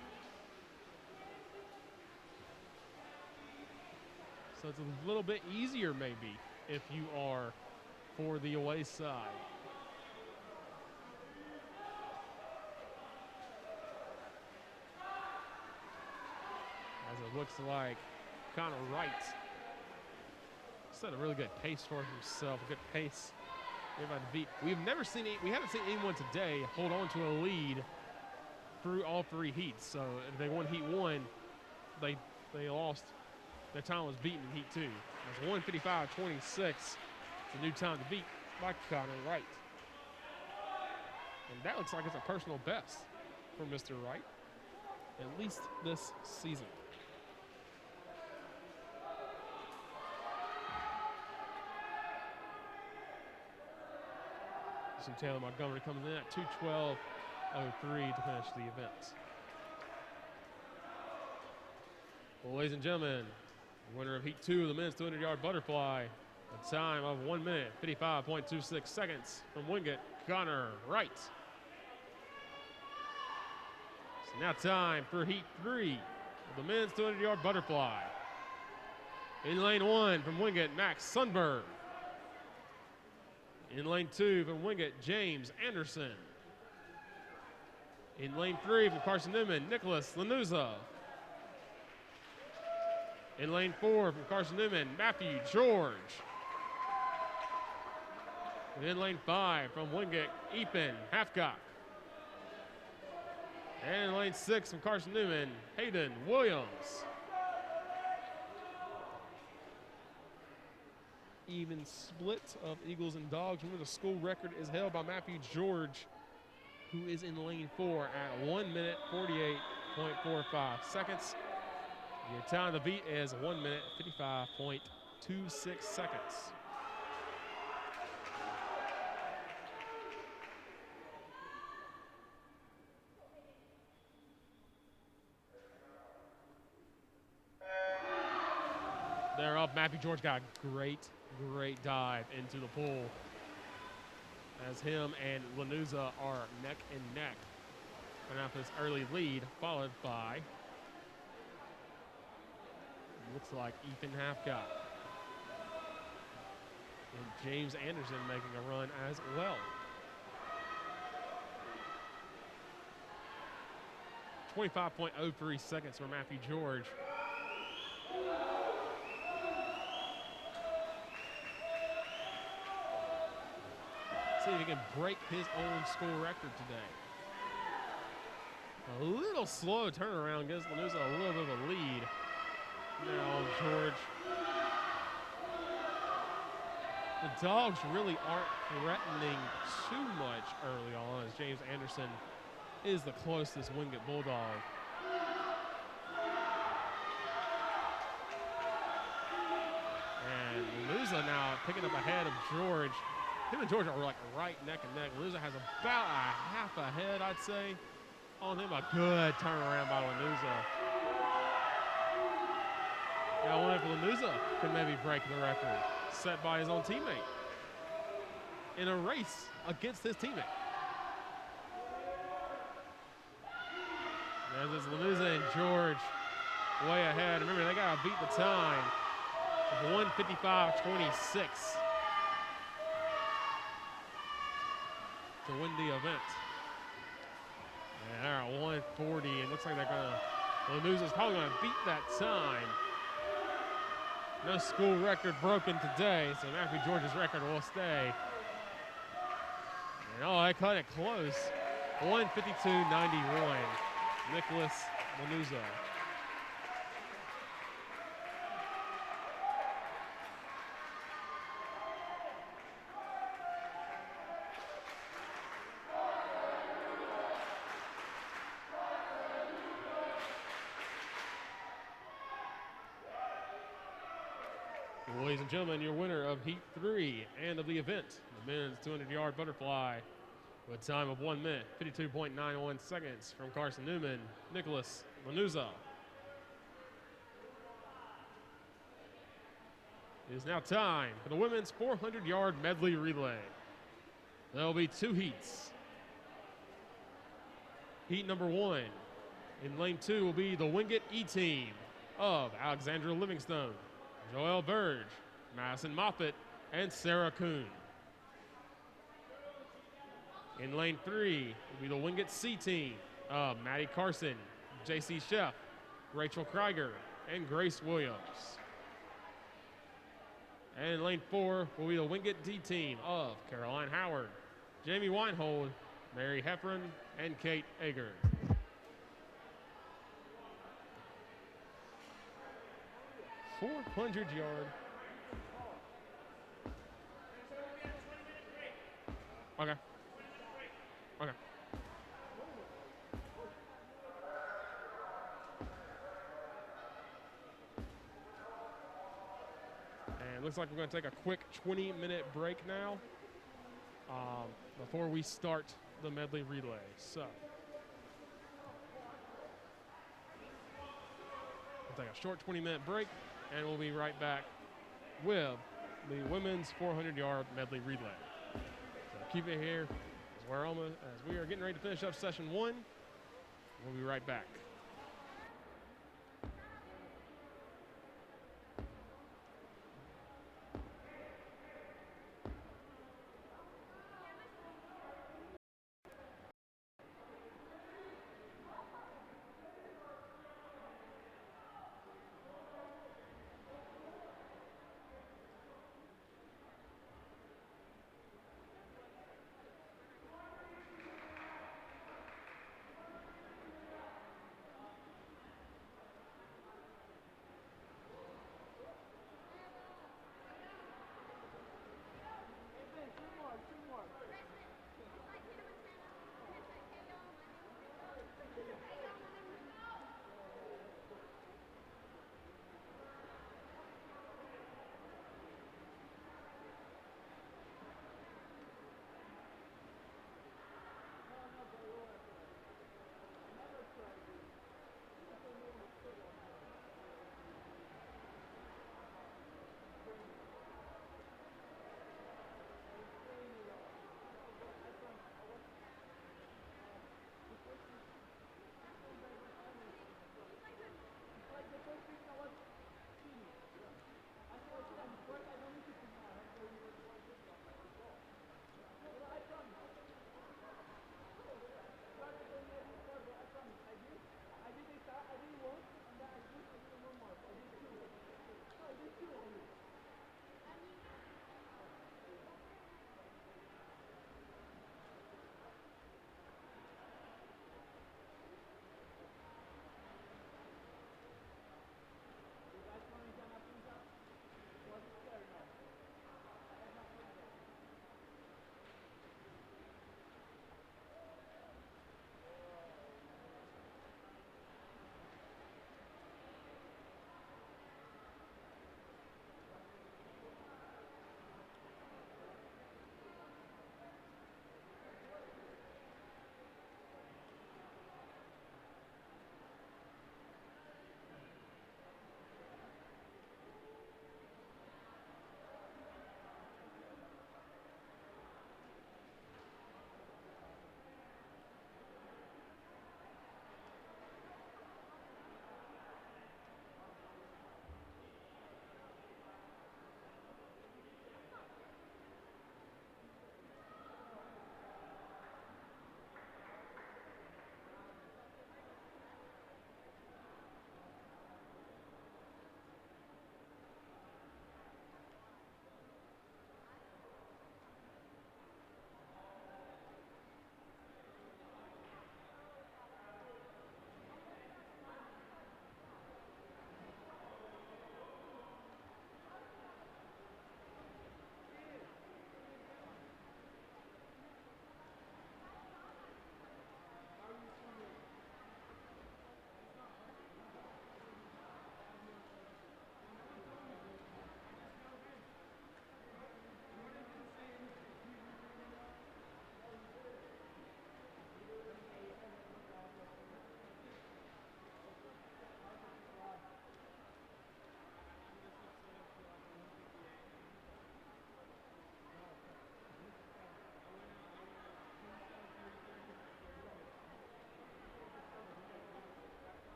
So it's a little bit easier maybe if you are for the away side. As it looks like Connor Wright set a really good pace for himself, a good pace. Everybody to beat. We haven't seen anyone today hold on to a lead through all three heats. So if they won heat one, they lost. Their time was beaten in heat two. That's 1:55.26. It's a new time to beat by Connor Wright. And that looks like it's a personal best for Mr. Wright, at least this season. Taylor Montgomery comes in at 2:12.03 to finish the event. Well, ladies and gentlemen, the winner of Heat 2 of the men's 200-yard butterfly, a time of 1 minute, 55.26 seconds from Wingate, Connor Wright. So now time for Heat 3 of the men's 200-yard butterfly. In lane 1 from Wingate, Max Sundberg. In lane 2 from Wingate, James Anderson. In lane 3 from Carson-Newman, Nicholas Lanuza. In lane 4 from Carson-Newman, Matthew George. And in lane 5 from Wingate, Ethan Halfcock. And in lane 6 from Carson-Newman, Hayden Williams. Even split of Eagles and Dogs. Remember, the school record is held by Matthew George, who is in lane 4 at 1 minute, 48.45 seconds. Your time to beat is 1 minute, 55.26 seconds. They're up. Matthew George got a great dive into the pool as him and Lanuza are neck and neck. And after this early lead, followed by, looks like Ethan Halfcock. And James Anderson making a run as well. 25.03 seconds for Matthew George. See if he can break his own school record today. A little slow turnaround gives Lanuza a little bit of a lead. Now George. The Dogs really aren't threatening too much early on, as James Anderson is the closest Wingate Bulldog. And Lanuza now picking up ahead of George. Him and George are like right neck and neck. Lanuza has about a half a head, I'd say, on him. A good turnaround by Lanuza. Now I wonder if Lanuza could maybe break the record set by his own teammate in a race against his teammate. As it's Lanuza and George way ahead. Remember, they got to beat the time of 1:55.26 to win the event. And they're at 1:40. It looks like they're going to, Lanuza's probably going to beat that time. No school record broken today, so Matthew George's record will stay. And oh, they cut it close. 1:52.91. Nicholas Lanuza. Ladies and gentlemen, your winner of Heat 3 and of the event, the men's 200-yard butterfly, with a time of 1 minute, 52.91 seconds from Carson-Newman, Nicholas Lanuza. It is now time for the women's 400-yard medley relay. There will be 2 heats. Heat number 1. In lane 2 will be the Wingate E team of Alexandra Livingstone, Joelle Burge, Madison Moffitt, and Sarah Kuhn. In lane 3 will be the Wingate C team of Maddie Carson, JC Sheff, Rachel Krieger, and Grace Williams. And in lane 4 will be the Wingate D team of Caroline Howard, Jamie Weinhold, Mary Heffron, and Kate Eger. .400-yard. Okay. Okay. And looks like we're going to take a quick 20-minute break now before we start the medley relay. So we'll take a short 20-minute break, and we'll be right back with the women's 400-yard medley relay. So keep it here as we are getting ready to finish up session 1. We'll be right back.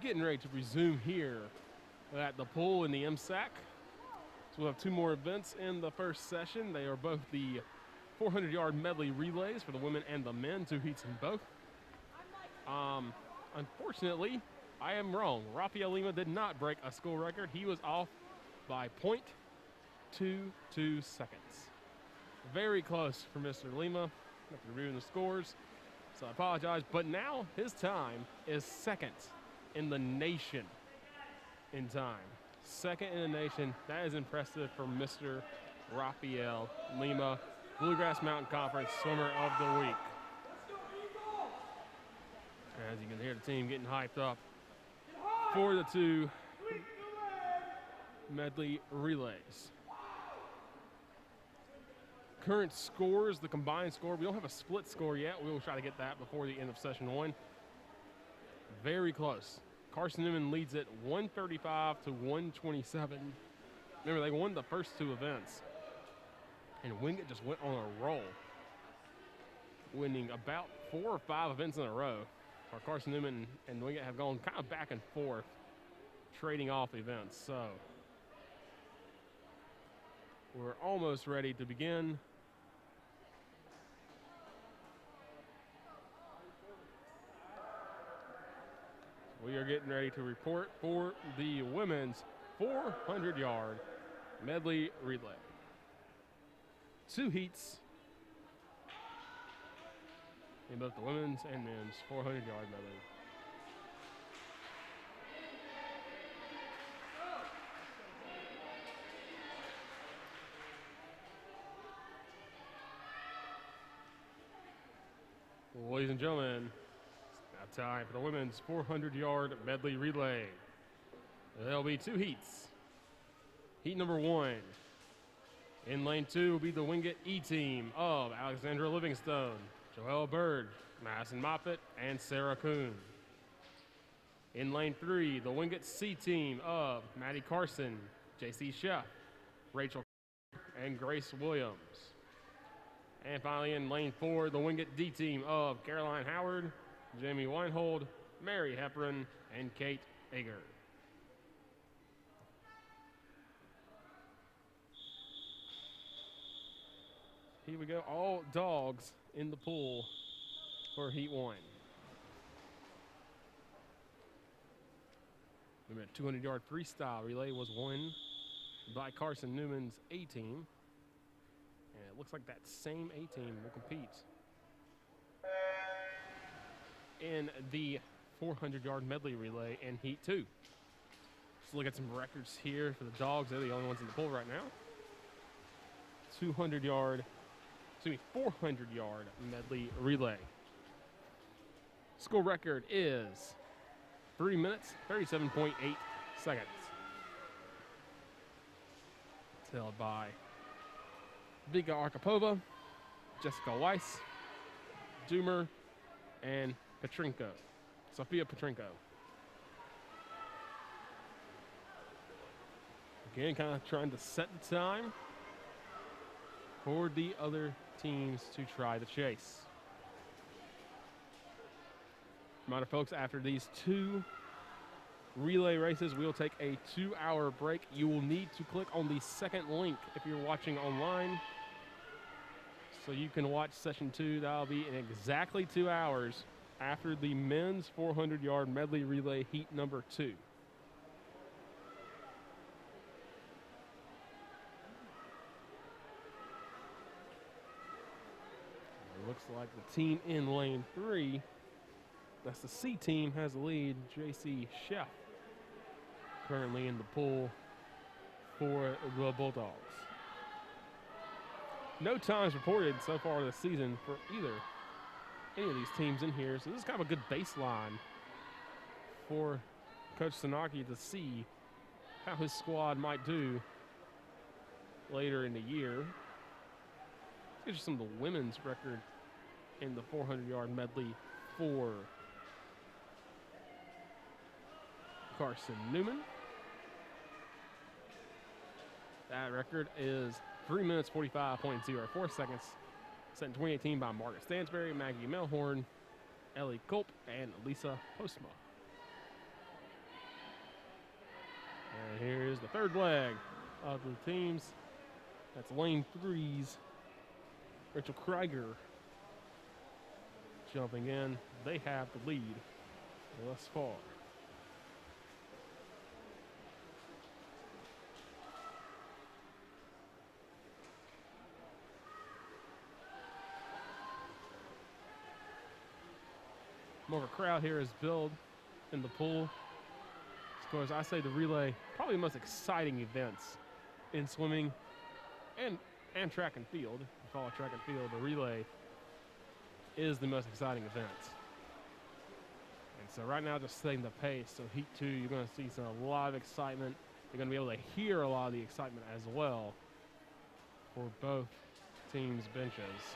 getting ready to resume here at the pool in the MSAC. So we'll have two more events in the first session. They are both the 400-yard medley relays for the women and the men, 2 heats in both. Unfortunately, I am wrong. Rafael Lima did not break a school record. He was off by 0.22 seconds. Very close for Mr. Lima after reviewing the scores. So I apologize, but now his time is second in the nation in time. Second in the nation. That is impressive for Mr. Rafael Lima, Bluegrass Mountain Conference Swimmer of the Week. As you can hear the team getting hyped up for the 2 medley relays. Current scores, the combined score. We don't have a split score yet. We will try to get that before the end of session 1. Very close. Carson-Newman leads it 135 to 127. Remember, they won the first 2 events. And Wingate just went on a roll, winning about 4 or 5 events in a row. Where Carson-Newman and Wingate have gone kind of back and forth, trading off events. So we're almost ready to begin. We are getting ready to report for the women's 400-yard medley relay. 2 heats in both the women's and men's 400-yard medley. Ladies and gentlemen, it's now time for the women's 400-yard medley relay. There'll be 2 heats. Heat number 1. In lane 2 will be the Wingate E team of Alexandra Livingstone, Joelle Bird, Madison Moffitt, and Sarah Kuhn. In lane 3, the Wingate C team of Maddie Carson, JC Sheff, Rachel, and Grace Williams. And finally, in lane 4, the Wingate D team of Caroline Howard, Jamie Weinhold, Mary Hepburn, and Kate Ager. Here we go, all dogs in the pool for Heat 1. The 200-yard freestyle relay was won by Carson-Newman's A team. And it looks like that same A team will compete in the 400-yard medley relay in Heat 2. Let's look at some records here for the dogs. They're the only ones in the pool right now. 400-yard medley relay. School record is 3 minutes, 37.8 seconds. It's held by Vika Arkhipova, Jessica Weiss, Doomer, and Sophia Petrenko. Again, kind of trying to set the time for the other teams to try the chase. Reminder, folks, after these 2 relay races, we'll take a 2-hour break. You will need to click on the second link if you're watching online, so you can watch session 2. That'll be in exactly 2 hours after the men's 400-yard medley relay heat number 2. It looks like the team in lane 3, that's the C team, has the lead. JC Sheff currently in the pool for the Bulldogs. No times reported so far this season for any of these teams in here, so this is kind of a good baseline for Coach Sanaki to see how his squad might do later in the year. Here's some of the women's record in the 400-yard medley for Carson-Newman. That record is 3 minutes, 45.04 seconds. Set in 2018 by Margaret Stansberry, Maggie Melhorn, Ellie Culp, and Lisa Postma. here's the third leg of the teams. That's lane 3's Rachel Krieger jumping in. They have the lead thus far. More of a crowd here is built in the pool. Of course, I say the relay, probably the most exciting events in swimming and track and field. If you follow track and field, the relay is the most exciting event. And so right now, just setting the pace. So heat 2, you're going to see a lot of excitement. You're going to be able to hear a lot of the excitement as well for both teams' benches.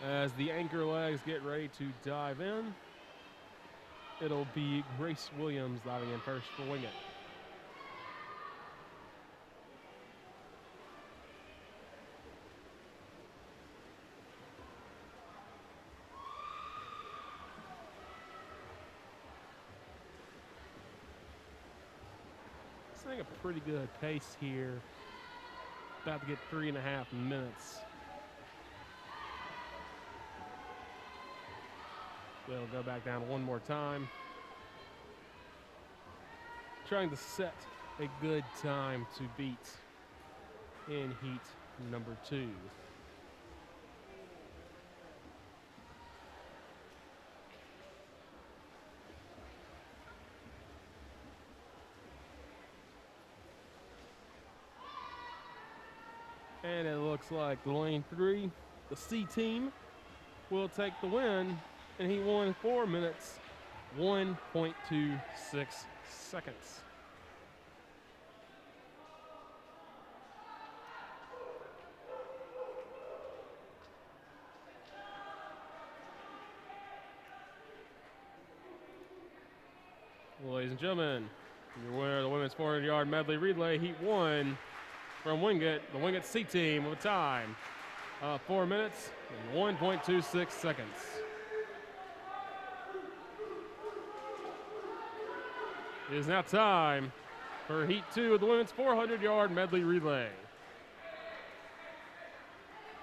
As the anchor legs get ready to dive in, it'll be Grace Williams diving in first for Wingate. Setting a pretty good pace here. About to get 3.5 minutes. We'll go back down one more time. Trying to set a good time to beat in heat number 2. And it looks like the lane 3, the C team, will take the win. And he won 4 minutes, 1.26 seconds. Ladies and gentlemen, your winner of the women's 400-yard medley relay, heat 1 from Wingate, the Wingate C team with a time of 4 minutes and 1.26 seconds. It is now time for heat 2 of the women's 400-yard medley relay.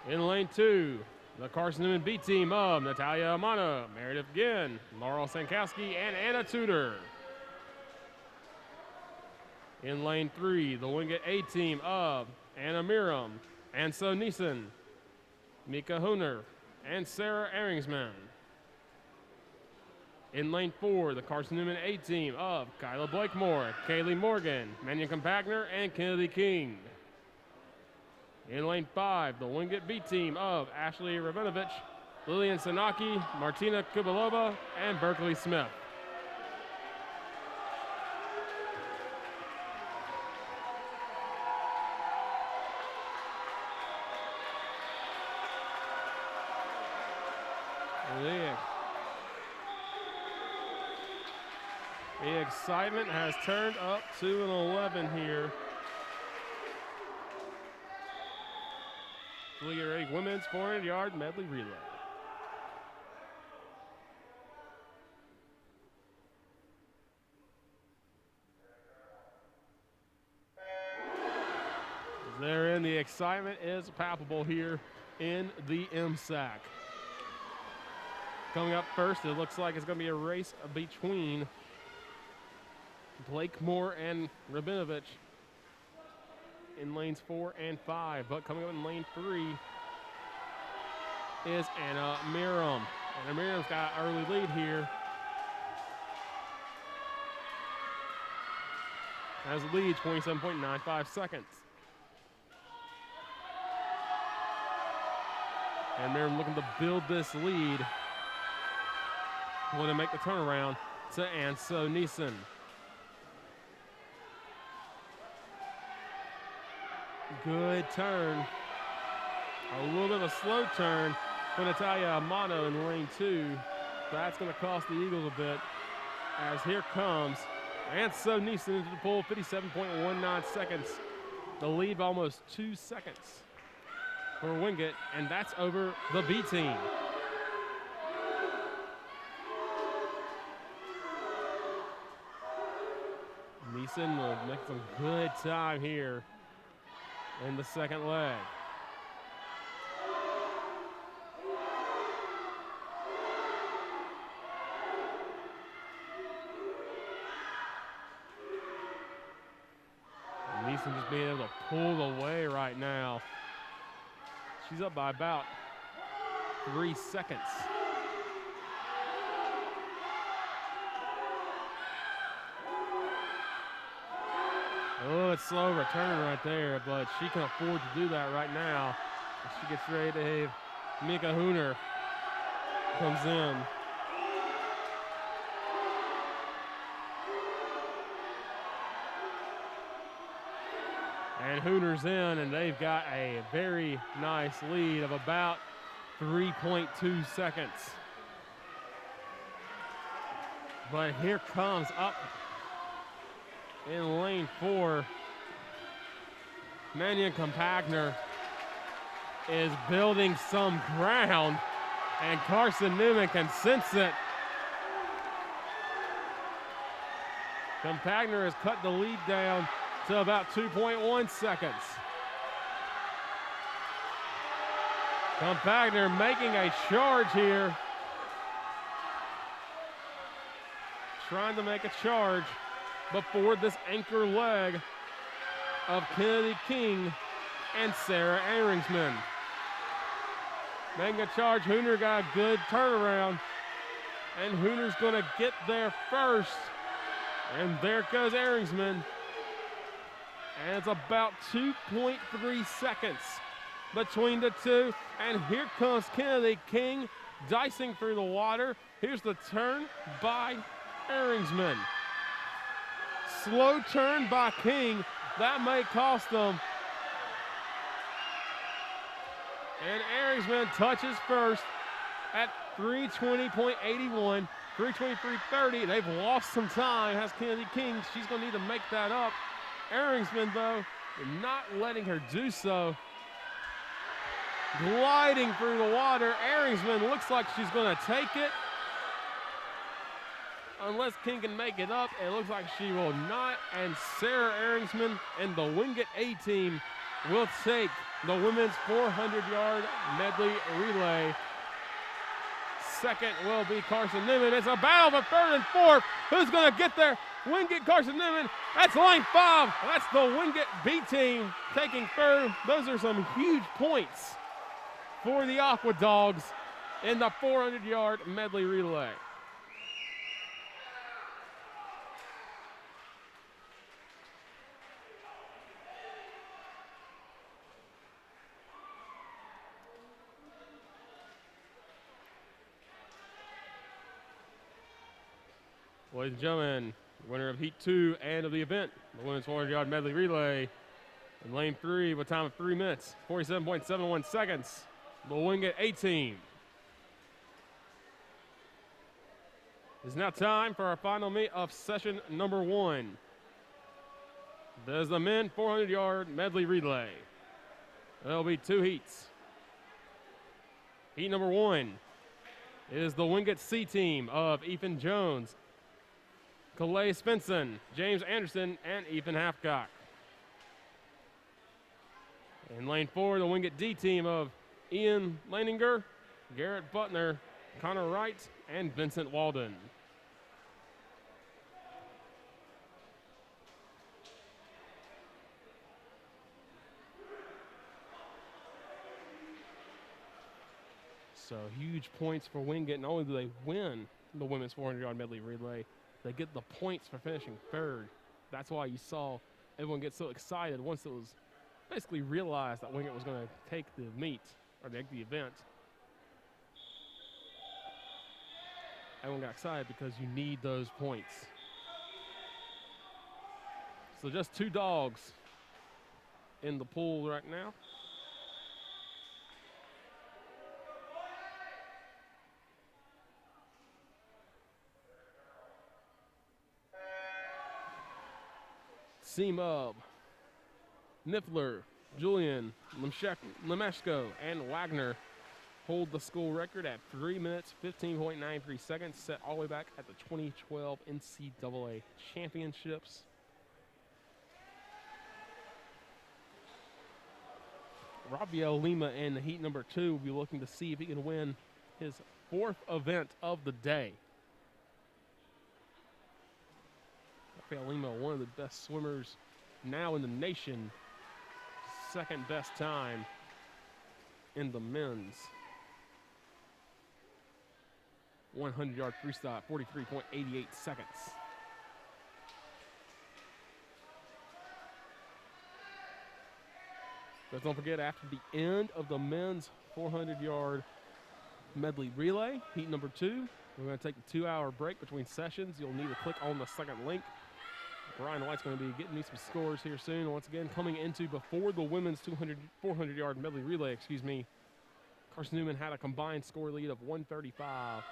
In lane 2, the Carson-Newman B team of Natalia Amano, Meredith Ginn, Laurel Sankowski, and Anna Tudor. In lane 3, the Wingate A team of Anna Miram, Anso Neeson, Mika Hooner, and Sarah Ehringsman. In lane 4, the Carson-Newman A team of Kyla Blakemore, Kaylee Morgan, Mannion Compactner, and Kennedy King. In lane 5, the Wingate B team of Ashley Rabinovich, Lillian Sanaki, Martina Kubalova, and Berkeley Smith. The excitement has turned up to an 11 here. So we get ready, women's 400-yard medley relay. Therein, the excitement is palpable here in the MSAC. Coming up first, it looks like it's going to be a race between Blakemore and Rabinovich in lanes 4 and 5. But coming up in lane 3 is Anna Miram. Anna Miram's got an early lead here. Has a lead, 27.95 seconds. And Miram looking to build this lead. Want to make the turnaround to Anso Neeson. Good turn. A little bit of a slow turn for Natalia Amano in lane 2. That's going to cost the Eagles a bit. As here comes Anso Neeson into the pool, 57.19 seconds. The lead by almost 2 seconds for Wingate, and that's over the B team. Neeson will make some good time here in the second leg. Neeson just being able to pull away right now. She's up by about 3 seconds. Oh, it's slow return right there, but she can afford to do that right now. She gets ready to have Mika Hooner comes in. And Hooner's in, and they've got a very nice lead of about 3.2 seconds. But here comes up in lane 4, Mannion Compactner is building some ground, and Carson-Newman can sense it. Compactner has cut the lead down to about 2.1 seconds. Compactner making a charge here. Trying to make a charge before this anchor leg of Kennedy King and Sarah Ehringsman. Making a charge, Hooner got a good turnaround, and Hooner's gonna get there first. And there goes Ehringsman. And it's about 2.3 seconds between the two. And here comes Kennedy King dicing through the water. Here's the turn by Ehringsman. Slow turn by King. That may cost them. And Ehringsman touches first at 3:20.81, 3:23.30. They've lost some time. Has Kennedy King. She's going to need to make that up. Ehringsman, though, not letting her do so. Gliding through the water. Ehringsman looks like she's going to take it. Unless King can make it up, it looks like she will not. And Sarah Ehringsman and the Wingate A team will take the women's 400-yard medley relay. Second will be Carson-Newman. It's a battle for third and fourth. Who's going to get there? Wingate, Carson-Newman. That's lane 5. That's the Wingate B team taking third. Those are some huge points for the Aqua Dogs in the 400-yard medley relay. Ladies and gentlemen, winner of Heat 2 and of the event, the women's 400-yard medley relay. In lane 3 with a time of 3 minutes, 47.71 seconds, the Wingate A team. It's now time for our final meet of session number 1. There's the men 400-yard medley relay. There'll be 2 heats. Heat number 1 is the Wingate C team of Ethan Jones, Calais Svensson, James Anderson, and Ethan Halfcock. In lane 4, the Wingate D team of Ian Leininger, Garrett Butner, Connor Wright, and Vincent Walden. So huge points for Wingate. Not only do they win the women's 400-yard medley relay, they get the points for finishing third. That's why you saw everyone get so excited once it was basically realized that Wingate was going to take the meet or take the event. Everyone got excited because you need those points. So just 2 dogs in the pool right now. Seamub, Niffler, Julian, Lemeshko, and Wagner hold the school record at 3 minutes, 15.93 seconds, set all the way back at the 2012 NCAA Championships. Rafael Lima in heat number 2 will be looking to see if he can win his 4th event of the day. Rafael Lima, one of the best swimmers now in the nation. 2nd best time in the men's 100-yard freestyle, 43.88 seconds. But don't forget, after the end of the men's 400-yard medley relay, heat number 2, we're going to take a 2-hour break between sessions. You'll need to click on the second link. Brian White's going to be getting me some scores here soon. Once again, coming into before the women's 400-yard medley relay, Carson-Newman had a combined score lead of 135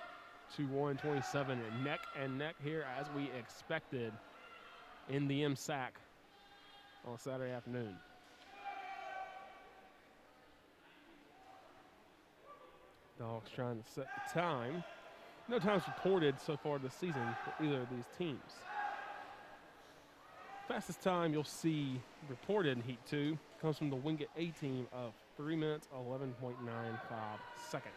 to 127, neck and neck here as we expected in the MSAC on Saturday afternoon. Dogs trying to set the time. No times reported so far this season for either of these teams. Fastest time you'll see reported in Heat 2 comes from the Wingate A team of 3 minutes, 11.95 seconds.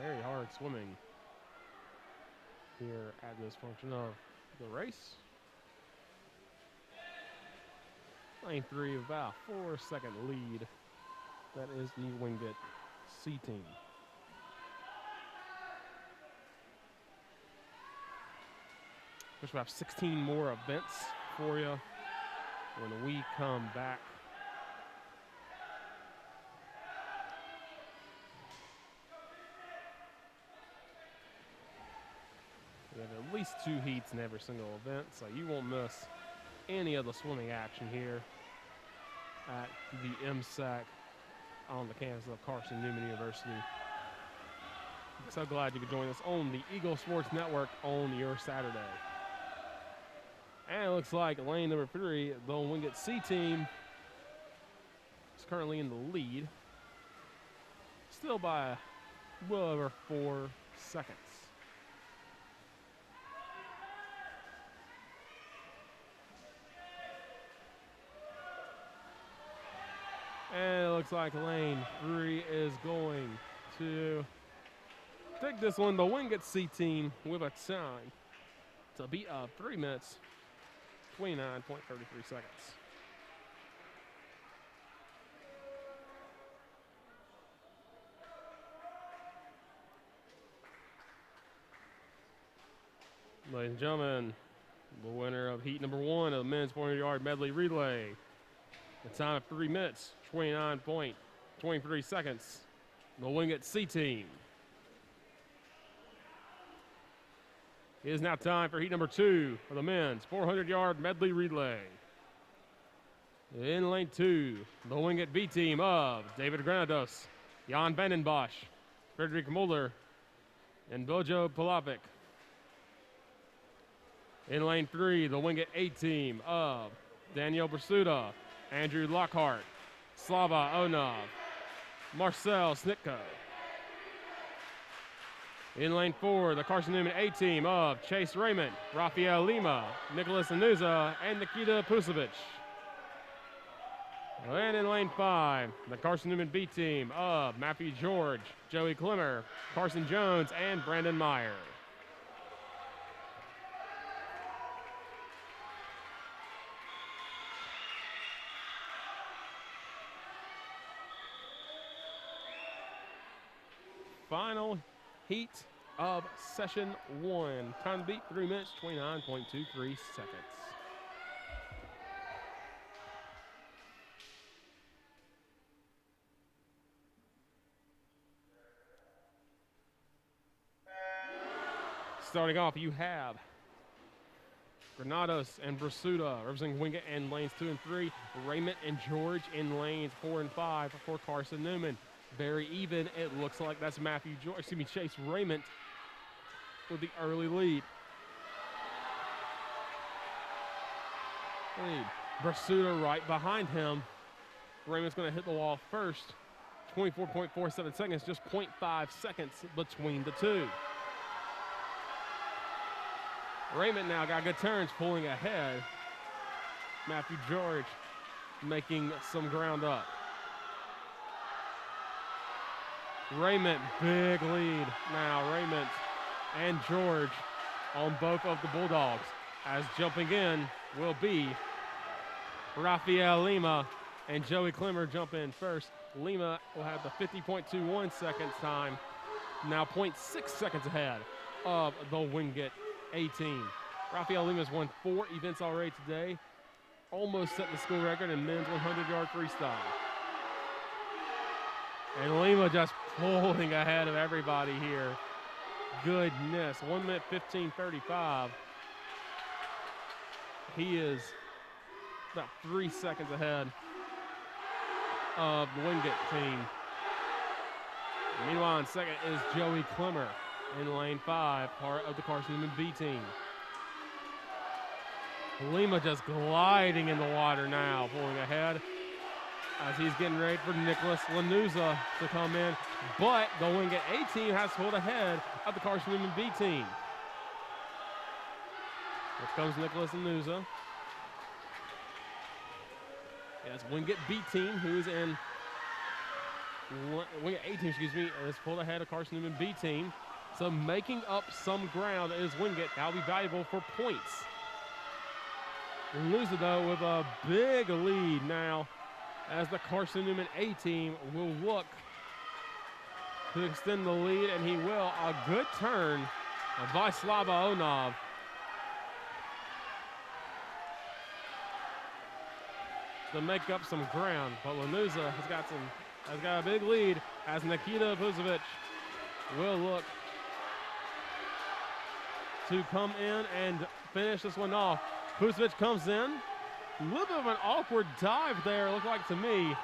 Very hard swimming here at this function of the race. Lane 3, about a 4-second lead. That is the Wingate C team. Which we have 16 more events for you when we come back. We have at least 2 heats in every single event, so you won't miss any of the swimming action here at the MSAC on the campus of Carson-Newman University. I'm so glad you could join us on the Eagle Sports Network on your Saturday. And it looks like lane number 3, the Wingate C team, is currently in the lead, still by well over 4 seconds. And it looks like lane 3 is going to take this one. The Wingate C team with a time to beat 3 minutes, 29.33 seconds. Ladies and gentlemen, the winner of heat number 1 of the men's 400-yard medley relay. The time of 3 minutes, 29.23 seconds. The Wingate C team. It is now time for heat number 2 of the men's 400-yard medley relay. In lane 2, the Wingate B team of David Granados, Jan Vandenbosch, Frederick Muller, and Bojo Polavic. In lane 3, the Wingate A team of Daniel Brasuda, Andrew Lockhart, Slava Onov, Marcel Snitko. In lane 4, the Carson-Newman A team of Chase Raymond, Rafael Lima, Nicholas Anuza, and Nikita Pusovic. And in lane 5, the Carson-Newman B team of Matthew George, Joey Klemmer, Carson Jones, and Brandon Meyer. Final heat of session 1. Time to beat 3 minutes, 29.23 seconds. Starting off, you have Granados and Brasuda representing Wingate in lanes 2 and 3. Raymond and George in lanes 4 and 5 for Carson-Newman. Very even. It looks like that's Chase Raymond with the early lead. Brasuda right behind him. Raymond's going to hit the wall first. 24.47 seconds, just 0.5 seconds between the two. Raymond now got good turns, pulling ahead. Matthew George making some ground up. Raymond, big lead now. Raymond and George on both of the Bulldogs. As jumping in will be Rafael Lima and Joey Clemmer jump in first. Lima will have the 50.21 seconds time, now 0.6 seconds ahead of the Wingate A team. Rafael Lima's won 4 events already today, almost set the school record in men's 100-yard freestyle. And Lima just pulling ahead of everybody here. Goodness, 1 minute 15:35. He is about 3 seconds ahead of the Wingate team. Meanwhile, in second is Joey Clemmer in lane 5, part of the Carson-Newman B team. Lima just gliding in the water now, pulling ahead as he's getting ready for Nicholas Lanuza to come in. But the Wingate A team has pulled ahead of the Carson-Newman B team. Here comes Nicholas Lanuza. It's Wingate B team who is in Wingate A team, is pulled ahead of Carson-Newman B team. So making up some ground is Wingate. That'll be valuable for points. Lanuza, though, with a big lead now as the Carson-Newman A team will look to extend the lead, and he will. A good turn by Slava Onov. To make up some ground, but Lanuza has got a big lead as Nikita Vuzovic will look to come in and finish this one off. Vuzovic comes in, a little bit of an awkward dive there, looked like to me,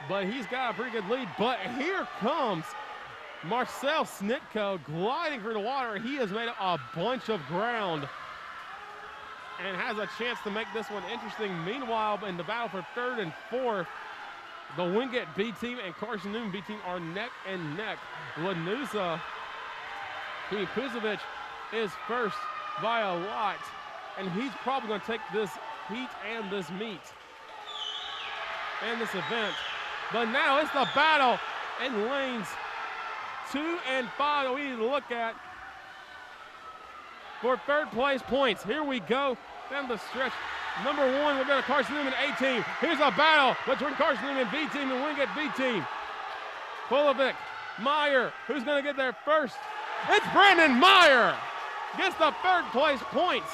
but he's got a pretty good lead. But here comes Marcel Snitko gliding through the water. He has made up a bunch of ground and has a chance to make this one interesting. Meanwhile, in the battle for 3rd and 4th, the Wingate B team and Carson-Newman B team are neck and neck. Lanuza, Vuzovic is first by a lot, and he's probably going to take this heat and this meet and this event. But now it's the battle in lanes 2 and 5 that we need to look at for 3rd place points. Here we go down the stretch. Number 1, we've got a Carson-Newman A team. Here's a battle between Carson-Newman B team and Wingate B team. Polovic, Meyer, who's going to get there first? It's Brandon Meyer. Gets the 3rd place points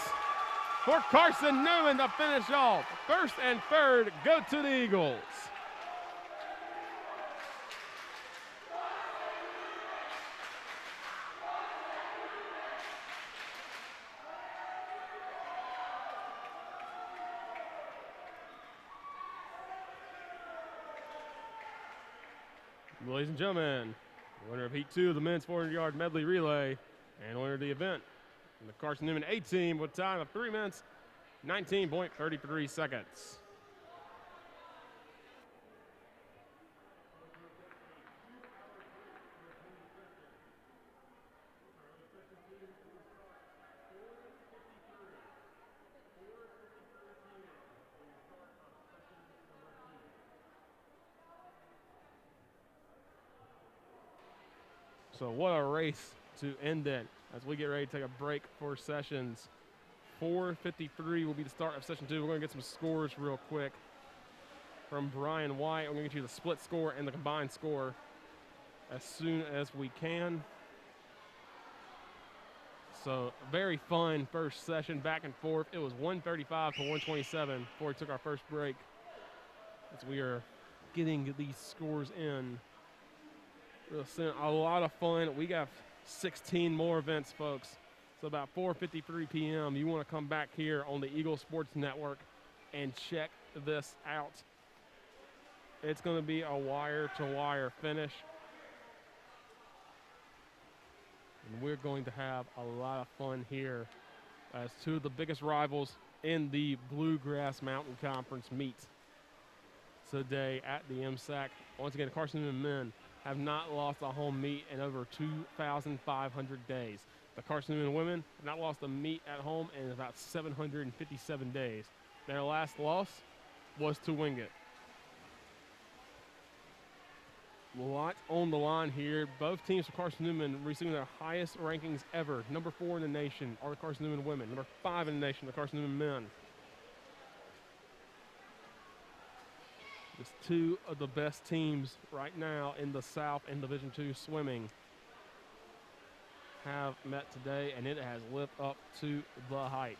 for Carson-Newman to finish off. 1st and 3rd go to the Eagles. Ladies and gentlemen, winner of Heat 2 of the men's 400-yard medley relay and winner of the event, the Carson-Newman A team with a time of 3 minutes, 19.33 seconds. So what a race to end in as we get ready to take a break for sessions. 4:53 will be the start of session 2. We're going to get some scores real quick from Brian White. I'm going to get you the split score and the combined score as soon as we can. So very fun first session, back and forth. It was 135 to 127 before we took our first break as we are getting these scores in. It's been a lot of fun. We got 16 more events, folks. So about 4:53 p.m., you want to come back here on the Eagle Sports Network and check this out. It's going to be a wire-to-wire finish. And we're going to have a lot of fun here as two of the biggest rivals in the Bluegrass Mountain Conference meet today at the MSAC. Once again, the Carson-Newman men have not lost a home meet in over 2,500 days. The Carson-Newman women have not lost a meet at home in about 757 days. Their last loss was to Wingate. A lot on the line here. Both teams for Carson-Newman receiving their highest rankings ever. Number 4 in the nation are the Carson-Newman women. Number 5 in the nation, the Carson-Newman men. Just two of the best teams right now in the South in Division II swimming have met today, and it has lived up to the hype.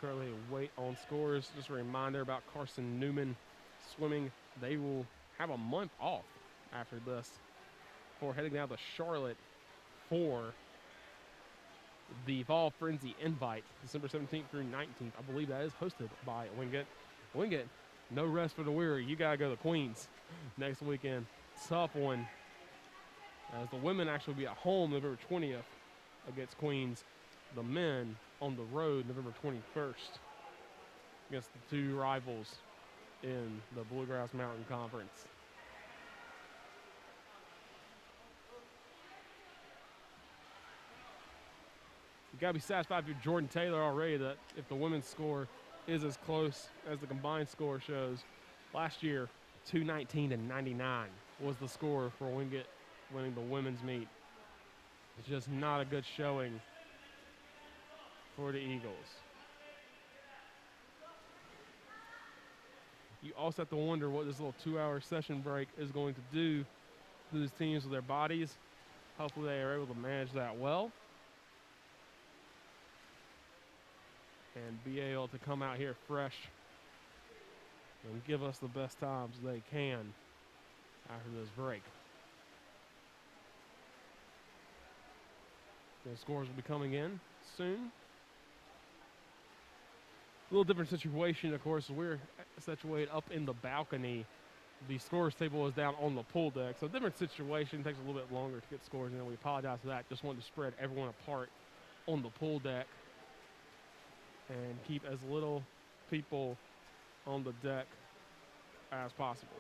Currently wait on scores. Just a reminder about Carson-Newman swimming. They will have a month off after this before heading down to Charlotte for the Fall Frenzy Invite, December 17th through 19th. I believe that is hosted by Wingate. Wingate, no rest for the weary. You got to go to Queens next weekend. Tough one, as the women actually will be at home November 20th against Queens. The men on the road November 21st against the two rivals in the Bluegrass Mountain Conference. You gotta be satisfied if you're Jordan Taylor already that if the women's score is as close as the combined score shows. Last year, 219-99 was the score for Wingate winning the women's meet. It's just not a good showing for the Eagles. You also have to wonder what this little 2-hour session break is going to do to these teams with their bodies. Hopefully they are able to manage that well and be able to come out here fresh and give us the best times they can after this break. The scores will be coming in soon. A little different situation, of course. We're situated up in the balcony. The scores table is down on the pool deck. So different situation, takes a little bit longer to get scores in. We apologize for that. Just wanted to spread everyone apart on the pool deck and keep as little people on the deck as possible.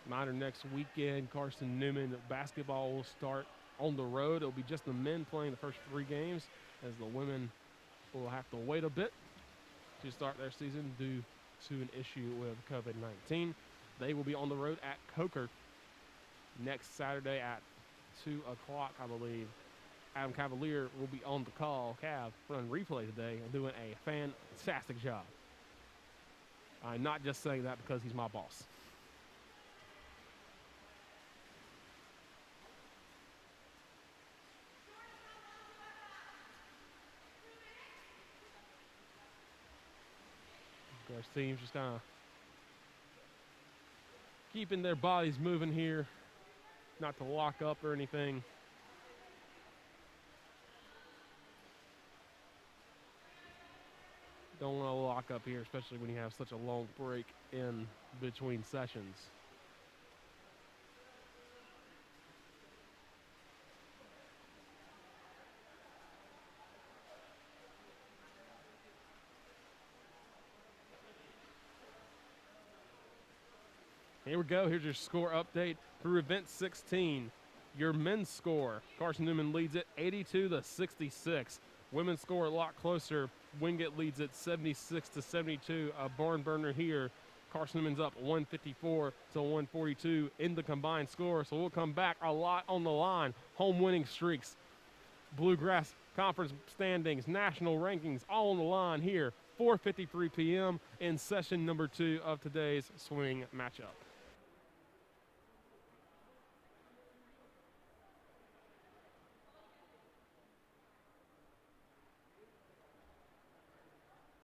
Reminder, next weekend, Carson-Newman basketball will start on the road. It'll be just the men playing the first 3 games, as the women will have to wait a bit to start their season due to an issue with COVID-19. They will be on the road at Coker next Saturday at 2 o'clock, I believe. Adam Cavalier will be on the call. Cav running replay today and doing a fantastic job. I'm not just saying that because he's my boss. Our team's just kind of keeping their bodies moving here, not to lock up or anything. Don't want to lock up here, especially when you have such a long break in between sessions. Here we go. Here's your score update through event 16. Your men's score, Carson-Newman leads it 82-66. Women's score a lot closer. Wingate leads it 76-72. A barn burner here. Carson-Newman's up 154-142 in the combined score. So we'll come back. A lot on the line. Home winning streaks, Bluegrass Conference standings, national rankings, all on the line here. 4:53 p.m. in session number 2 of today's swing matchup.